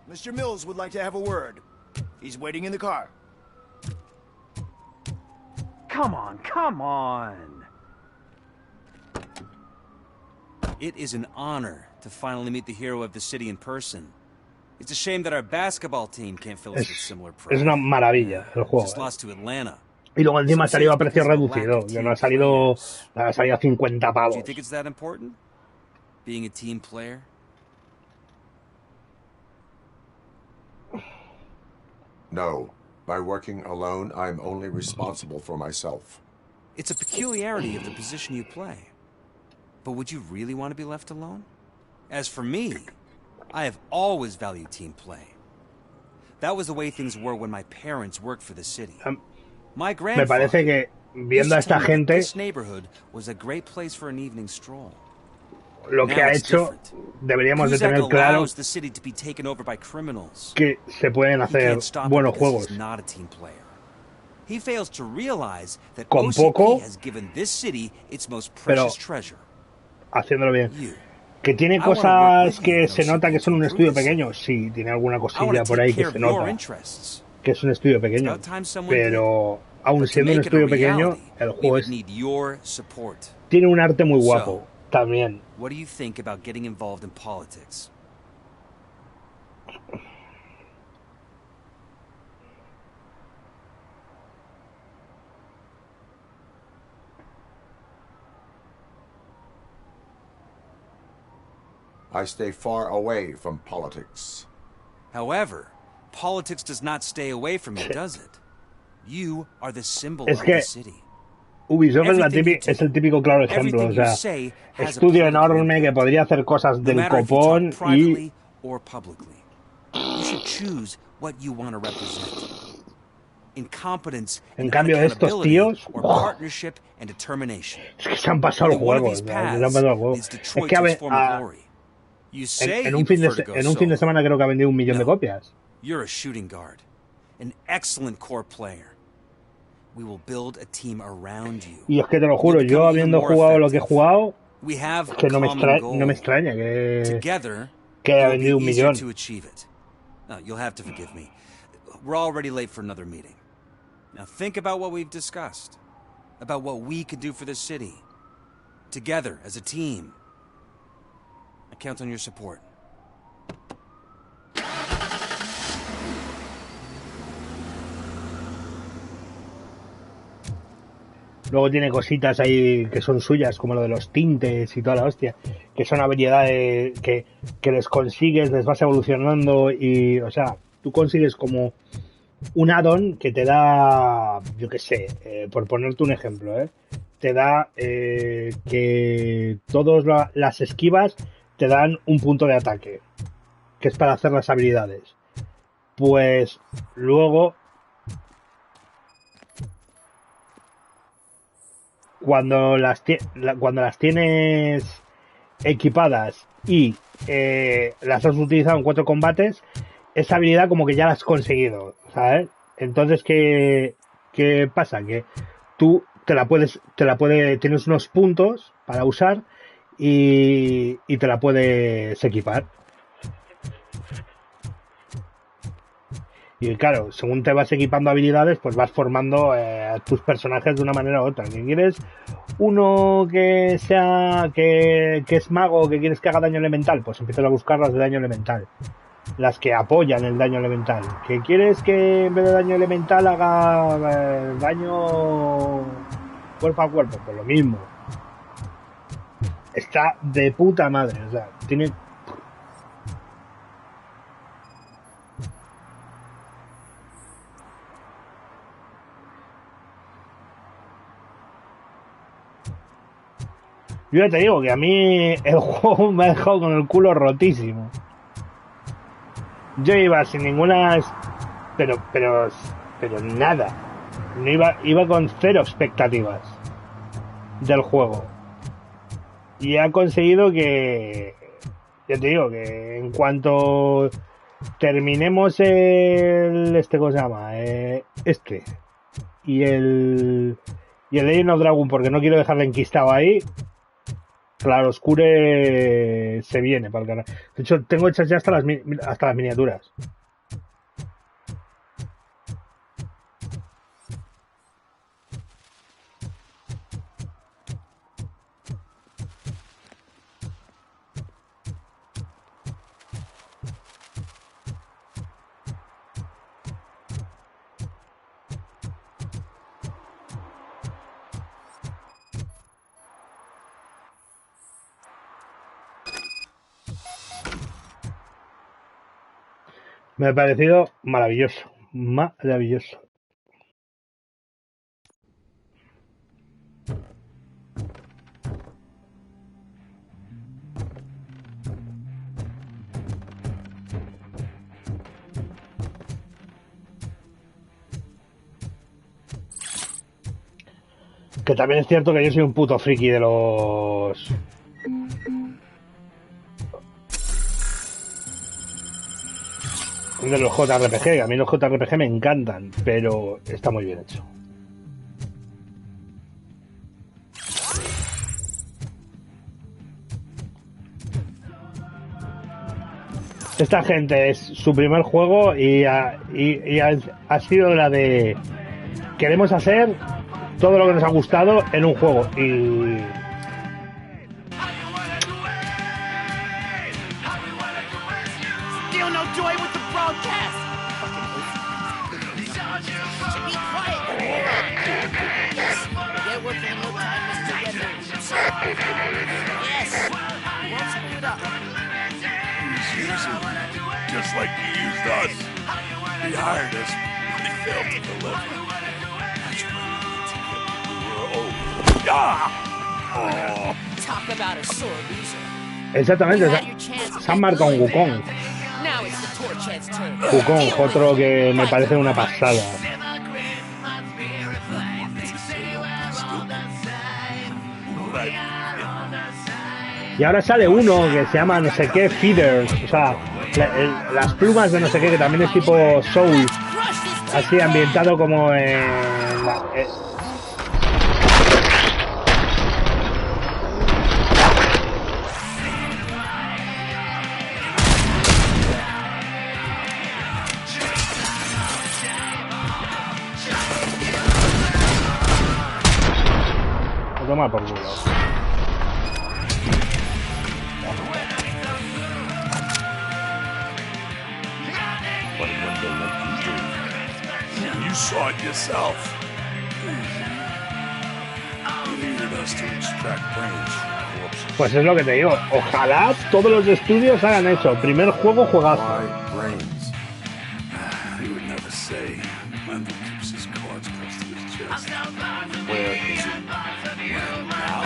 Mr. Mills would like to have a word. He's waiting in the car. Come on, come on! It is an honor to finally meet the hero of the city in person. It's a shame that our basketball team can't fill us with similar pride. Es una maravilla el juego. Just lost to Atlanta. Y luego encima ha salido a precio reducido, que no ha salido a 50 pavos. Do you think it's that important? Being a team player? No. By working alone, I'm only responsible for myself. It's a peculiarity of the position you play. But would you really want to be left alone? As for me, I have always valued team play. That was the way things were when my parents worked for the city. My Me grandfather parece que viendo a esta gente, this neighborhood was a great place for an evening stroll. lo que ha hecho, deberíamos de tener claro allows the city to be taken over by criminals. que se pueden hacer buenos juegos. He's not a team player. He fails to realize that Con OCP poco, has given this city its most precious treasure. Haciéndolo bien. Que tiene cosas que se nota que son un estudio pequeño. Sí, tiene alguna cosilla por ahí que se nota que es un estudio pequeño. Pero aun siendo un estudio pequeño, el juego tiene un arte muy guapo también. What do you think about getting involved in politics? I stay far away from politics. However, politics does not stay away from you, does it? You are the symbol of the city. Ubisoft es el típico claro ejemplo, o sea, estudio enorme que podría hacer cosas del copón y... En cambio estos tíos... Es que se han pasado el juego, es que en un fin de semana creo que ha vendido 1 millón de copias. You're a shooting guard, an excellent core player. We will build a team around you. Y es que te lo juro, yo habiendo jugado lo que he jugado, que no me extraña que haya vendido 1 millón. You'll have to forgive me. We're already late for another meeting. Now think about what we've discussed, about what we could do for this city, together as a team. I count on your support. Luego tiene cositas ahí que son suyas, como lo de los tintes y toda la hostia, que son habilidades que les consigues, les vas evolucionando y, o sea, tú consigues como un add-on que te da, yo qué sé, por ponerte un ejemplo, te da que todas las esquivas te dan un punto de ataque, que es para hacer las habilidades. Pues luego... Cuando las tienes equipadas y las has utilizado en 4 combates, esa habilidad como que ya la has conseguido, ¿sabes? Entonces, ¿qué pasa? Que tú tienes unos puntos para usar y te la puedes equipar. Y claro, según te vas equipando habilidades, pues vas formando tus personajes de una manera u otra. Si quieres uno que sea que es mago, que quieres que haga daño elemental, pues empiezas a buscar las de daño elemental, las que apoyan el daño elemental. Que quieres que en vez de daño elemental haga daño cuerpo a cuerpo, pues lo mismo. Está de puta madre, o sea, tiene... Yo ya te digo que a mí el juego me ha dejado con el culo rotísimo. Yo iba sin ninguna... Pero nada. No iba con 0 expectativas del juego. Y ha conseguido que... Ya te digo que en cuanto terminemos ¿cómo se llama? Y el Legend of Dragon, porque no quiero dejarle enquistado ahí... Claroscure se viene para el canal. De hecho, tengo hechas ya hasta las miniaturas. Me ha parecido maravilloso, maravilloso. Que también es cierto que yo soy un puto friki de los... de los JRPG. A mí los JRPG me encantan, pero está muy bien hecho. Esta gente es su primer juego y ha sido la de... Queremos hacer todo lo que nos ha gustado en un juego. Y... Still no joy with the broadcast. Be quiet. They're working no time, Mr. Redmond. Yes. Won't screw it up. He's using just like he used us. He hired us, but he failed to deliver. That's why we were over. Oh. Talk about a sore loser. Exactamente, se han marcado un Wukong. Now it's the Torchhead's turn. Wukong, otro que me parece una pasada. Y ahora sale uno que se llama no sé qué Feeders, o sea, las plumas de no sé qué, que también es tipo Soul, así ambientado como en toma por culo. You saw it yourself. You needed us to extract brains. Pues es lo que te digo. Ojalá todos los estudios hagan eso. Primer juego, juegazo. Brains. He would never say. Wendell keeps his cards close to his chest. Where is he? Now.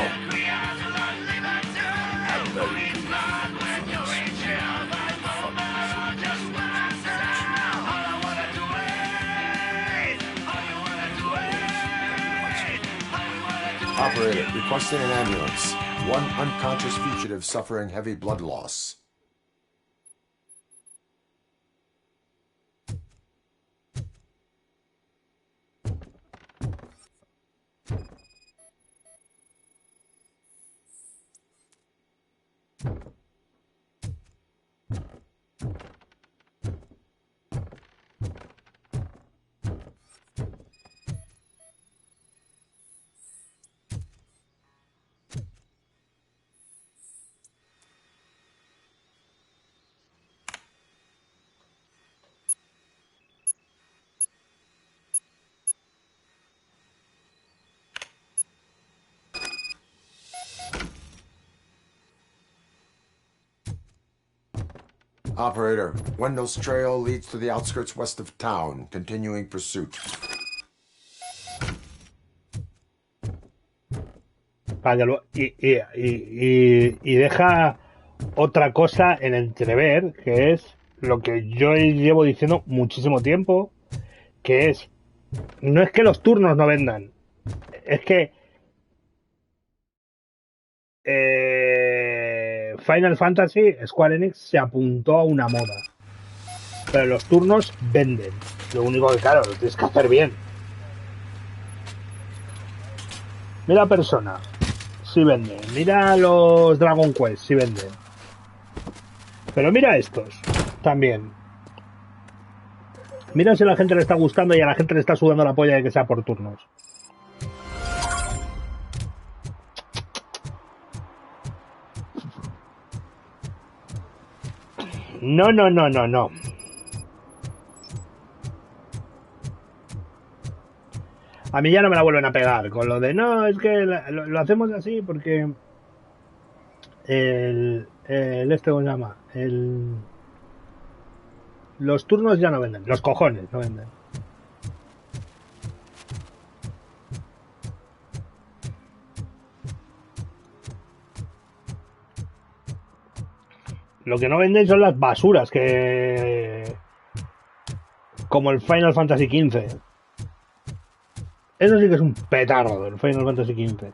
I bet he could Operator, requesting an ambulance. One unconscious fugitive suffering heavy blood loss. Operator, Wendell's trail leads to the outskirts west of town. Continuing pursuit. Y deja otra cosa en entrever, que es lo que yo llevo diciendo muchísimo tiempo, que es, no es que los turnos no vendan, es que Final Fantasy, Square Enix se apuntó a una moda, pero los turnos venden. Lo único que, claro, lo tienes que hacer bien. Mira Persona, sí venden. Mira los Dragon Quest, sí venden. Pero mira estos, también. Mira si a la gente le está gustando y a la gente le está sudando la polla de que sea por turnos. No. A mí ya no me la vuelven a pegar con lo de no, es que lo hacemos así porque ¿cómo se llama? Los turnos ya no venden, los cojones no venden. Lo que no venden son las basuras que... como el Final Fantasy XV. Eso sí que es un petardo, el Final Fantasy XV.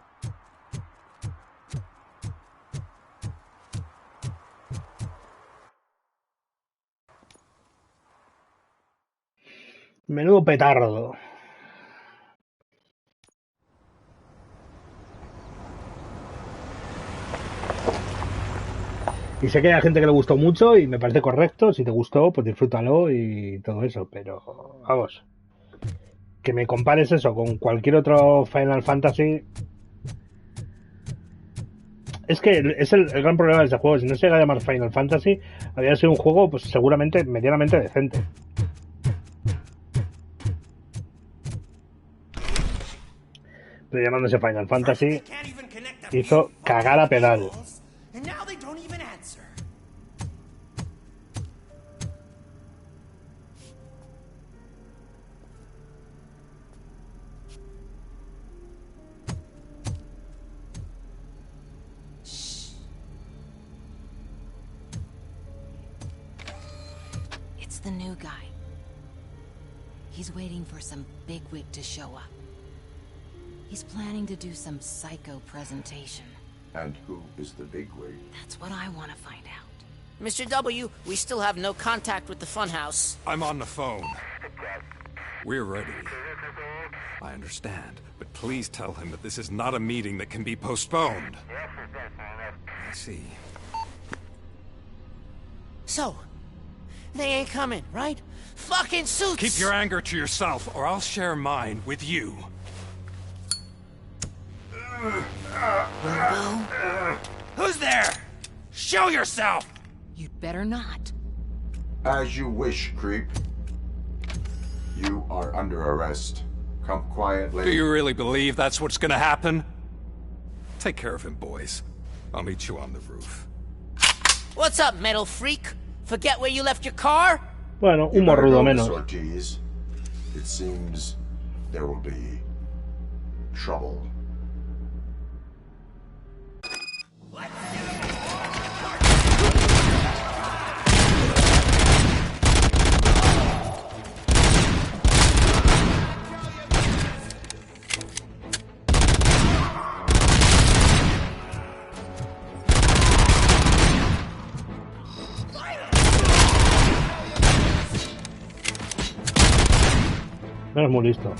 Menudo petardo. Y sé que hay gente que le gustó mucho y me parece correcto. Si te gustó, pues disfrútalo y todo eso. Pero, vamos, que me compares eso con cualquier otro Final Fantasy. Es que es el gran problema de este juego. Si no se llega a llamar Final Fantasy, habría sido un juego, pues seguramente medianamente decente. Pero llamándose Final Fantasy, hizo cagar a pedal. And now they don't even answer. It's the new guy. He's waiting for some bigwig to show up. He's planning to do some psycho presentation. And who is the bigwig? That's what I want to find out. Mr. W, we still have no contact with the funhouse. I'm on the phone. We're ready. I understand, but please tell him that this is not a meeting that can be postponed. I see. So, they ain't coming, right? Fucking suits! Keep your anger to yourself, or I'll share mine with you. Robo? Who's there? Show yourself! You'd better not. As you wish, creep. You are under arrest. Come quietly. Do you really believe that's what's gonna happen? Take care of him, boys. I'll meet you on the roof. What's up, metal freak? Forget where you left your car? Bueno, un morrudo menos. Ortiz. It seems there will be trouble. No eres muy listo.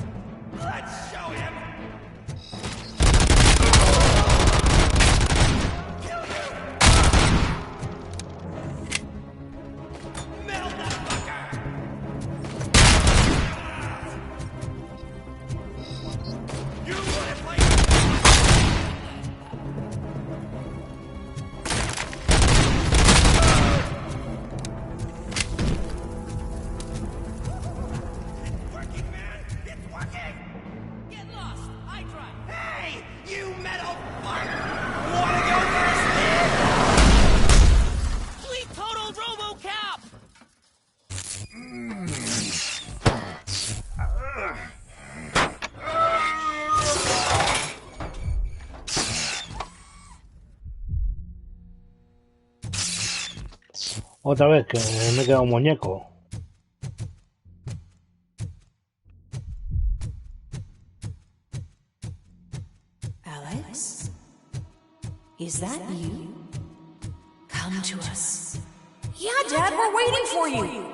Otra vez que me he quedado un muñeco. Alex? Is that you? Come to us. Yeah, Dad, we're waiting for you.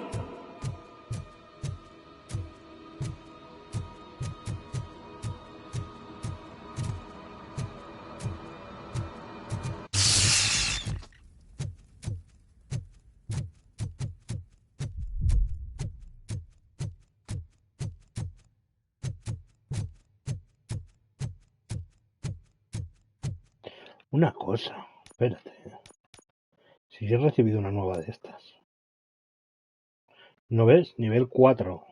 Una cosa, espérate. Si yo he recibido una nueva de estas. ¿No ves? Nivel 4.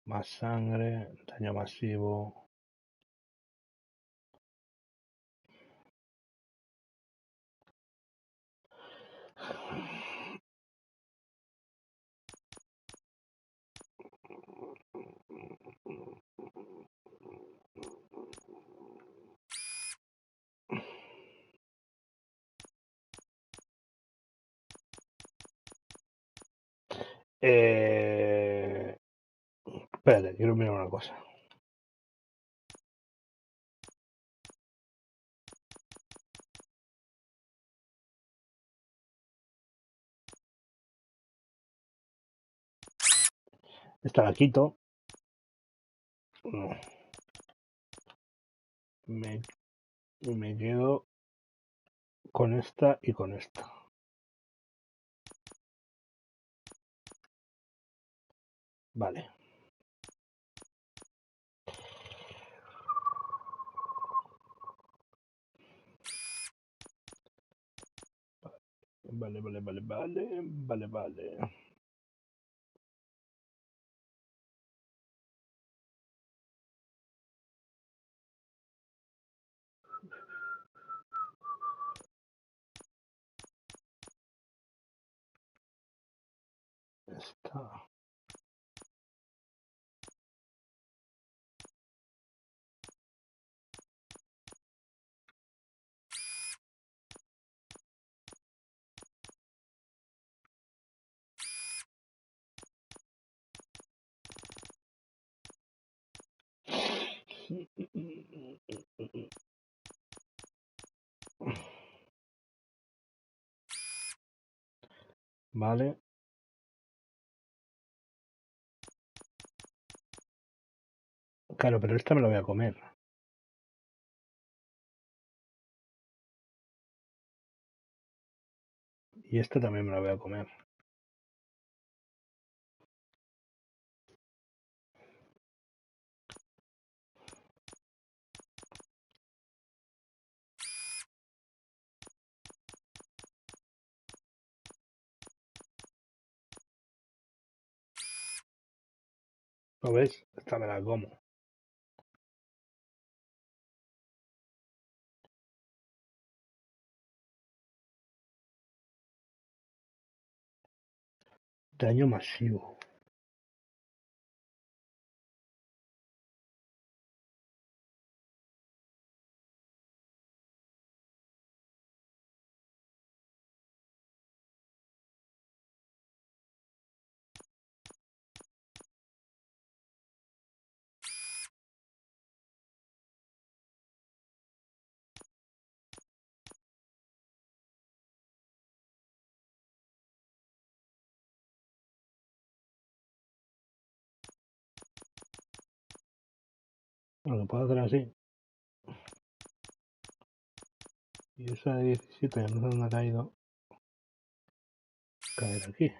Más sangre, daño masivo. Espérate, quiero mirar una cosa. Esta la quito. No. Me quedo con esta y con esta. Vale. Vale. Esta. Vale. Claro, pero esta me la voy a comer. Y esta también me la voy a comer. ¿Lo ves? Esta me la como. Daño masivo. Lo puedo hacer así. Y esa de 17 no sé dónde ha caído. Caer aquí.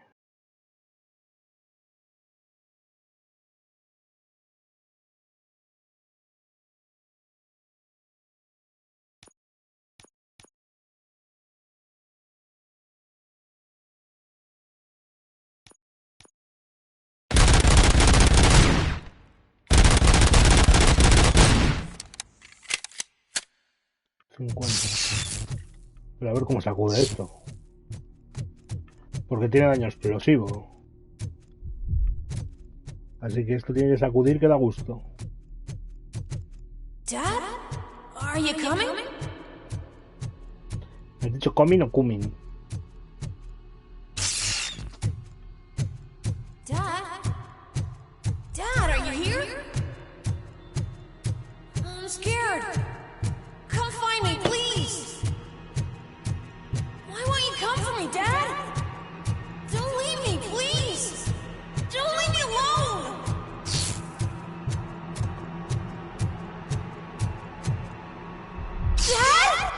Pero a ver cómo sacude esto. Porque tiene daño explosivo. Así que esto tiene que sacudir que da gusto. Dad? Are you coming? ¿Me has dicho coming o cumin? Dad? Dad, are you here? I'm scared. Come find me, please. Why won't you come for me, Dad? Don't leave me, please. Don't leave me alone. Dad?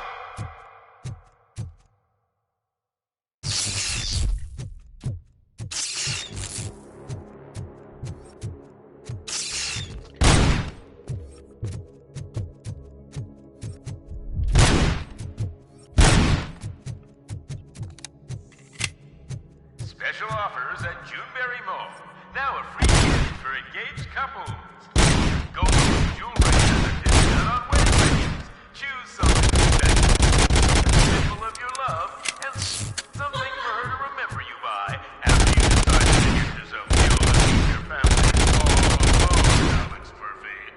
Special offers at Juneberry Mall. Now a free gift for engaged couples. Gold jewelry has a discount on wedding rings. Choose something special. A symbol of your love and something for her to remember you by after you decide to get yourself killed and leave your family all alone, Alex Murphy.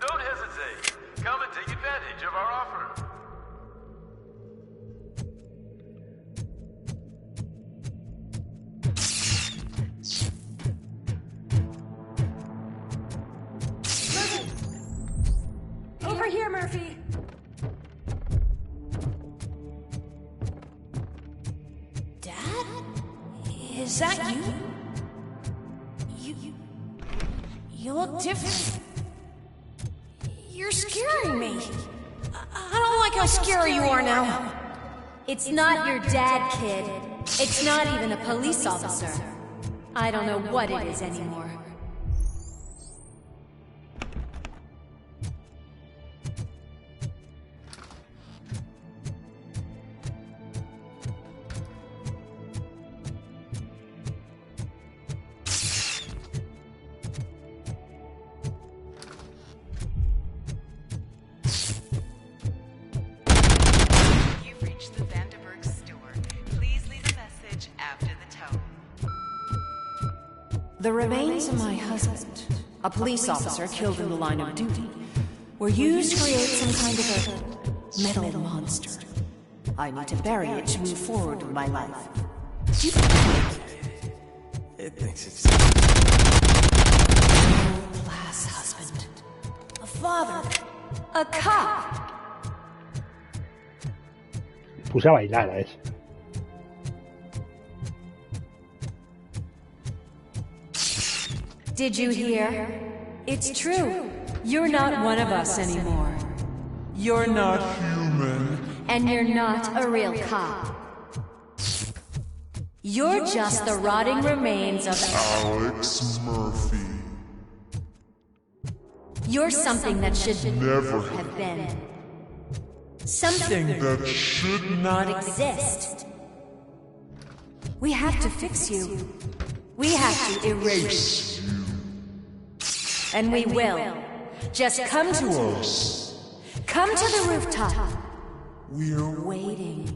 Don't hesitate. Come and take advantage of our offer. Over here, Murphy. Dad? Is that you? You look different. You're scaring me. I don't like how scary you are now. It's not your dad, kid. It's not even a police officer. I don't know what it is anymore. The remains of my husband, a police officer killed in the line of duty, were used to create some kind of a metal monster. I need to bury it to move forward with my life. It thinks it's... Middle-class husband. A father. A cop. Puse a bailar a ese. Did you hear? It's true. You're not one of us anymore. You're not human. And you're not a real cop. You're just the rotting remains of Alex Murphy. You're something that should never have been. Something that should not exist. We have to fix you. We have to erase you. And we will. Just come to us. Come to the rooftop. We're waiting.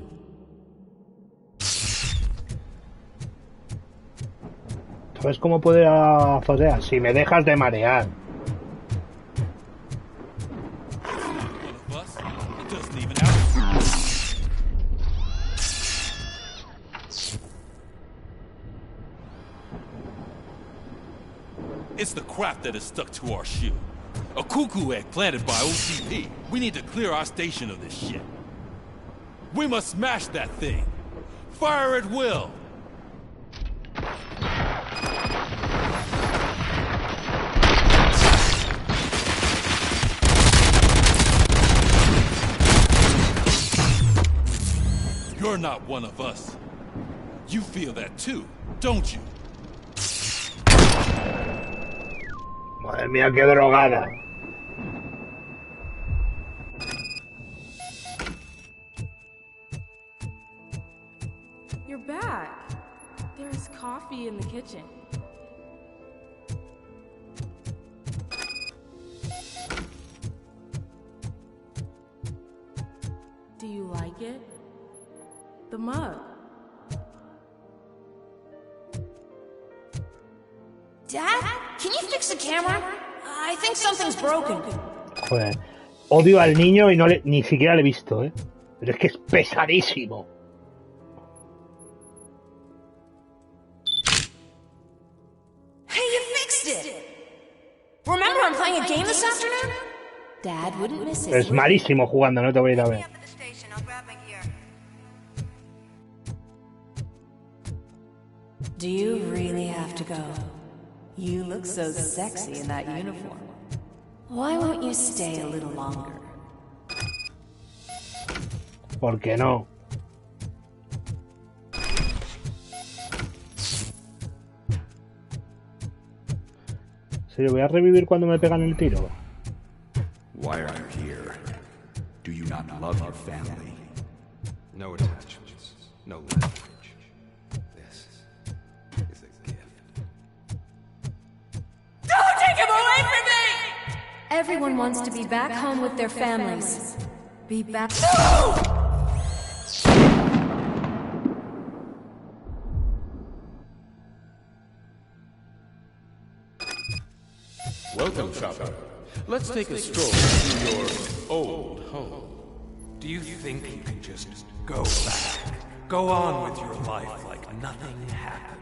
¿Sabes cómo puedo ir a la azotea? Si me dejas de marear. It's the crap that is stuck to our shoe. A cuckoo egg planted by OCP. We need to clear our station of this shit. We must smash that thing. Fire at will. You're not one of us. You feel that too, don't you? Madre mía, qué drogada. You're back. There's coffee in the kitchen. Do you like it? The mug. Dad? Can you fix the camera? I think something's broken. Joder, odio al niño y ni siquiera le he visto, ¿eh? Pero es que es pesadísimo. Hey, you fixed it! Remember I'm playing a game this afternoon? Dad wouldn't miss it. Es malísimo jugando, no te voy a ir a ver. Do you really have to go? You look so sexy in that uniform. Why won't you stay a little longer? ¿Por qué no? ¿Se lo voy a revivir cuando me pegan el tiro? Why are you here? Do you not love your family? No attachments, no language. This is a gift. Don't take him away from me! Everyone wants to be back home with their families. Be back. No! Welcome, shopper. Let's take a stroll through your old home. Do you think you can just go back? Go on with your life like nothing happened?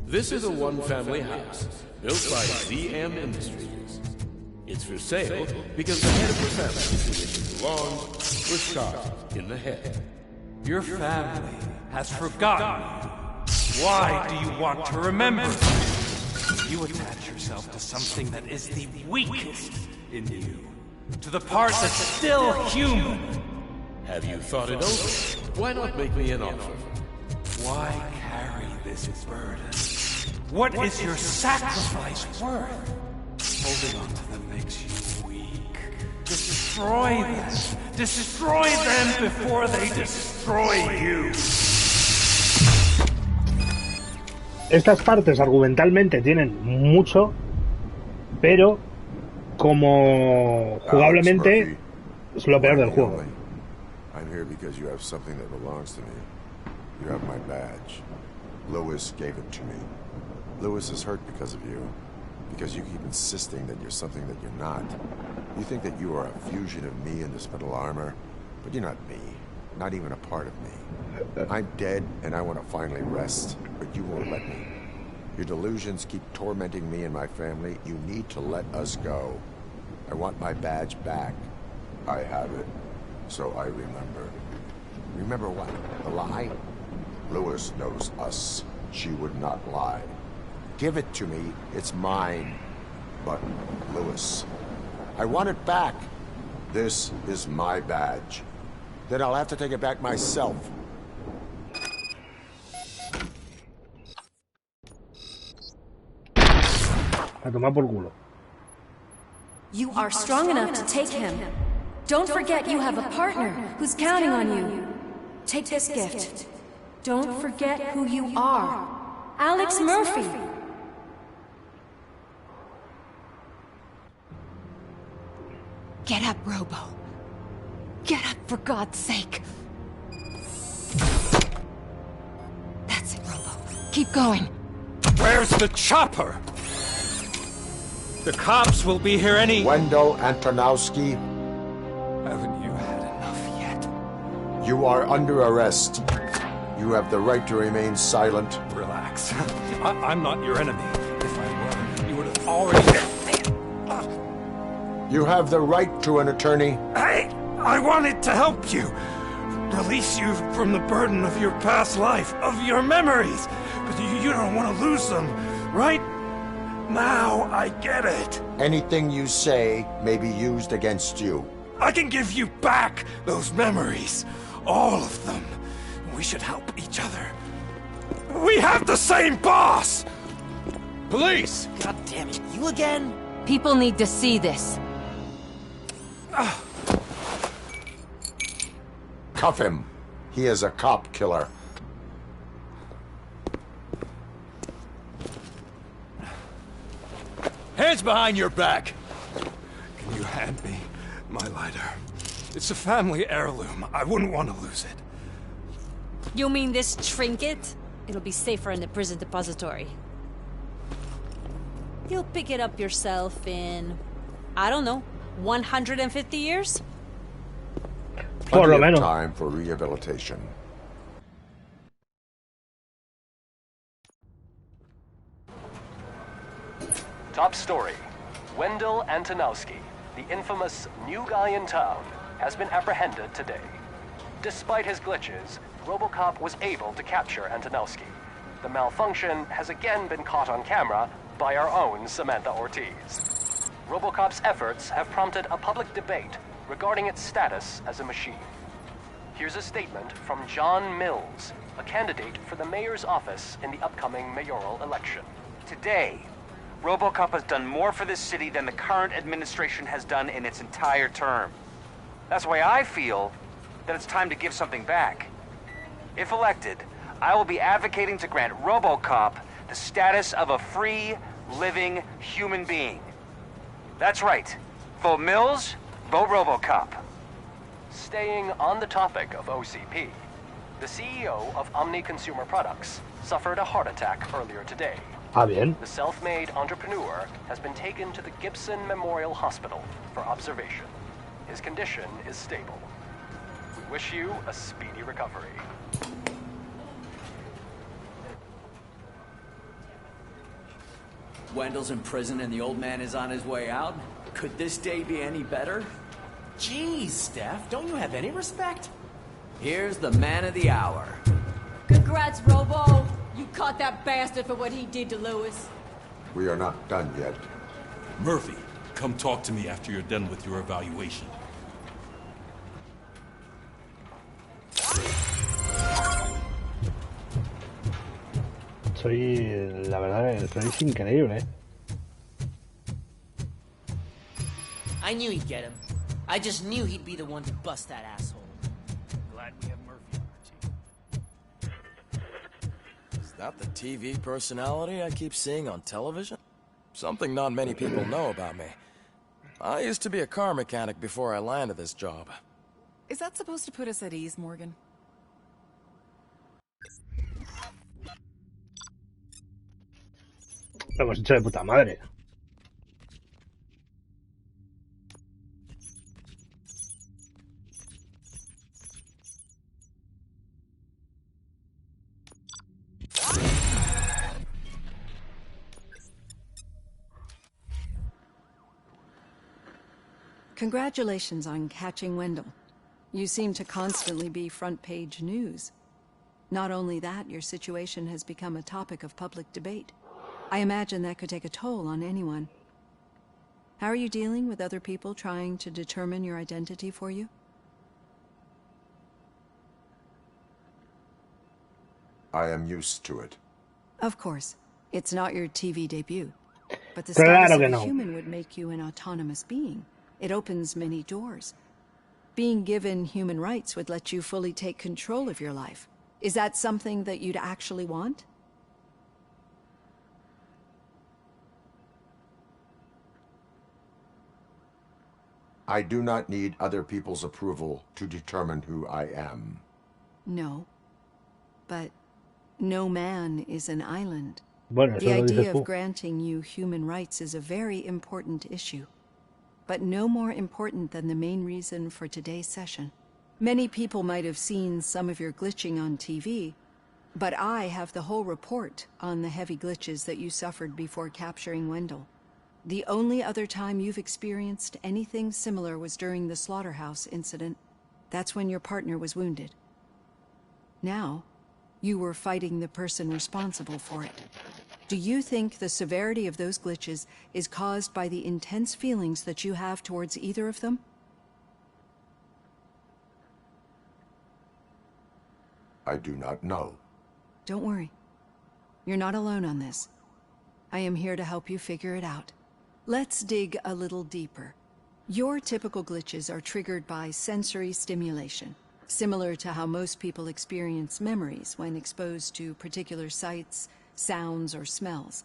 This is a one-family house built by ZM Industries. It's for sale because the head of the family to which it belongs was shot in the head. Your family has forgotten you. Why do you want to remember? You attach yourself to something that is the weakest in you. To the part that's still human. Have you thought it over? Why not make me an offer? Why carry this burden? What is your sacrifice worth? Holding on to them makes you weak. Destroy them. Destroy them before they destroy you. Estas partes argumentalmente tienen mucho, pero como jugablemente es lo peor del juego. I'm here because you have something that belongs to me. You have my badge. Lewis gave it to me. Lewis is hurt because of you. Because you keep insisting that you're something that you're not. You think that you are a fusion of me in this metal armor, but you're not me. Not even a part of me. I'm dead, and I want to finally rest, but you won't let me. Your delusions keep tormenting me and my family. You need to let us go. I want my badge back. I have it, so I remember. Remember what? The lie? Lewis knows us. She would not lie. Give it to me. It's mine. But, Lewis, I want it back. This is my badge. Then I'll have to take it back myself. A tomar por culo. You are strong enough to take him. Don't forget you have a partner who's counting on you. Take this gift. Don't forget who you are. Alex Murphy. Get up, Robo. Get up, for God's sake. That's it, Robo. Keep going. Where's the chopper? The cops will be here any... Wendell Antonowski. Haven't you had enough yet? You are under arrest. You have the right to remain silent. Relax. I'm not your enemy. If I were, you would have already... You have the right to an attorney. I wanted to help you. Release you from the burden of your past life, of your memories. But you don't want to lose them, right? Now I get it. Anything you say may be used against you. I can give you back those memories. All of them. We should help each other. We have the same boss! Police! God damn it, you again? People need to see this. Cuff him. He is a cop killer. Hands behind your back! Can you hand me my lighter? It's a family heirloom. I wouldn't want to lose it. You mean this trinket? It'll be safer in the prison depository. You'll pick it up yourself in, I don't know, 150 years? Plenty of time for rehabilitation. Top story. Wendell Antonowski, the infamous new guy in town, has been apprehended today. Despite his glitches, Robocop was able to capture Antonowski. The malfunction has again been caught on camera by our own Samantha Ortiz. Robocop's efforts have prompted a public debate regarding its status as a machine. Here's a statement from John Mills, a candidate for the mayor's office in the upcoming mayoral election. Today, Robocop has done more for this city than the current administration has done in its entire term. That's why I feel that it's time to give something back. If elected, I will be advocating to grant Robocop the status of a free, living human being. That's right. Vote Mills, vote Robocop. Staying on the topic of OCP, the CEO of Omni Consumer Products suffered a heart attack earlier today. Bien. The self-made entrepreneur has been taken to the Gibson Memorial Hospital for observation. His condition is stable. We wish you a speedy recovery. Wendell's in prison and the old man is on his way out? Could this day be any better? Jeez, Steph, don't you have any respect? Here's the man of the hour. Congrats, Robo. You caught that bastard for what he did to Lewis. We are not done yet. Murphy, come talk to me after you're done with your evaluation. La verdad, es increíble. I knew he'd get him. I just knew he'd be the one to bust that asshole. Glad we have Murphy on our team. Is that the TV personality I keep seeing on television? Something not many people know about me. I used to be a car mechanic before I landed this job. Is that supposed to put us at ease, Morgan? Lo hemos hecho de puta madre. Congratulations on catching Wendell. You seem to constantly be front-page news. Not only that, your situation has become a topic of public debate. I imagine that could take a toll on anyone. How are you dealing with other people trying to determine your identity for you? I am used to it. Of course. It's not your TV debut. But the status of a human would make you an autonomous being. It opens many doors. Being given human rights would let you fully take control of your life. Is that something that you'd actually want? I do not need other people's approval to determine who I am. No. But no man is an island. Bueno, the idea of granting you human rights is a very important issue. But no more important than the main reason for today's session. Many people might have seen some of your glitching on TV, but I have the whole report on the heavy glitches that you suffered before capturing Wendell. The only other time you've experienced anything similar was during the slaughterhouse incident. That's when your partner was wounded. Now, you were fighting the person responsible for it. Do you think the severity of those glitches is caused by the intense feelings that you have towards either of them? I do not know. Don't worry. You're not alone on this. I am here to help you figure it out. Let's dig a little deeper. Your typical glitches are triggered by sensory stimulation, similar to how most people experience memories when exposed to particular sights, sounds, or smells.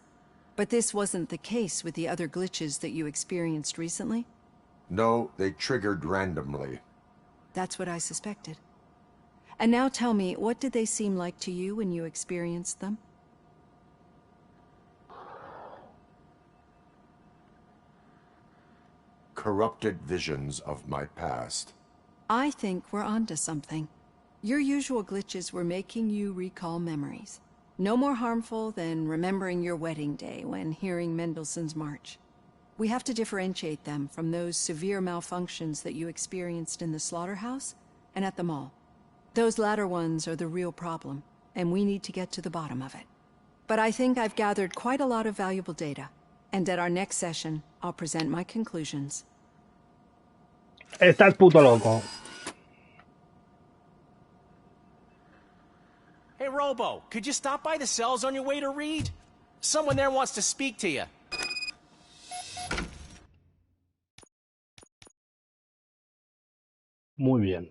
But this wasn't the case with the other glitches that you experienced recently? No, they triggered randomly. That's what I suspected. And now tell me, what did they seem like to you when you experienced them? Corrupted visions of my past. I think we're onto something. Your usual glitches were making you recall memories. No more harmful than remembering your wedding day when hearing Mendelssohn's March. We have to differentiate them from those severe malfunctions that you experienced in the slaughterhouse and at the mall. Those latter ones are the real problem, and we need to get to the bottom of it. But I think I've gathered quite a lot of valuable data, and at our next session, I'll present my conclusions. Estás puto loco. Hey, Robo, could you stop by the cells on your way to Reed? Someone there wants to speak to you. Muy bien.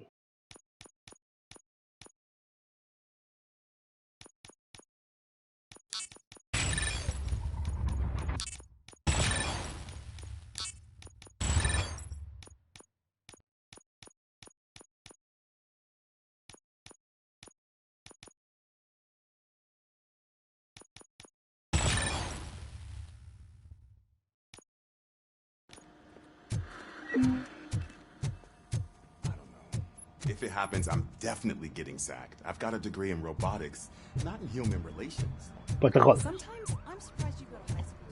If it happens, I'm definitely getting sacked. I've got a degree in robotics, not in human relations. Pues te jodas.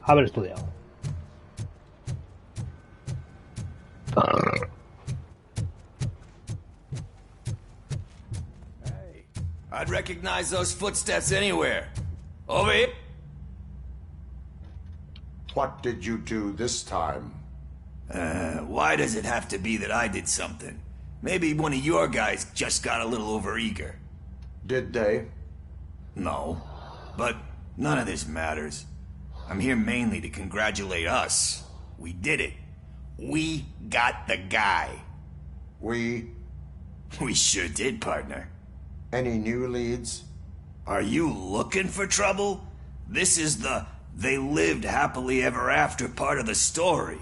Haber estudiado. Hey, I'd recognize those footsteps anywhere. Over here. What did you do this time? Why does it have to be that I did something? Maybe one of your guys just got a little overeager. Did they? No, but none of this matters. I'm here mainly to congratulate us. We did it. We got the guy. We sure did, partner. Any new leads? Are you looking for trouble? This is the they lived happily ever after part of the story.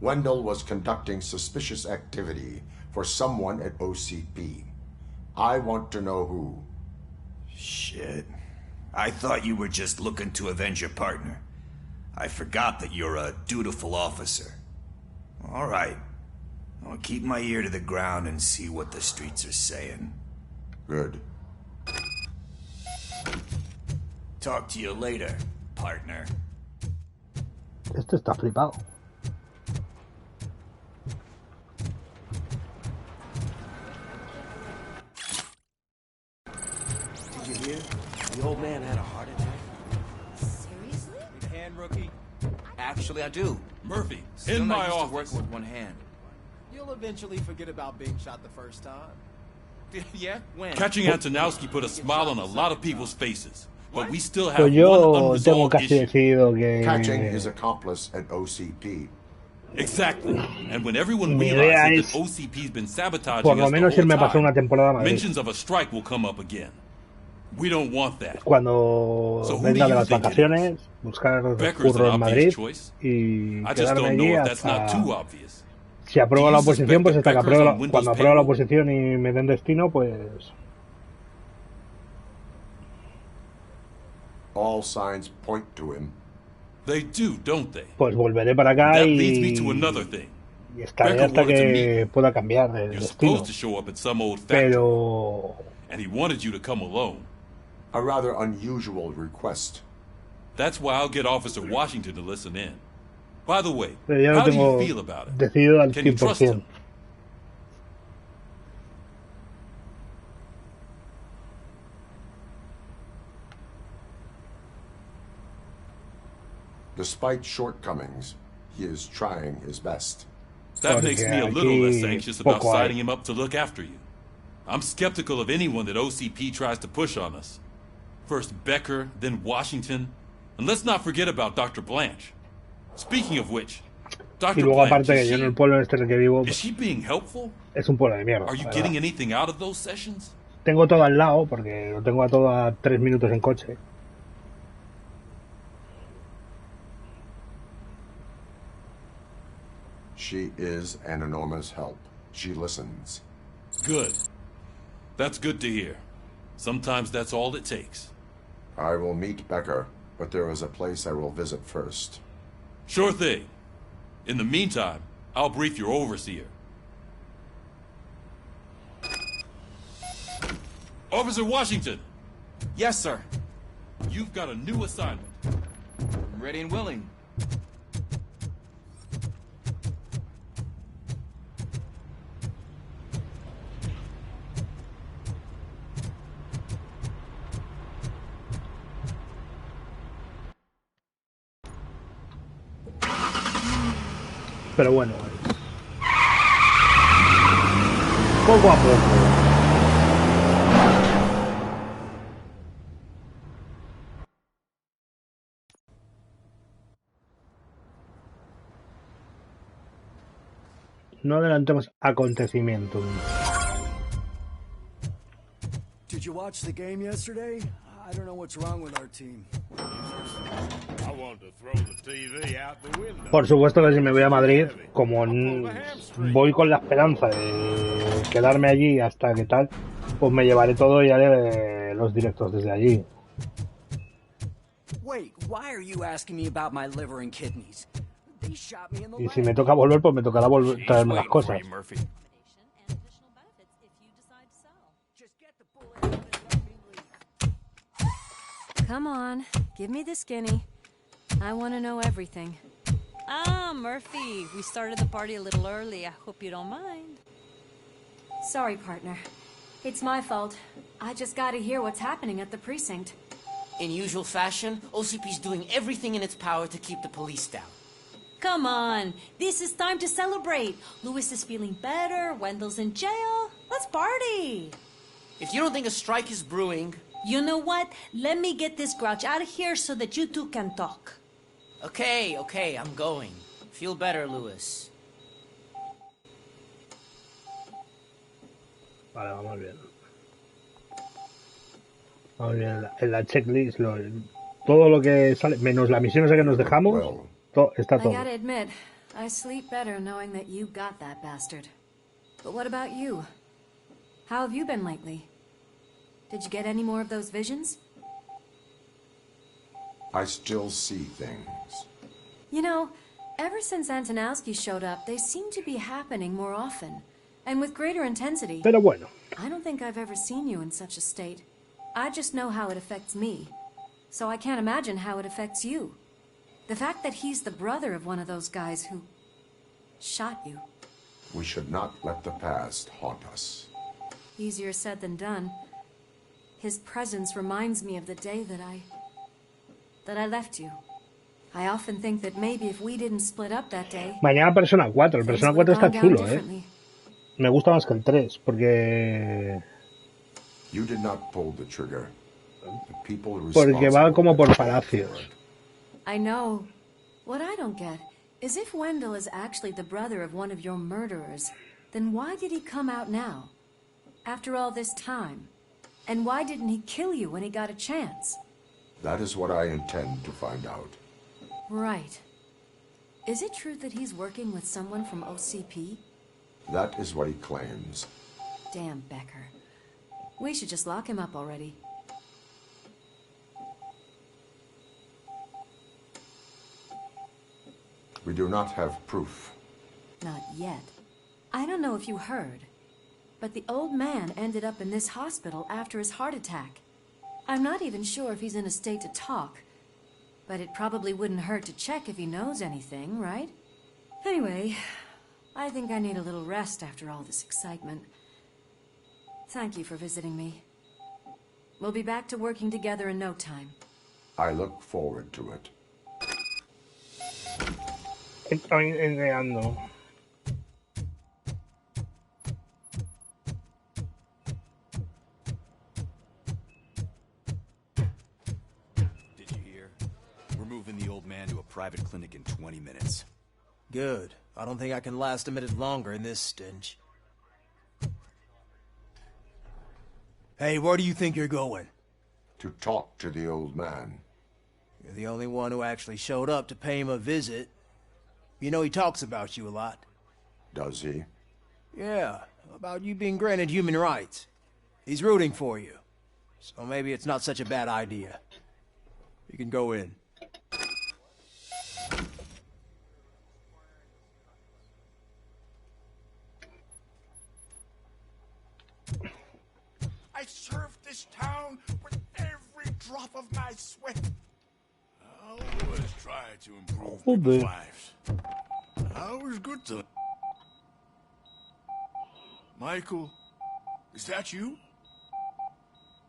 Wendell was conducting suspicious activity for someone at OCP. I want to know who. Shit. I thought you were just looking to avenge your partner. I forgot that you're a dutiful officer. All right. I'll keep my ear to the ground and see what the streets are saying. Good. Talk to you later, partner. Este está flipado. Did you hear? The old man had a heart attack. Seriously? Need a hand, rookie? Actually, I do. Murphy, Still in not my used to office. working with one hand. You'll eventually forget about being shot the first time. Yeah? When? Catching Antonowski put a smile on a lot of people's faces, but we still have Pues one yo tengo unresolved casi issue. decidido que Catching his accomplice at OCP. Exactly. And when everyone Mi idea realizes that es, OCP's been sabotaging por lo us the menos whole irme a pasar una time, temporada a Madrid. mentions of a strike will come up again. We don't want that. Cuando So who venga do de you las think it vacaciones, buscar Becker's curro an en obvious Madrid choice. y I just quedarme don't know allí if that's not hasta... too obvious. Si aprueba Do la you suspect oposición, pues that hasta que Becker's apruebe on Windows cuando apruebe la payroll? oposición y me den destino, pues... All signs point to him. They do, don't they? Pues volveré para acá That leads me to another thing. y estaré Becker hasta wanted to meet que you. pueda cambiar de You're destino. supposed to show up at some old factory, Pero... and he wanted you to come alone. A rather unusual request. That's why I'll get Officer Washington to listen in. By the way, Pero ya lo how do tengo you feel about it? decidido al Can you trust him? 100%. Despite shortcomings, he is trying his best. That makes me a Porque little less aquí anxious about poco hay. signing him up to look after you. I'm skeptical of anyone that OCP tries to push on us. First Becker, then Washington. And let's not forget about Dr. Blanche. Speaking of which, Y Dr. luego Blanche, aparte que is yo en she, el pueblo este en el que vivo, is she being helpful? es un pueblo de mierda. Are you la getting verdad. anything out of those sessions? Tengo todo al lado, porque lo tengo a todo a 3 minutos en coche. She is an enormous help. She listens. Good. That's good to hear. Sometimes that's all it takes. I will meet Becker, but there is a place I will visit first. Sure thing. In the meantime, I'll brief your overseer. Officer Washington! Yes, sir. You've got a new assignment. I'm ready and willing. Pero bueno, poco a poco. No adelantemos acontecimientos. Did you watch the game yesterday? I don't know what's wrong with our team. I want to throw the TV out the window. Por supuesto que si me voy a Madrid, como voy con la esperanza de quedarme allí hasta que tal, pues me llevaré todo y haré los directos desde allí. Wait, why are you asking me about my liver and kidneys? They shot me in the Y si me toca volver, pues me tocará traerme las cosas. Come on, give me the skinny. I want to know everything. Ah, Murphy, we started the party a little early. I hope you don't mind. Sorry, partner. It's my fault. I just gotta hear what's happening at the precinct. In usual fashion, OCP's doing everything in its power to keep the police down. Come on, this is time to celebrate. Lewis is feeling better, Wendell's in jail. Let's party. If you don't think a strike is brewing... You know what? Let me get this grouch out of here so that you two can talk. Okay, I'm going. Feel better, Lewis. Vale, vamos bien. Vamos bien en la checklist. Todo lo que sale, menos la misión esa que nos dejamos, está todo. I gotta admit, I sleep better knowing that you got that bastard. But what about you? How have you been lately? Did you get any more of those visions? I still see things. You know, ever since Antonowski showed up, they seem to be happening more often, and with greater intensity. Pero bueno. I don't think I've ever seen you in such a state. I just know how it affects me, so I can't imagine how it affects you. The fact that he's the brother of one of those guys who shot you. We should not let the past haunt us. Easier said than done. His presence reminds me of the day that I left you. I often think that maybe if we didn't split up that day... Mañana Persona 4. El Persona 4 está chulo, Me gusta más que el 3, porque... You did not pull the trigger. The people porque va como por palacios. I know. What I don't get is if Wendell is actually the brother of one of your murderers, then why did he come out now? After all this time? And why didn't he kill you when he got a chance? That is what I intend to find out. Right. Is it true that he's working with someone from OCP? That is what he claims. Damn Becker. We should just lock him up already. We do not have proof. Not yet. I don't know if you heard, but the old man ended up in this hospital after his heart attack. I'm not even sure if he's in a state to talk, but it probably wouldn't hurt to check if he knows anything, right? Anyway, I think I need a little rest after all this excitement. Thank you for visiting me. We'll be back to working together in no time. I look forward to it. Estoy enseñando. Did you hear? We're moving the old man to a private clinic in 20 minutes. Good. I don't think I can last a minute longer in this stench. Hey, where do you think you're going? To talk to the old man. You're the only one who actually showed up to pay him a visit. You know he talks about you a lot. Does he? Yeah, about you being granted human rights. He's rooting for you. So maybe it's not such a bad idea. You can go in. I served this town with every drop of my sweat. I always try to improve people's lives. I was good to them. Michael, is that you?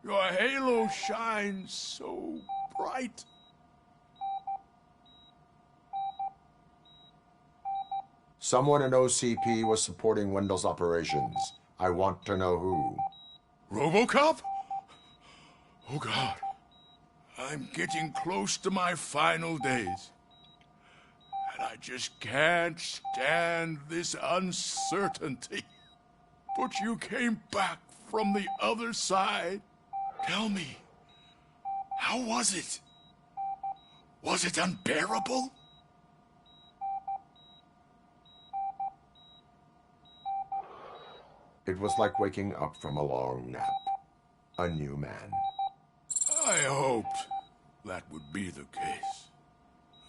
Your halo shines so bright. Someone in OCP was supporting Wendell's operations. I want to know who. Robocop? Oh God. I'm getting close to my final days. And I just can't stand this uncertainty. But you came back from the other side. Tell me, how was it? Was it unbearable? It was like waking up from a long nap. A new man. I hoped that would be the case.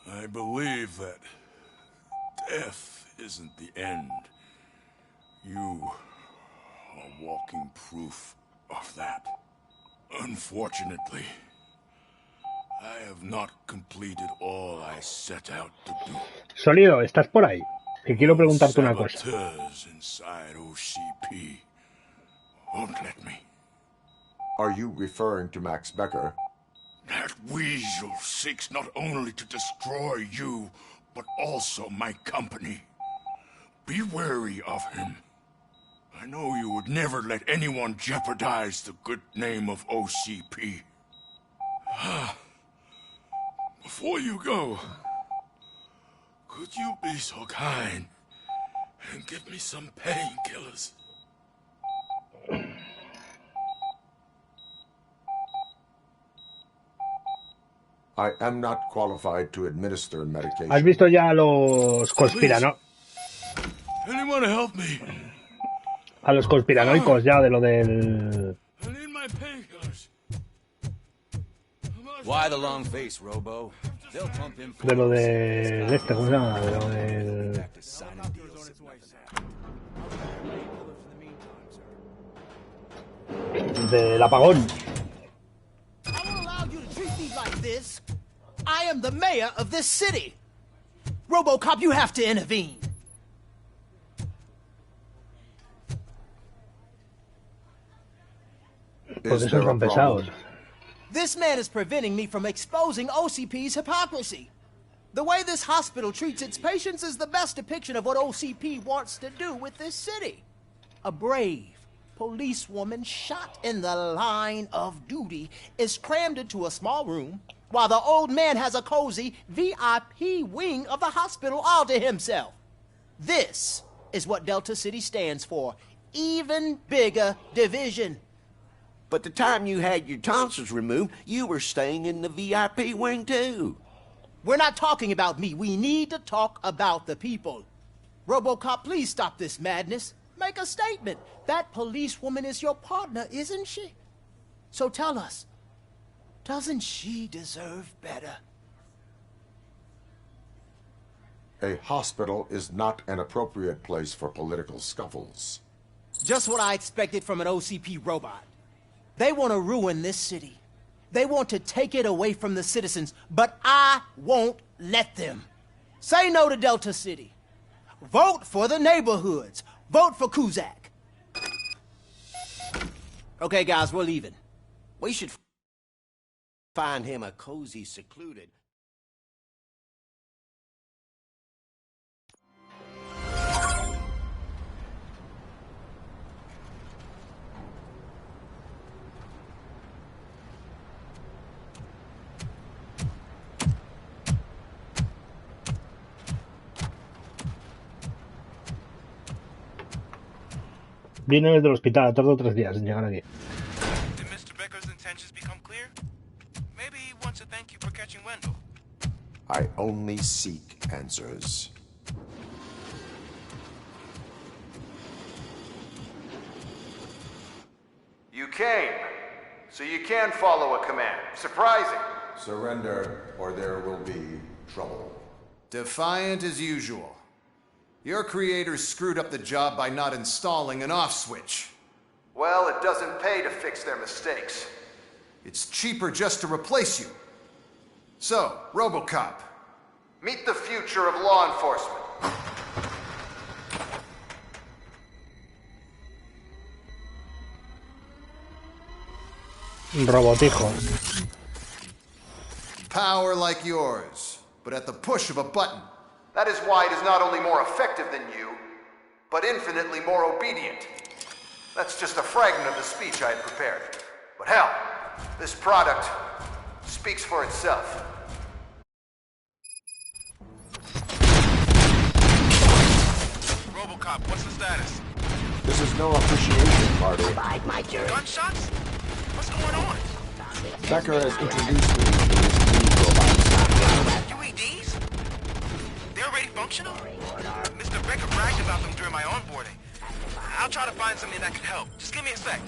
I believe that death isn't the end. You are walking proof of that. Unfortunately, I have not completed all I set out to do. Sólido, ¿estás por ahí? Que quiero preguntarte una cosa. Saboteurs inside OCP won't let me. Are you referring to Max Becker? That weasel seeks not only to destroy you, but also my company. Be wary of him. I know you would never let anyone jeopardize the good name of OCP. Before you go, could you be so kind and give me some painkillers? I am not qualified to administer medication. ¿Has visto ya a los conspiranoicos? Anyone help me? A los conspiranoicos ya de lo del... I need my painkillers. Why the long face, Robo? They'll pump him. De lo de este, ¿cómo se llama? De lo del... Del apagón. I won't allow you to treat me like this. I am the mayor of this city. Robocop, you have to intervene. Pues esos son pesados. This man is preventing me from exposing OCP's hypocrisy. The way this hospital treats its patients is the best depiction of what OCP wants to do with this city. A brave policewoman shot in the line of duty is crammed into a small room while the old man has a cozy VIP wing of the hospital all to himself. This is what Delta City stands for. Even bigger division. But the time you had your tonsils removed, you were staying in the VIP wing too. We're not talking about me. We need to talk about the people. Robocop, please stop this madness. Make a statement. That policewoman is your partner, isn't she? So tell us, doesn't she deserve better? A hospital is not an appropriate place for political scuffles. Just what I expected from an OCP robot. They want to ruin this city. They want to take it away from the citizens, but I won't let them. Say no to Delta City. Vote for the neighborhoods. Vote for Kuzak. Okay, guys, we're leaving. We should find him a cozy, secluded... Viene desde el hospital, ha tardado 3 días en llegar aquí. Did Mr. Becker's intentions become clear? Maybe he wants to thank you for catching Wendell. I only seek answers. You came, so you can follow a command. Surprising. Surrender, or there will be trouble. Defiant as usual. Your creators screwed up the job by not installing an off switch. Well, it doesn't pay to fix their mistakes. It's cheaper just to replace you. So, Robocop, meet the future of law enforcement. Robotijo. Power like yours, but at the push of a button. That is why it is not only more effective than you, but infinitely more obedient. That's just a fragment of the speech I had prepared. But hell, this product speaks for itself. Robocop, what's the status? This is no appreciation party. Gunshots? What's going on? Becker has introduced me to his new robots. UEDs? They're already functional? Mr. Becker bragged about them during my onboarding. I'll try to find something that could help. Just give me a sec.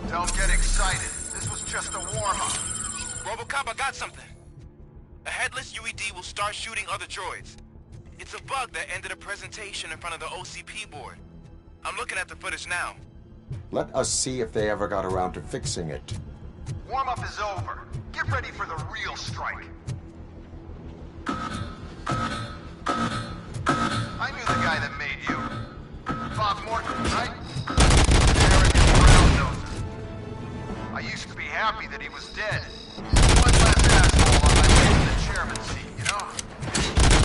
Don't get excited. This was just a warm-up. Robocop, I got something. A headless UED will start shooting other droids. It's a bug that ended a presentation in front of the OCP board. I'm looking at the footage now. Let us see if they ever got around to fixing it. Warm-up is over. Get ready for the real strike. I knew the guy that made you. Bob Morton, right? Arrogant brown noser. I used to be happy that he was dead. One less asshole on my way to the chairman's seat, you know?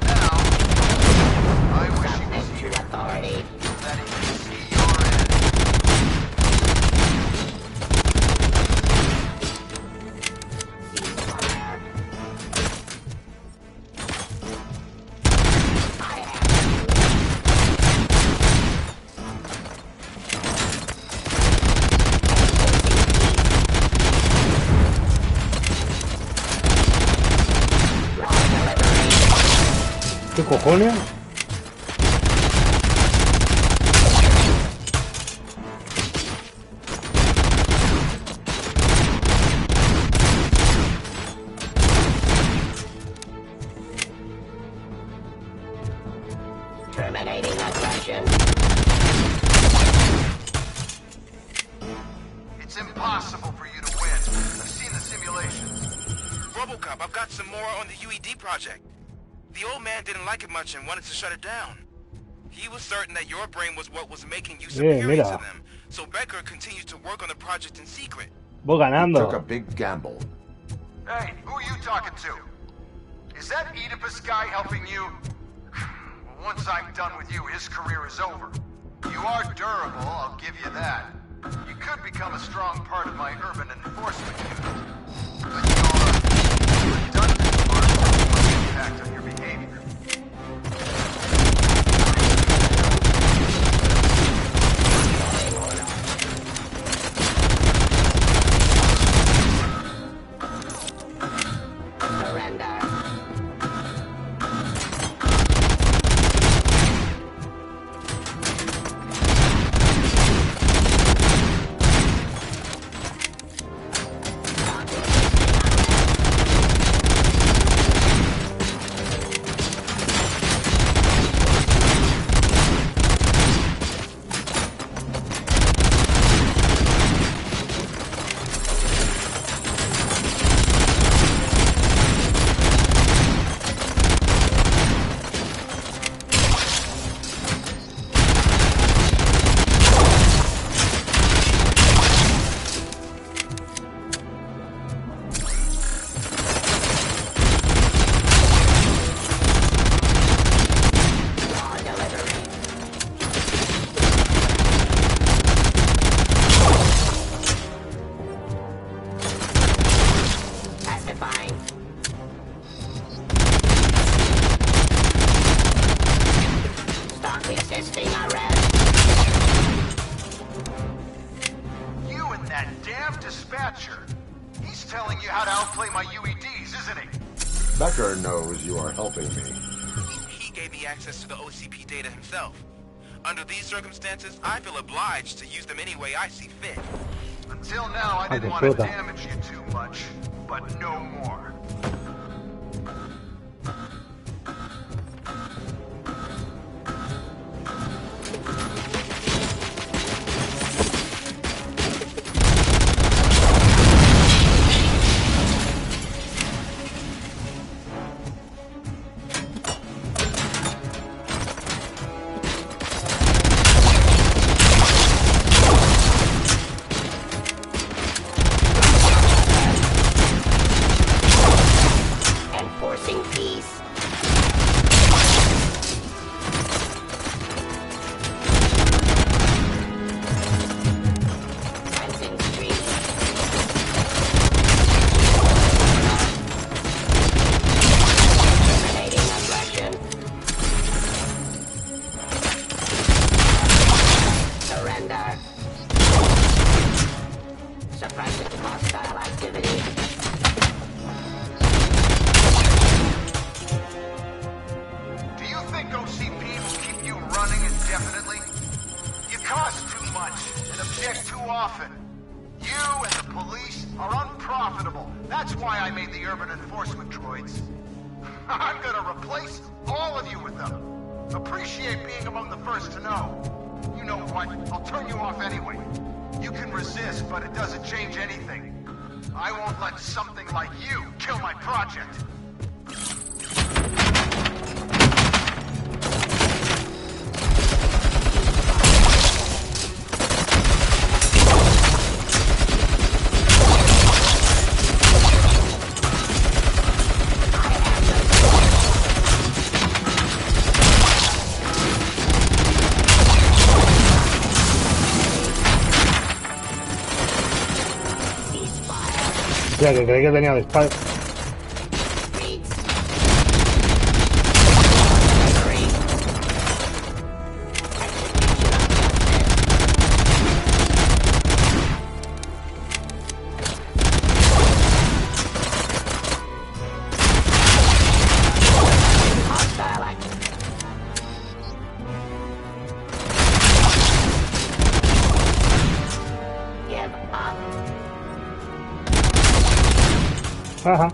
Now, I wish he was here. Authority. That he could see your end. ¿Qué cojones? Terminating aggression. It's impossible for you to win. I've seen the simulations. Robocop, I've got some more on the UED project. The old man didn't like it much and wanted to shut it down. He was certain that your brain was what was making you superior to them, so Becker continued to work on the project in secret. Voy ganando. Took a big gamble. Hey, who are you talking to? Is that Oedipus guy helping you? Well, once I'm done with you, his career is over. You are durable, I'll give you that. You could become a strong part of my urban enforcement unit. But your redundant part will impact on your behavior. Becker knows you are helping me. He gave me access to the OCP data himself. Under these circumstances, I feel obliged to use them any way I see fit. Until now, I didn't want to damage you too much, but no more. I'm gonna replace all of you with them. Appreciate being among the first to know. You know what? I'll turn you off anyway. You can resist, but it doesn't change anything. I won't let something like you kill my project. O sea, que creí que tenía de espalda. Ajá.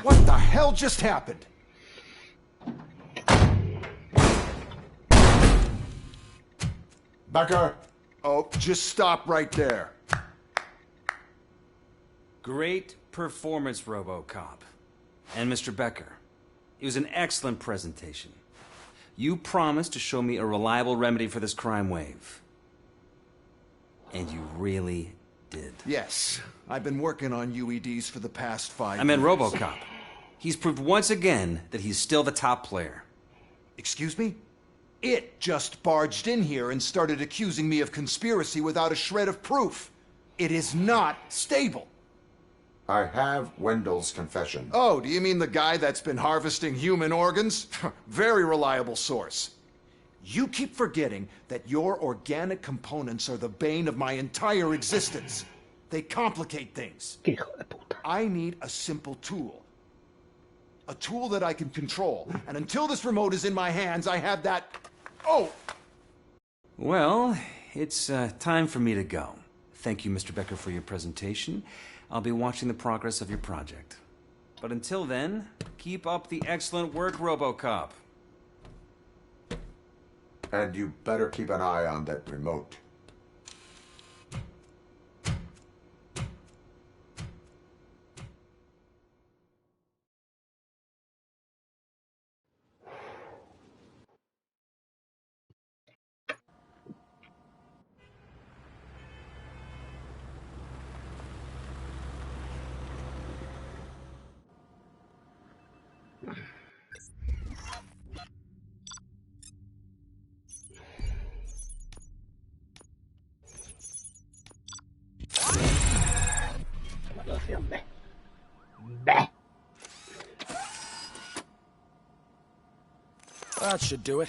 What the hell just happened? Becker! Oh, just stop right there. Great performance, Robocop. And Mr. Becker, it was an excellent presentation. You promised to show me a reliable remedy for this crime wave. And you really did. Yes, I've been working on UEDs for the past 5 years. I meant Robocop. He's proved once again that he's still the top player. Excuse me? It just barged in here and started accusing me of conspiracy without a shred of proof. It is not stable. I have Wendell's confession. Oh, do you mean the guy that's been harvesting human organs? Very reliable source. You keep forgetting that your organic components are the bane of my entire existence. They complicate things. I need a simple tool. A tool that I can control. And until this remote is in my hands, I have that... Oh! Well, it's time for me to go. Thank you, Mr. Becker, for your presentation. I'll be watching the progress of your project. But until then, keep up the excellent work, Robocop. And you better keep an eye on that remote. That should do it.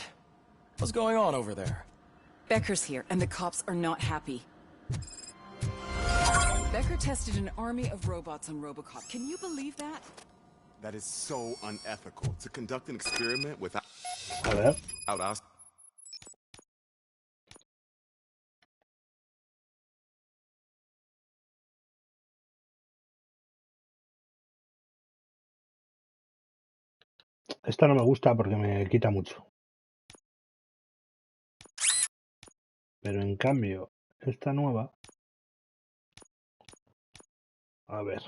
What's going on over there? Becker's here, and the cops are not happy. Becker tested an army of robots on Robocop. Can you believe that? That is so unethical. To conduct an experiment without us. Esta no me gusta porque me quita mucho. Pero en cambio, esta nueva... A ver.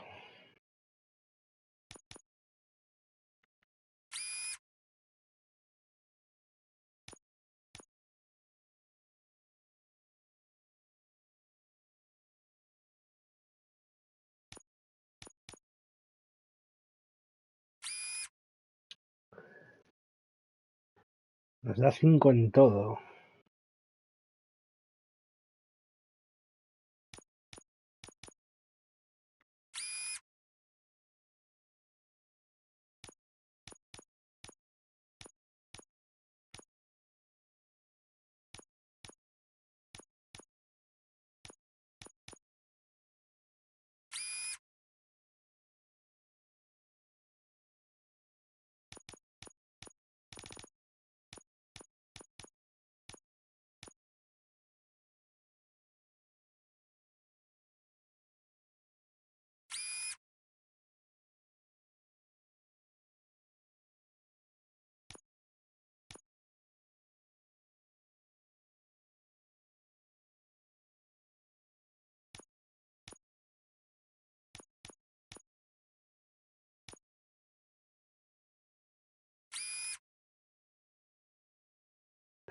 Nos da 5 en todo.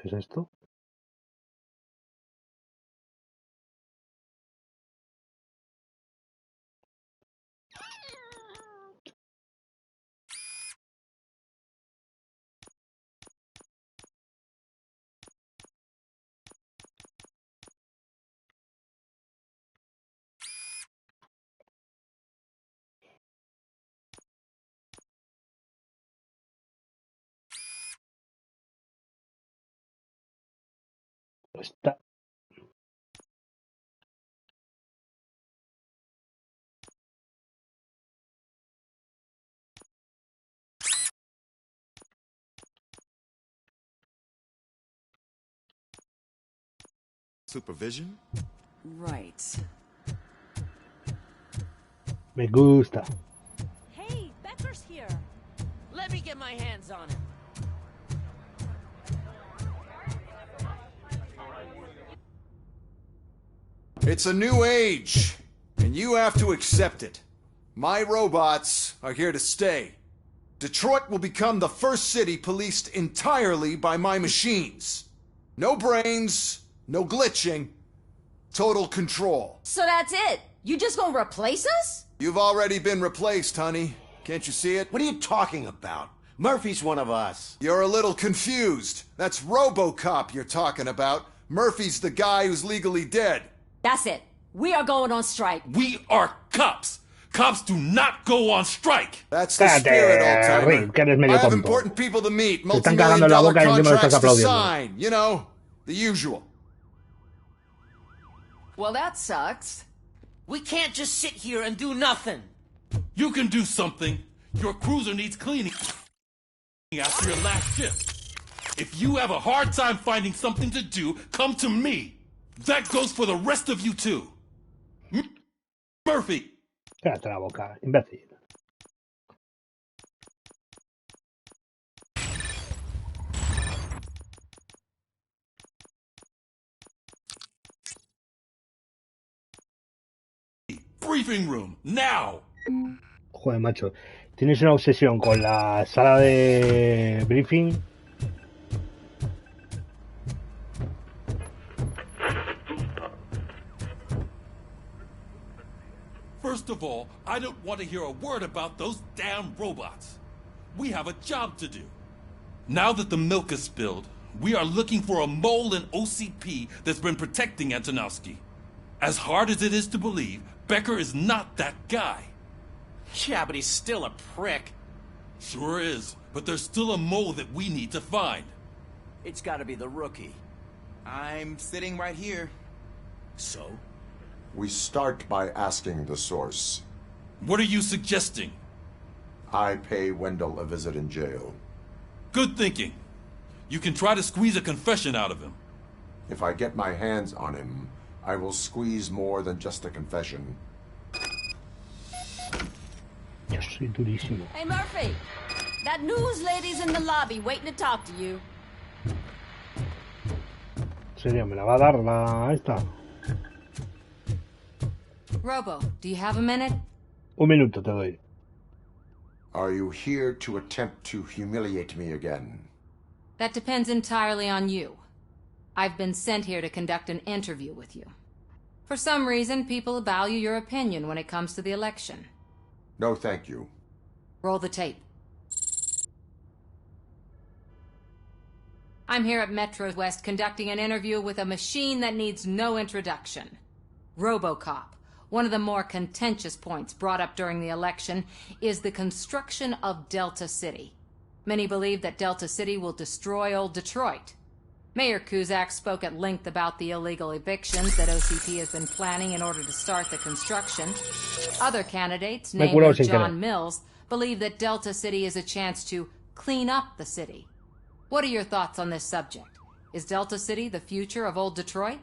¿Qué es esto? Está. Supervision? Right. Me gusta. Hey, Becker's here. Let me get my hands on him. It's a new age, and you have to accept it. My robots are here to stay. Detroit will become the first city policed entirely by my machines. No brains, no glitching, total control. So that's it? You just gonna replace us? You've already been replaced, honey. Can't you see it? What are you talking about? Murphy's one of us. You're a little confused. That's Robocop you're talking about. Murphy's the guy who's legally dead. That's it. We are going on strike. We are cops. Cops do not go on strike. That's the spirit, old-timer. I have important people to meet, multi-million-dollar contracts to sign. You know, the usual. Well, that sucks. We can't just sit here and do nothing. You can do something. Your cruiser needs cleaning after your last shift. If you have a hard time finding something to do, come to me. That goes for the rest of you too. Murphy. Cállate la boca, imbécil. Briefing room, now. Joder, macho. Tienes una obsesión con la sala de briefing. First of all, I don't want to hear a word about those damn robots. We have a job to do. Now that the milk is spilled, we are looking for a mole in OCP that's been protecting Antonowski. As hard as it is to believe, Becker is not that guy. Yeah, but he's still a prick. Sure is, but there's still a mole that we need to find. It's gotta be the rookie. I'm sitting right here. So? We start by asking the source. What are you suggesting? I pay Wendell a visit in jail. Good thinking. You can try to squeeze a confession out of him. If I get my hands on him, I will squeeze more than just a confession. Yo soy durísimo. Hey, Murphy. That news lady's in the lobby waiting to talk to you. En serio, me la va a dar la esta. Robo, do you have a minute? Un minuto te doy. Are you here to attempt to humiliate me again? That depends entirely on you. I've been sent here to conduct an interview with you. For some reason, people value your opinion when it comes to the election. No, thank you. Roll the tape. I'm here at Metro West conducting an interview with a machine that needs no introduction. Robocop. One of the more contentious points brought up during the election is the construction of Delta City. Many believe that Delta City will destroy old Detroit. Mayor Cusack spoke at length about the illegal evictions that OCP has been planning in order to start the construction. Other candidates, namely John Mills, believe that Delta City is a chance to clean up the city. What are your thoughts on this subject? Is Delta City the future of old Detroit?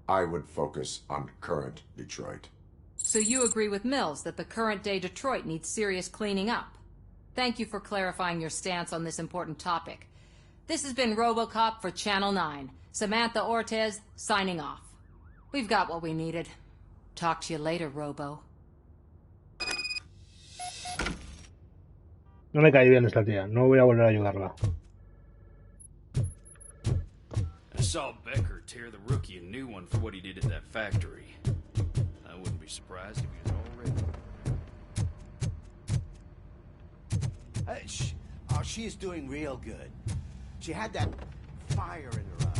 I would focus on current Detroit. So you agree with Mills that the current-day Detroit needs serious cleaning up. Thank you for clarifying your stance on this important topic. This has been Robocop for Channel 9. Samantha Ortez, signing off. We've got what we needed. Talk to you later, Robo. No me cae bien esta tía. No voy a volver a ayudarla. I saw Becker tear the rookie a new one for what he did at that factory. I wouldn't be surprised if he was already... She is doing real good. She had that fire in her eyes.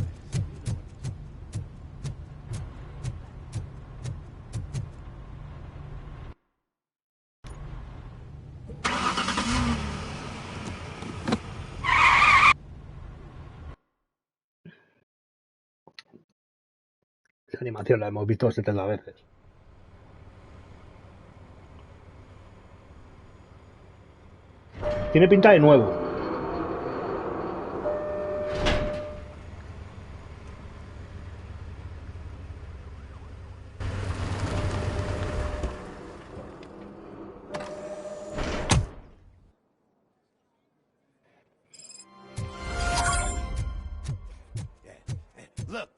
Esa animación la hemos visto 70 veces. Tiene pinta de nuevo. Look,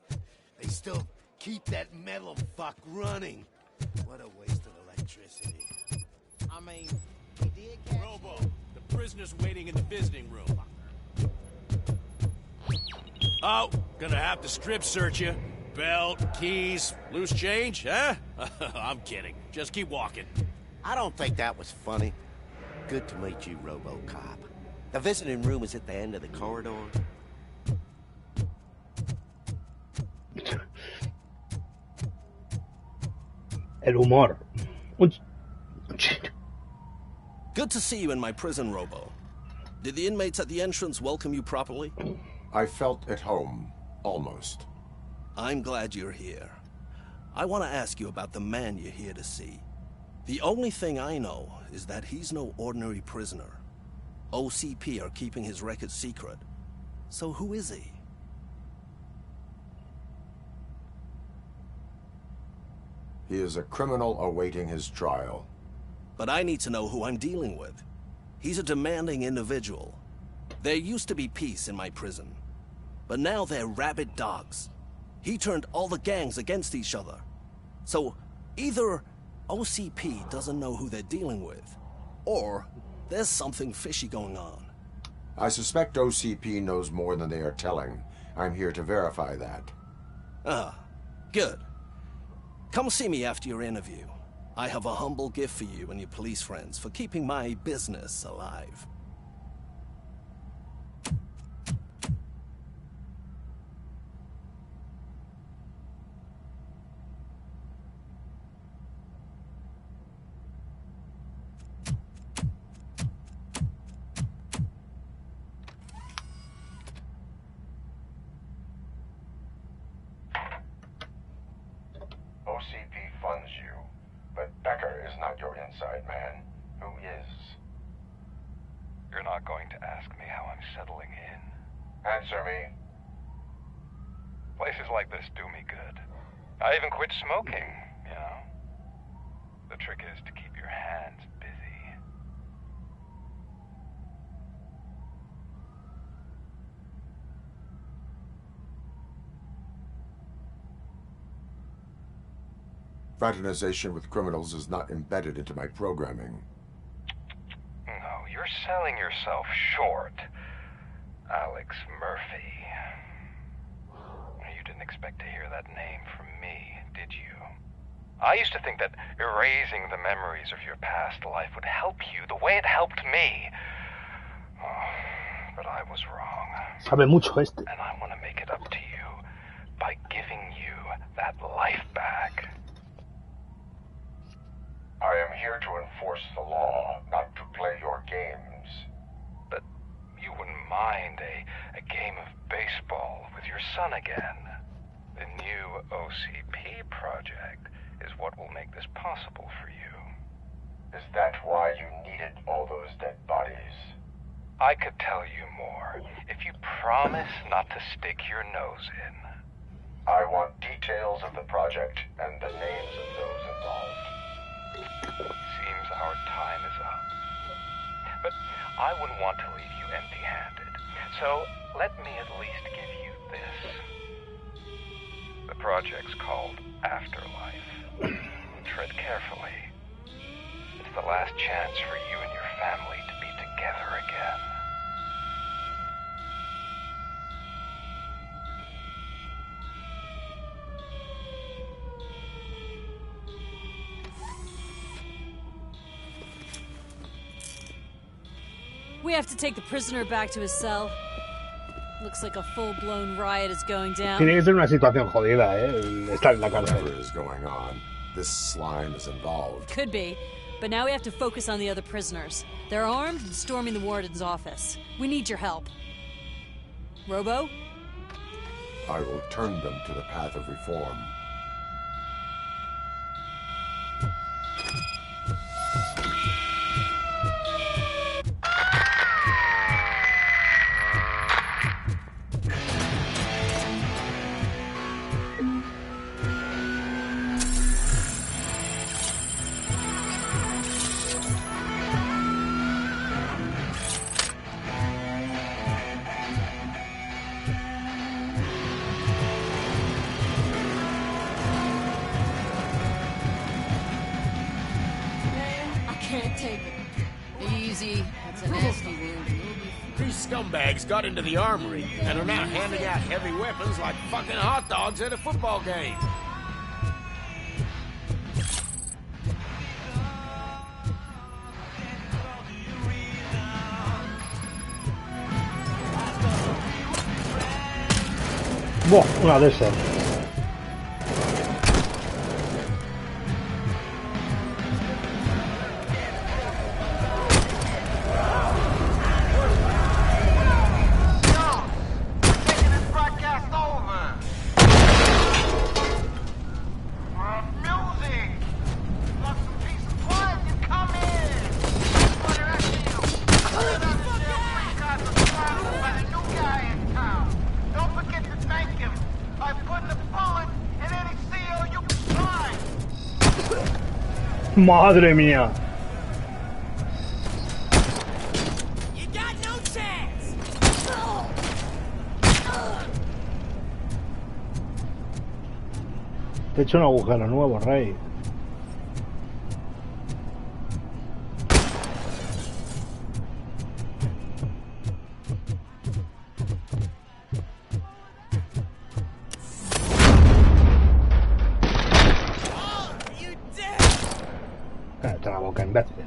they still keep that metal fuck running. What a waste of electricity. I mean, he did catch Robo, the prisoner's waiting in the visiting room. Oh, gonna have to strip search you. Belt, keys, loose change, huh? I'm kidding. Just keep walking. I don't think that was funny. Good to meet you, Robocop. The visiting room is at the end of the corridor. El humor. Good to see you in my prison, Robo. Did the inmates at the entrance welcome you properly? I felt at home, almost. I'm glad you're here. I want to ask you about the man you're here to see. The only thing I know is that he's no ordinary prisoner. OCP are keeping his record secret. So who is he? He is a criminal awaiting his trial. But I need to know who I'm dealing with. He's a demanding individual. There used to be peace in my prison. But now they're rabid dogs. He turned all the gangs against each other. So, either OCP doesn't know who they're dealing with, or there's something fishy going on. I suspect OCP knows more than they are telling. I'm here to verify that. Ah, good. Come see me after your interview. I have a humble gift for you and your police friends for keeping my business alive. OCP funds you, but Becker is not your inside man. Who is? You're not going to ask me how I'm settling in. Answer me. Places like this do me good. I even quit smoking, you know. The trick is to keep your hands busy. Fraternization with criminals is not embedded into my programming. No, you're selling yourself short, Alex Murphy. You didn't expect to hear that name from me, did you? I used to think that erasing the memories of your past life would help you the way it helped me. Oh, but I was wrong. Sabe mucho este. And I want to make it up to you by giving you that life back. I am here to enforce the law, not to play your games. But you wouldn't mind a game of baseball with your son again. The new OCP project is what will make this possible for you. Is that why you needed all those dead bodies? I could tell you more if you promise not to stick your nose in. I want details of the project and the names of those involved. Seems our time is up. But I wouldn't want to leave you empty-handed. So let me at least give you this. The project's called Afterlife. Tread carefully. It's the last chance for you and your family to be together We have to take the prisoner back to his cell. Looks like a full-blown riot is going down. Tiene que ser una situación jodida, estar en la cárcel. Whatever is going on, this slime is involved. Could be, but now we have to focus on the other prisoners. They're armed and storming the warden's office. We need your help. Robo? I will turn them to the path of reform. Scumbags got into the armory and are now handing out heavy weapons like fucking hot dogs at a football game. Buah, una de esas. Madre mía. Te he hecho un agujero nuevo, Rey. Cállate la boca, imbécil.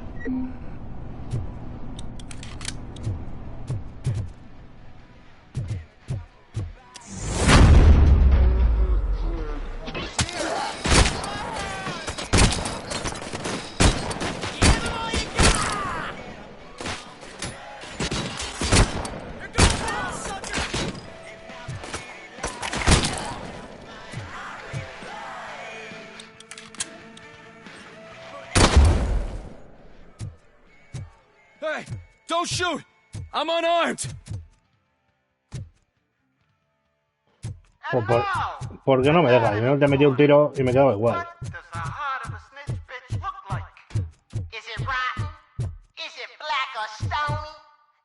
Hey, don't shoot! I'm unarmed! ¿Por qué no me dejas? Yo te he metido un tiro y me quedo igual. Is it rotten? Is it black or stony?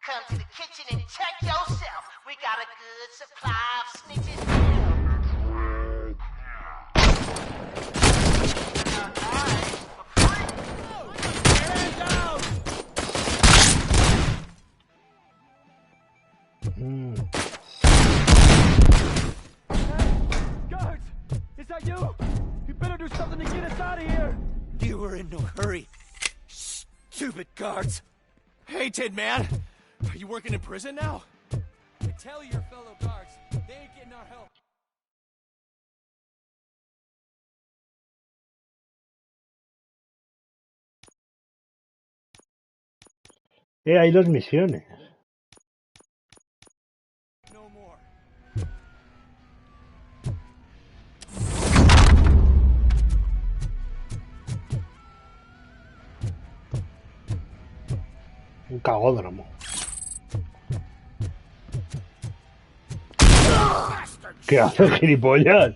Come to the kitchen and check yourself. We got a good supply of snitches here. Guards! Is that you? You better do something to get us out of here! You were in no hurry. Stupid guards. Hey, Tin Man. Are you working in prison now? Tell your fellow guards, they ain't getting our help. Hay dos misiones. No more. Un cagódromo. ¿Qué hace, gilipollas?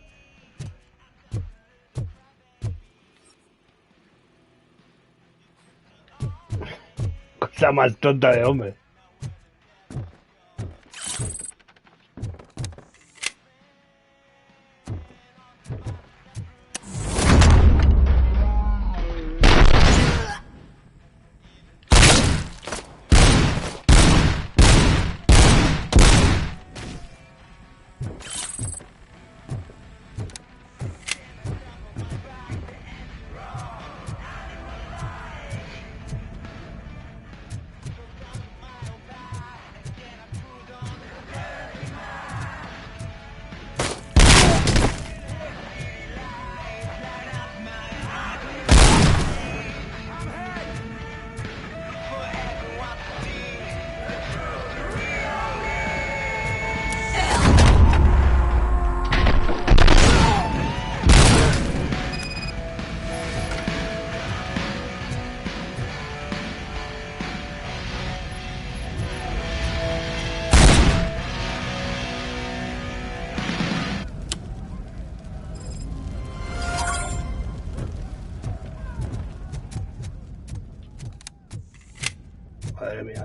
Cosa más tonta de hombre.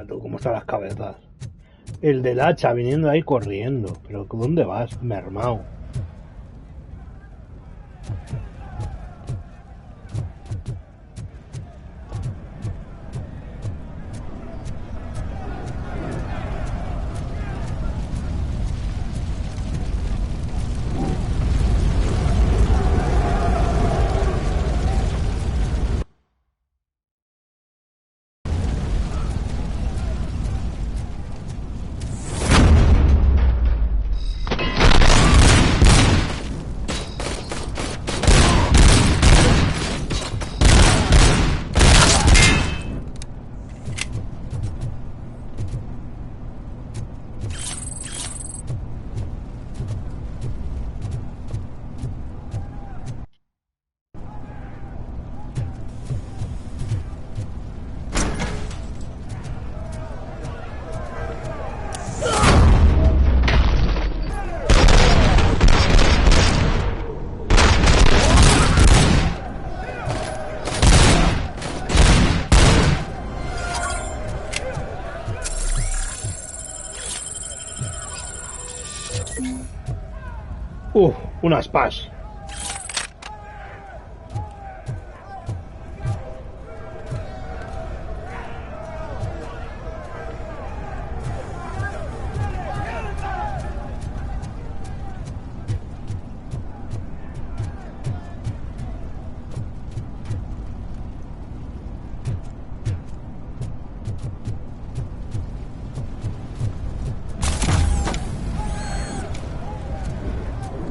Mira tú cómo están las cabezas. El del hacha viniendo ahí corriendo. Pero ¿dónde vas, mermao? Unas pas.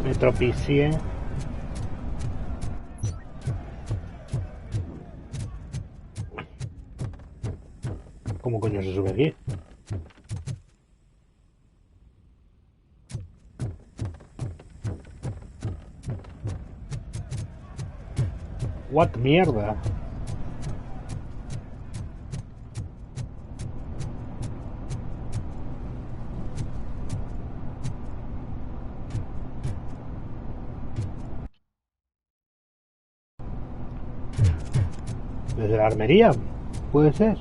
Me tropicié. ¿Cómo coño se sube aquí? What mierda. Desde la armería, puede ser.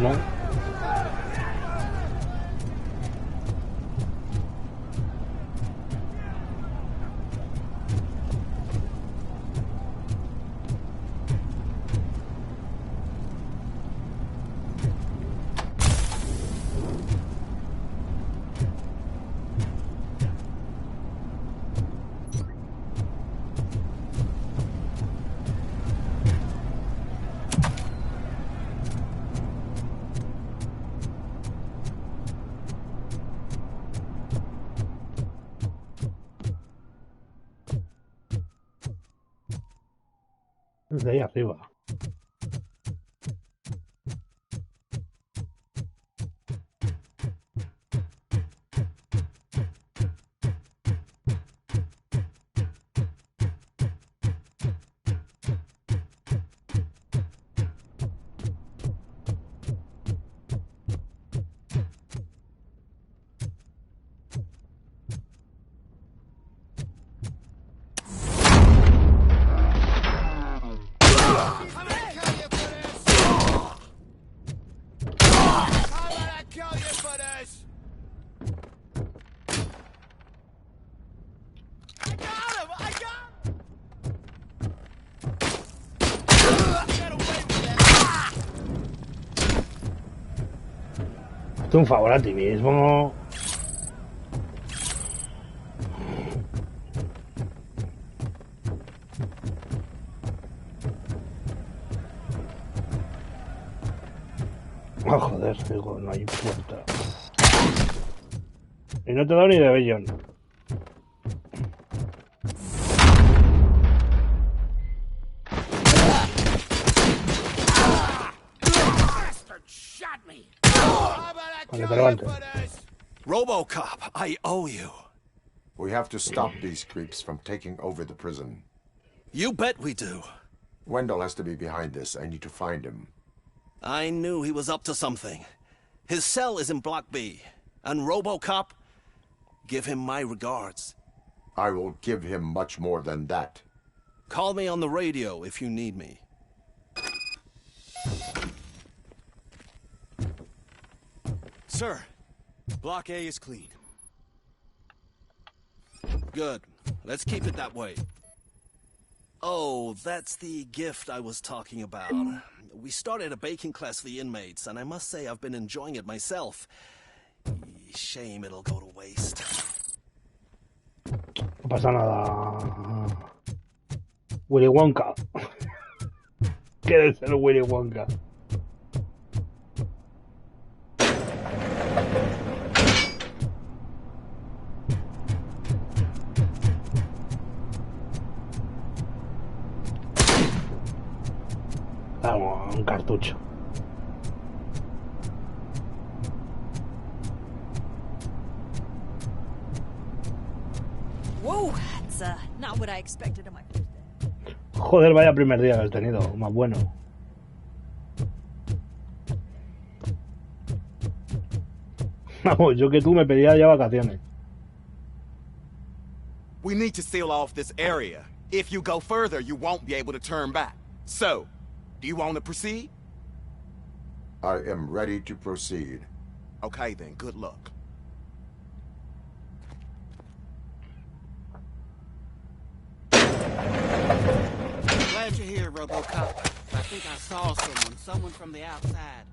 No. Desde ahí arriba. Hazte un favor a ti mismo. Oh, joder, digo, no hay puerta. Y no te doy ni de bellón. Vale, te levantes. Robocop, I owe you. We have to stop these creeps from taking over the prison. You bet we do. Wendell has to be behind this. I need to find him. I knew he was up to something. His cell is in Block B. And Robocop, give him my regards. I will give him much more than that. Call me on the radio if you need me. Sir, Block A is clean. Good. Let's keep it that way. Oh, that's the gift I was talking about. We started a baking class for the inmates, and I must say I've been enjoying it myself. Shame it'll go to waste. No pasa nada. Willy Wonka. ¿Quieres ser Willy Wonka? Vamos, un cartucho. Whoa, that's not what I expected on my first day. Joder, vaya primer día que has tenido, más bueno. Vamos, yo que tú me pedía ya vacaciones. We need to seal off this area. If you go further, you won't be able to turn back. So, do you want to proceed? I am ready to proceed. Okay then, good luck. Glad you're here, Robocop. I think I saw someone from the outside.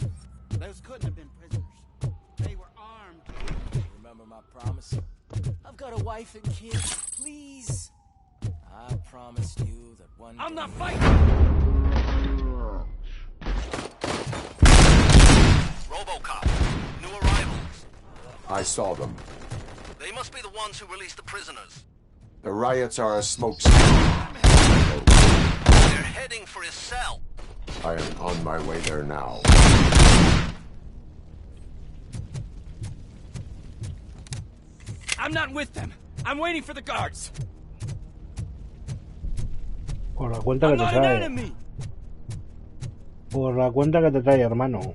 Those couldn't have been prisoners. They were armed. Remember my promise? I've got a wife and kids. Please. I promised you that one day... I'm not fighting! Robocop. New arrivals. I saw them. They must be the ones who released the prisoners. The riots are a smokescreen. They're heading for his cell. I am on my way there now. I'm not with them. I'm waiting for the guards. Por la cuenta que te I'm not an trae. enemy. Por la cuenta que te trae, hermano.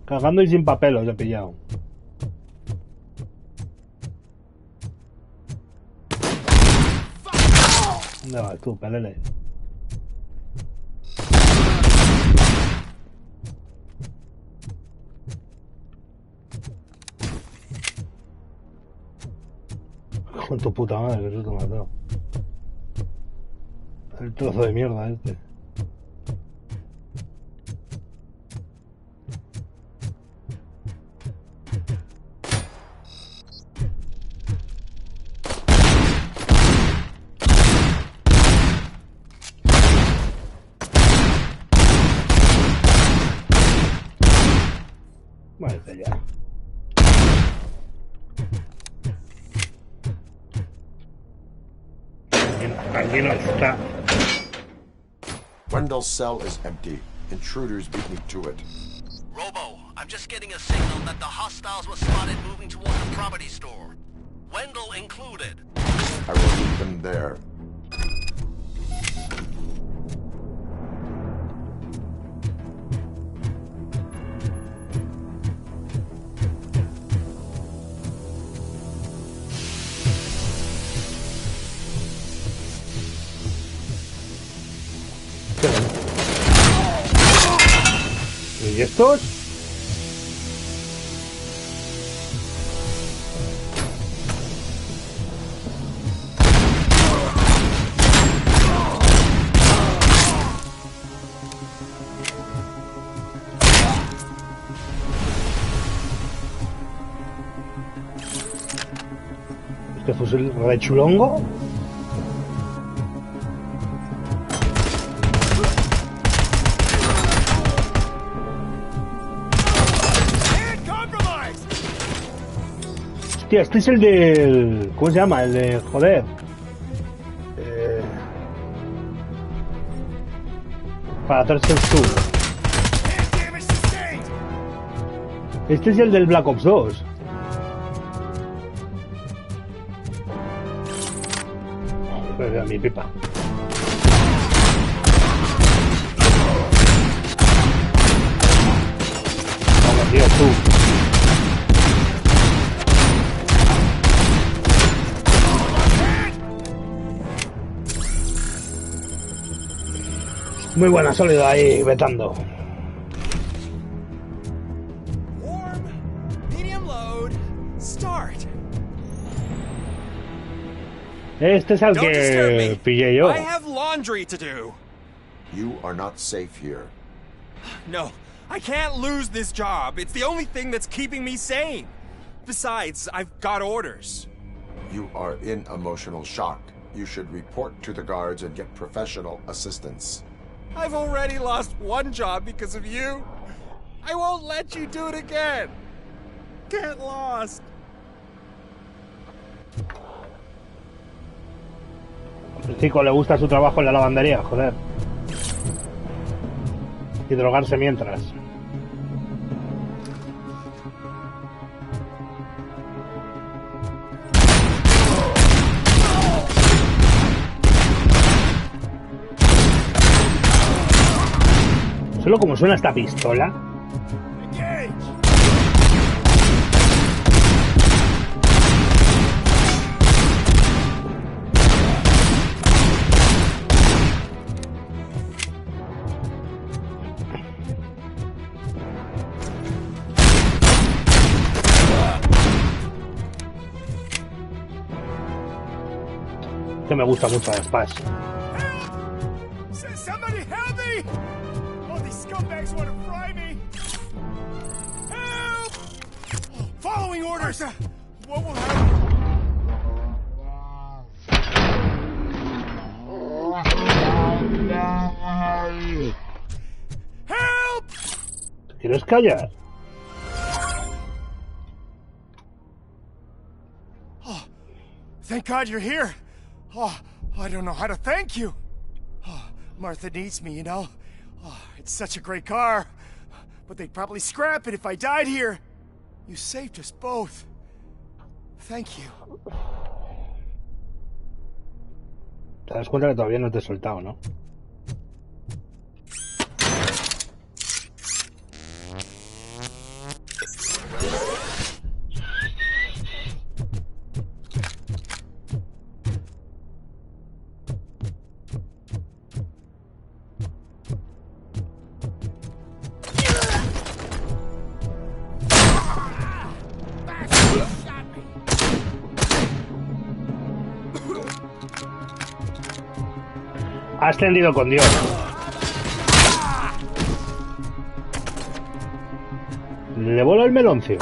Cagando y sin papel os he pillado. ¿Dónde vas tú, pelele? Con tu puta madre, que susto me has dado. El trozo de mierda este. Vale, ya. Aquí no está. Wendell's cell is empty. Intruders beat me to it. Robo, I'm just getting a signal that the hostiles were spotted moving toward the property store. Wendell included. I will meet them there. ¿Y estos? ¿Este fusil rechulongo? Hostia, este es el del... ¿Cómo se llama? El de... Joder. Para hacerse el sur. Este es el del Black Ops 2. Pues a mi pipa. Vamos, tío, tú. Muy buena, sólido ahí, vetando. Medium load. Start. Este es el Don't disturb que me. pillé yo. I have laundry to do. You are not safe here. No, I can't lose this job. It's the only thing that's keeping me sane. Besides, I've got orders. You are in emotional shock. You should report to the guards and get professional assistance. I've already lost one job because of you. I won't let you do it again. Get lost. Al chico le gusta su trabajo en la lavandería, joder. Y drogarse mientras. Solo como suena esta pistola. Que me gusta mucho el Spash. Somebody help me! Oh, these scumbags want to fry me! Help! Following orders! What will happen? Help! ¿Quieres callar? Oh, thank God you're here. Oh, I don't know how to thank you. Oh, Martha needs me, you know. Oh, it's such a great car. But they'd probably scrap it if I died here. You saved us both. Thank you. Te das cuenta que todavía no te he soltado, ¿no? Ha ascendido con Dios. Le bola el meloncio.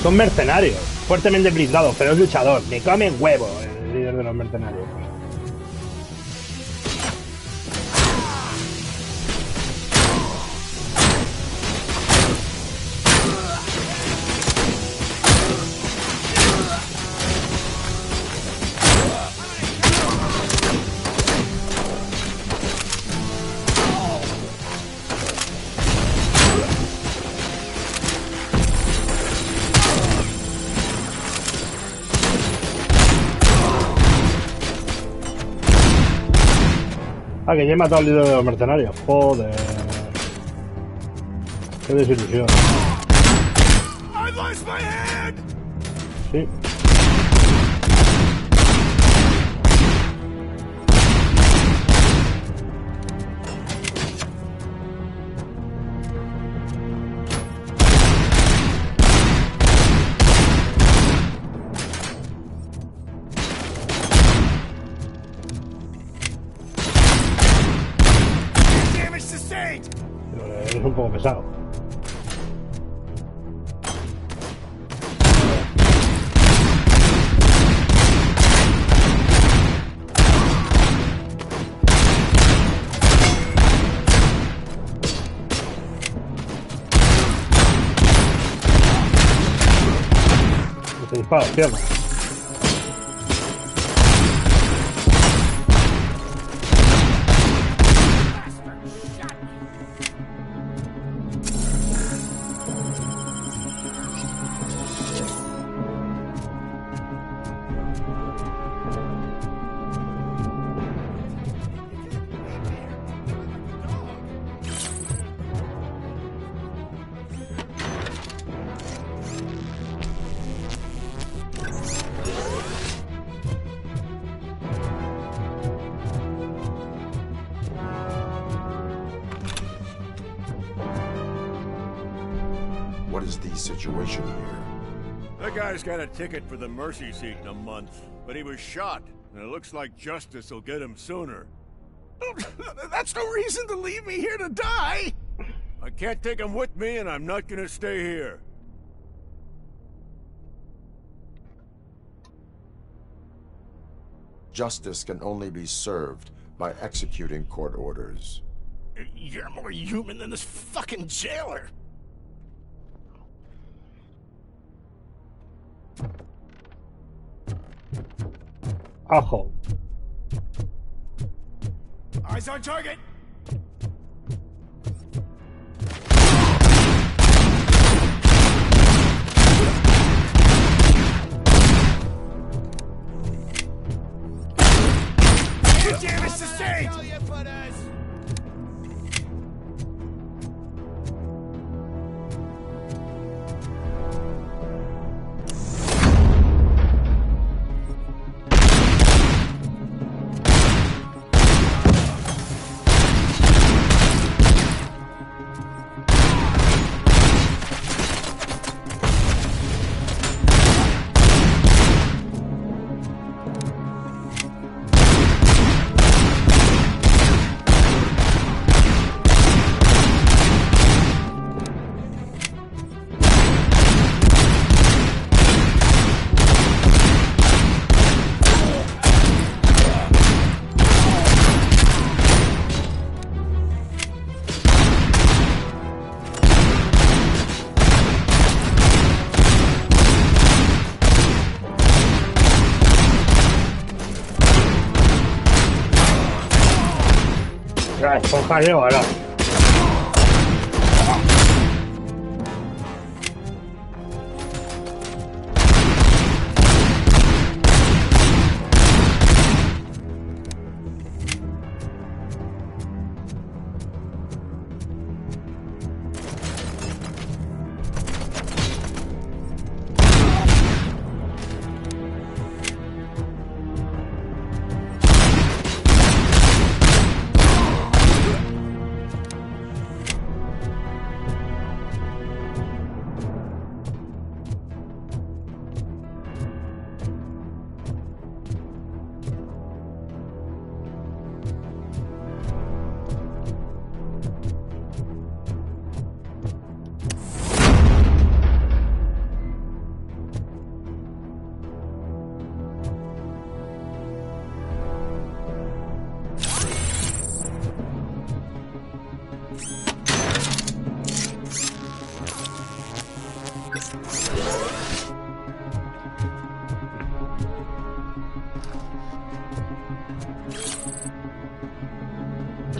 Son mercenarios, fuertemente blindados, pero es luchador. Me come huevo el líder de los mercenarios. Ah, que ya he matado al líder de los mercenarios. Joder. Qué desilusión. Sí. Es un poco pesado. Te disparo, cierra. What is the situation here? That guy's got a ticket for the mercy seat in a month, but he was shot, and it looks like justice will get him sooner. That's no reason to leave me here to die! I can't take him with me, and I'm not gonna stay here. Justice can only be served by executing court orders. You're more human than this fucking jailer! Ajo. Eyes on target! Damage sustained! La esponja lleva ahora.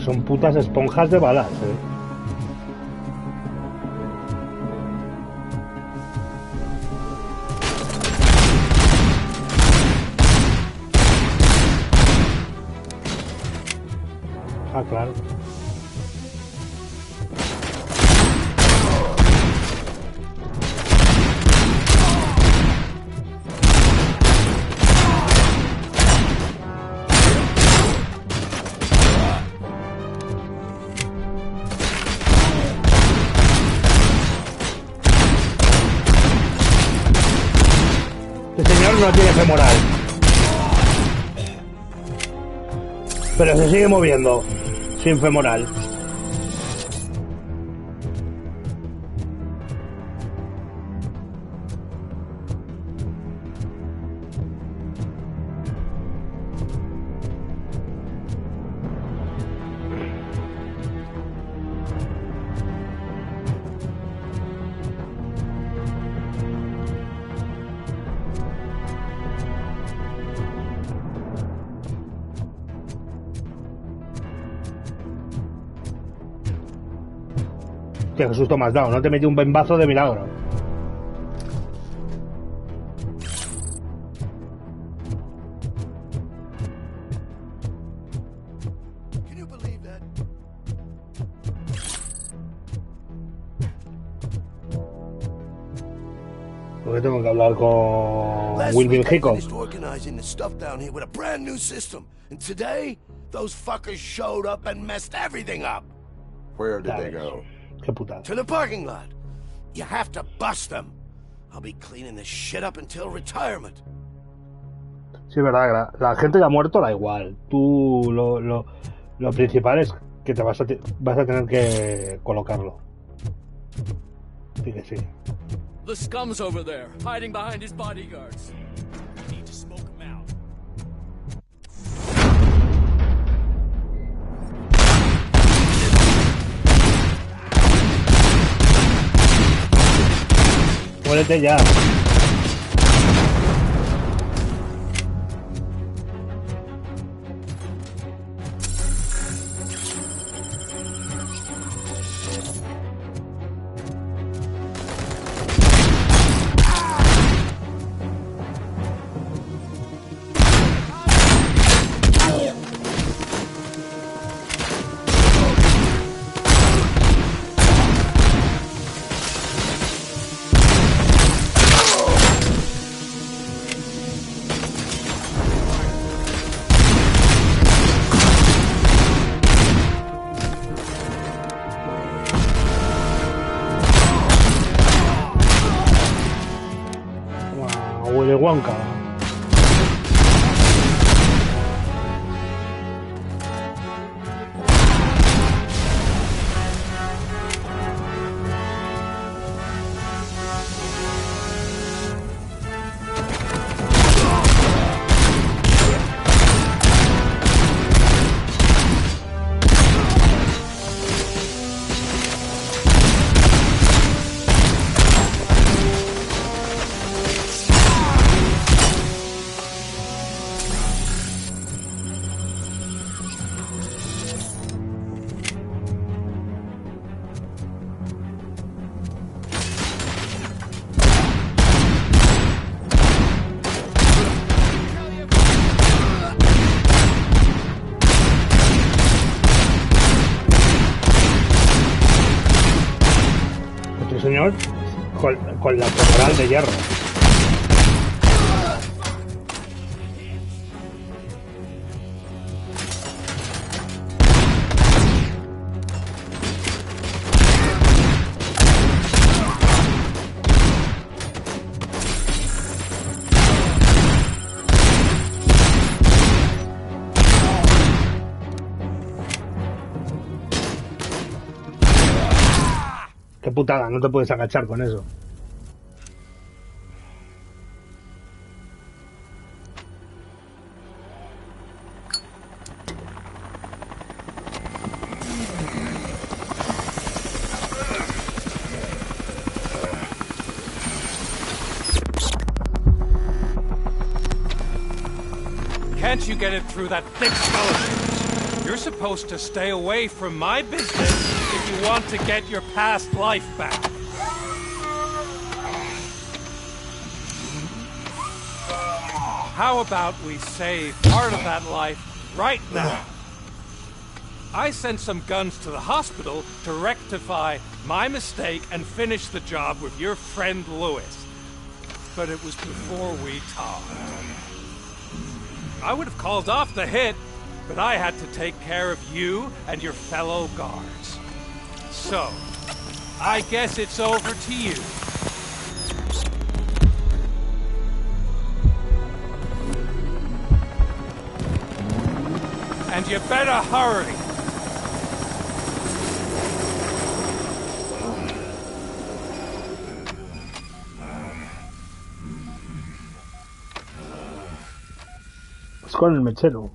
Son putas esponjas de balas, Ah, claro. Este señor no tiene femoral. Pero se sigue moviendo. Sin femoral. Hostia, qué susto me has dado. No te metí un bembazo de milagro. Porque tengo que hablar con Wilby Hickok. finished organizing the stuff down here with a brand new system. And today, those fuckers showed up and messed everything up. Where did they go? Qué putada. To the parking lot. You have to bust them. I'll be cleaning this shit up until retirement. Sí, es verdad, la gente que ha muerto da igual. Tú lo principal es que te vas a tener que colocarlo. Sí que sí. The scum's over there, hiding behind his bodyguards. We need to smoke him out. Muérete ya. Huele Wonka. Señor con la temporal de hierro. Qué putada, no te puedes agachar con eso. Can't you get it through that thick skeleton? You're supposed to stay away from my business if you want to get your past life back. How about we save part of that life right now? I sent some guns to the hospital to rectify my mistake and finish the job with your friend Lewis. But it was before we talked. I would have called off the hit, but I had to take care of you and your fellow guards. So, I guess it's over to you. And you better hurry. Es con el mechero.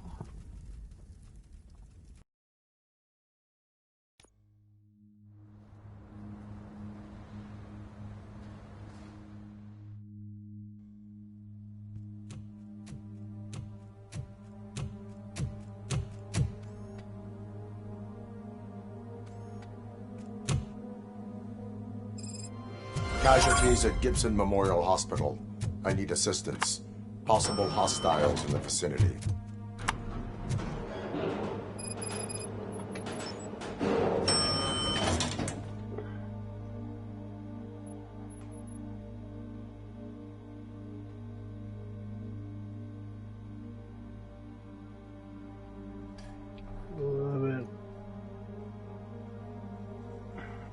Casualties at Gibson Memorial Hospital. I need assistance. Possible hostiles in the vicinity.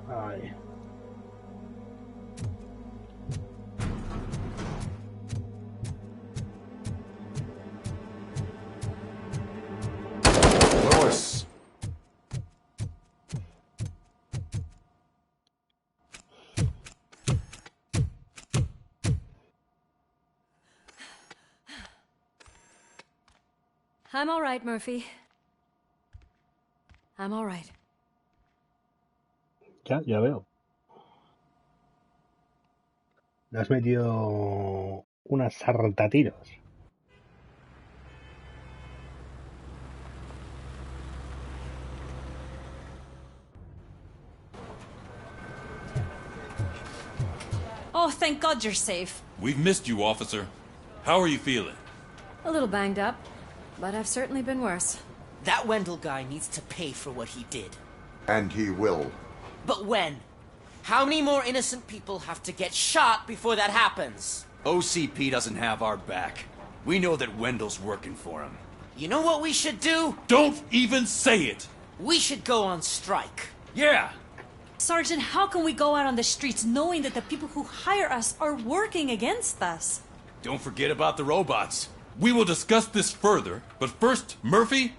Ay. Lewis. I'm all right, Murphy. I'm all right. Ya veo. Le has metido unas sartatiros. Oh, thank God you're safe. We've missed you, officer. How are you feeling? A little banged up, but I've certainly been worse. That Wendell guy needs to pay for what he did. And he will. But when? How many more innocent people have to get shot before that happens? OCP doesn't have our back. We know that Wendell's working for him. You know what we should do? Don't even say it! We should go on strike. Yeah! Sergeant, how can we go out on the streets knowing that the people who hire us are working against us? Don't forget about the robots. We will discuss this further, but first, Murphy,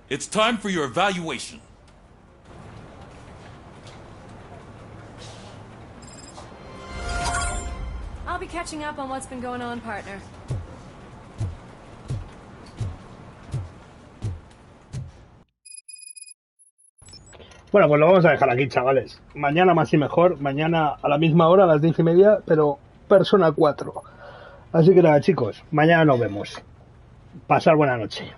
it's time for your evaluation. I'll be catching up on what's been going on, partner. Bueno, pues lo vamos a dejar aquí, chavales. Mañana más y mejor. Mañana a la misma hora, a las 10:30, pero Persona 4. Así que nada, chicos. Mañana nos vemos. Pasar buena noche.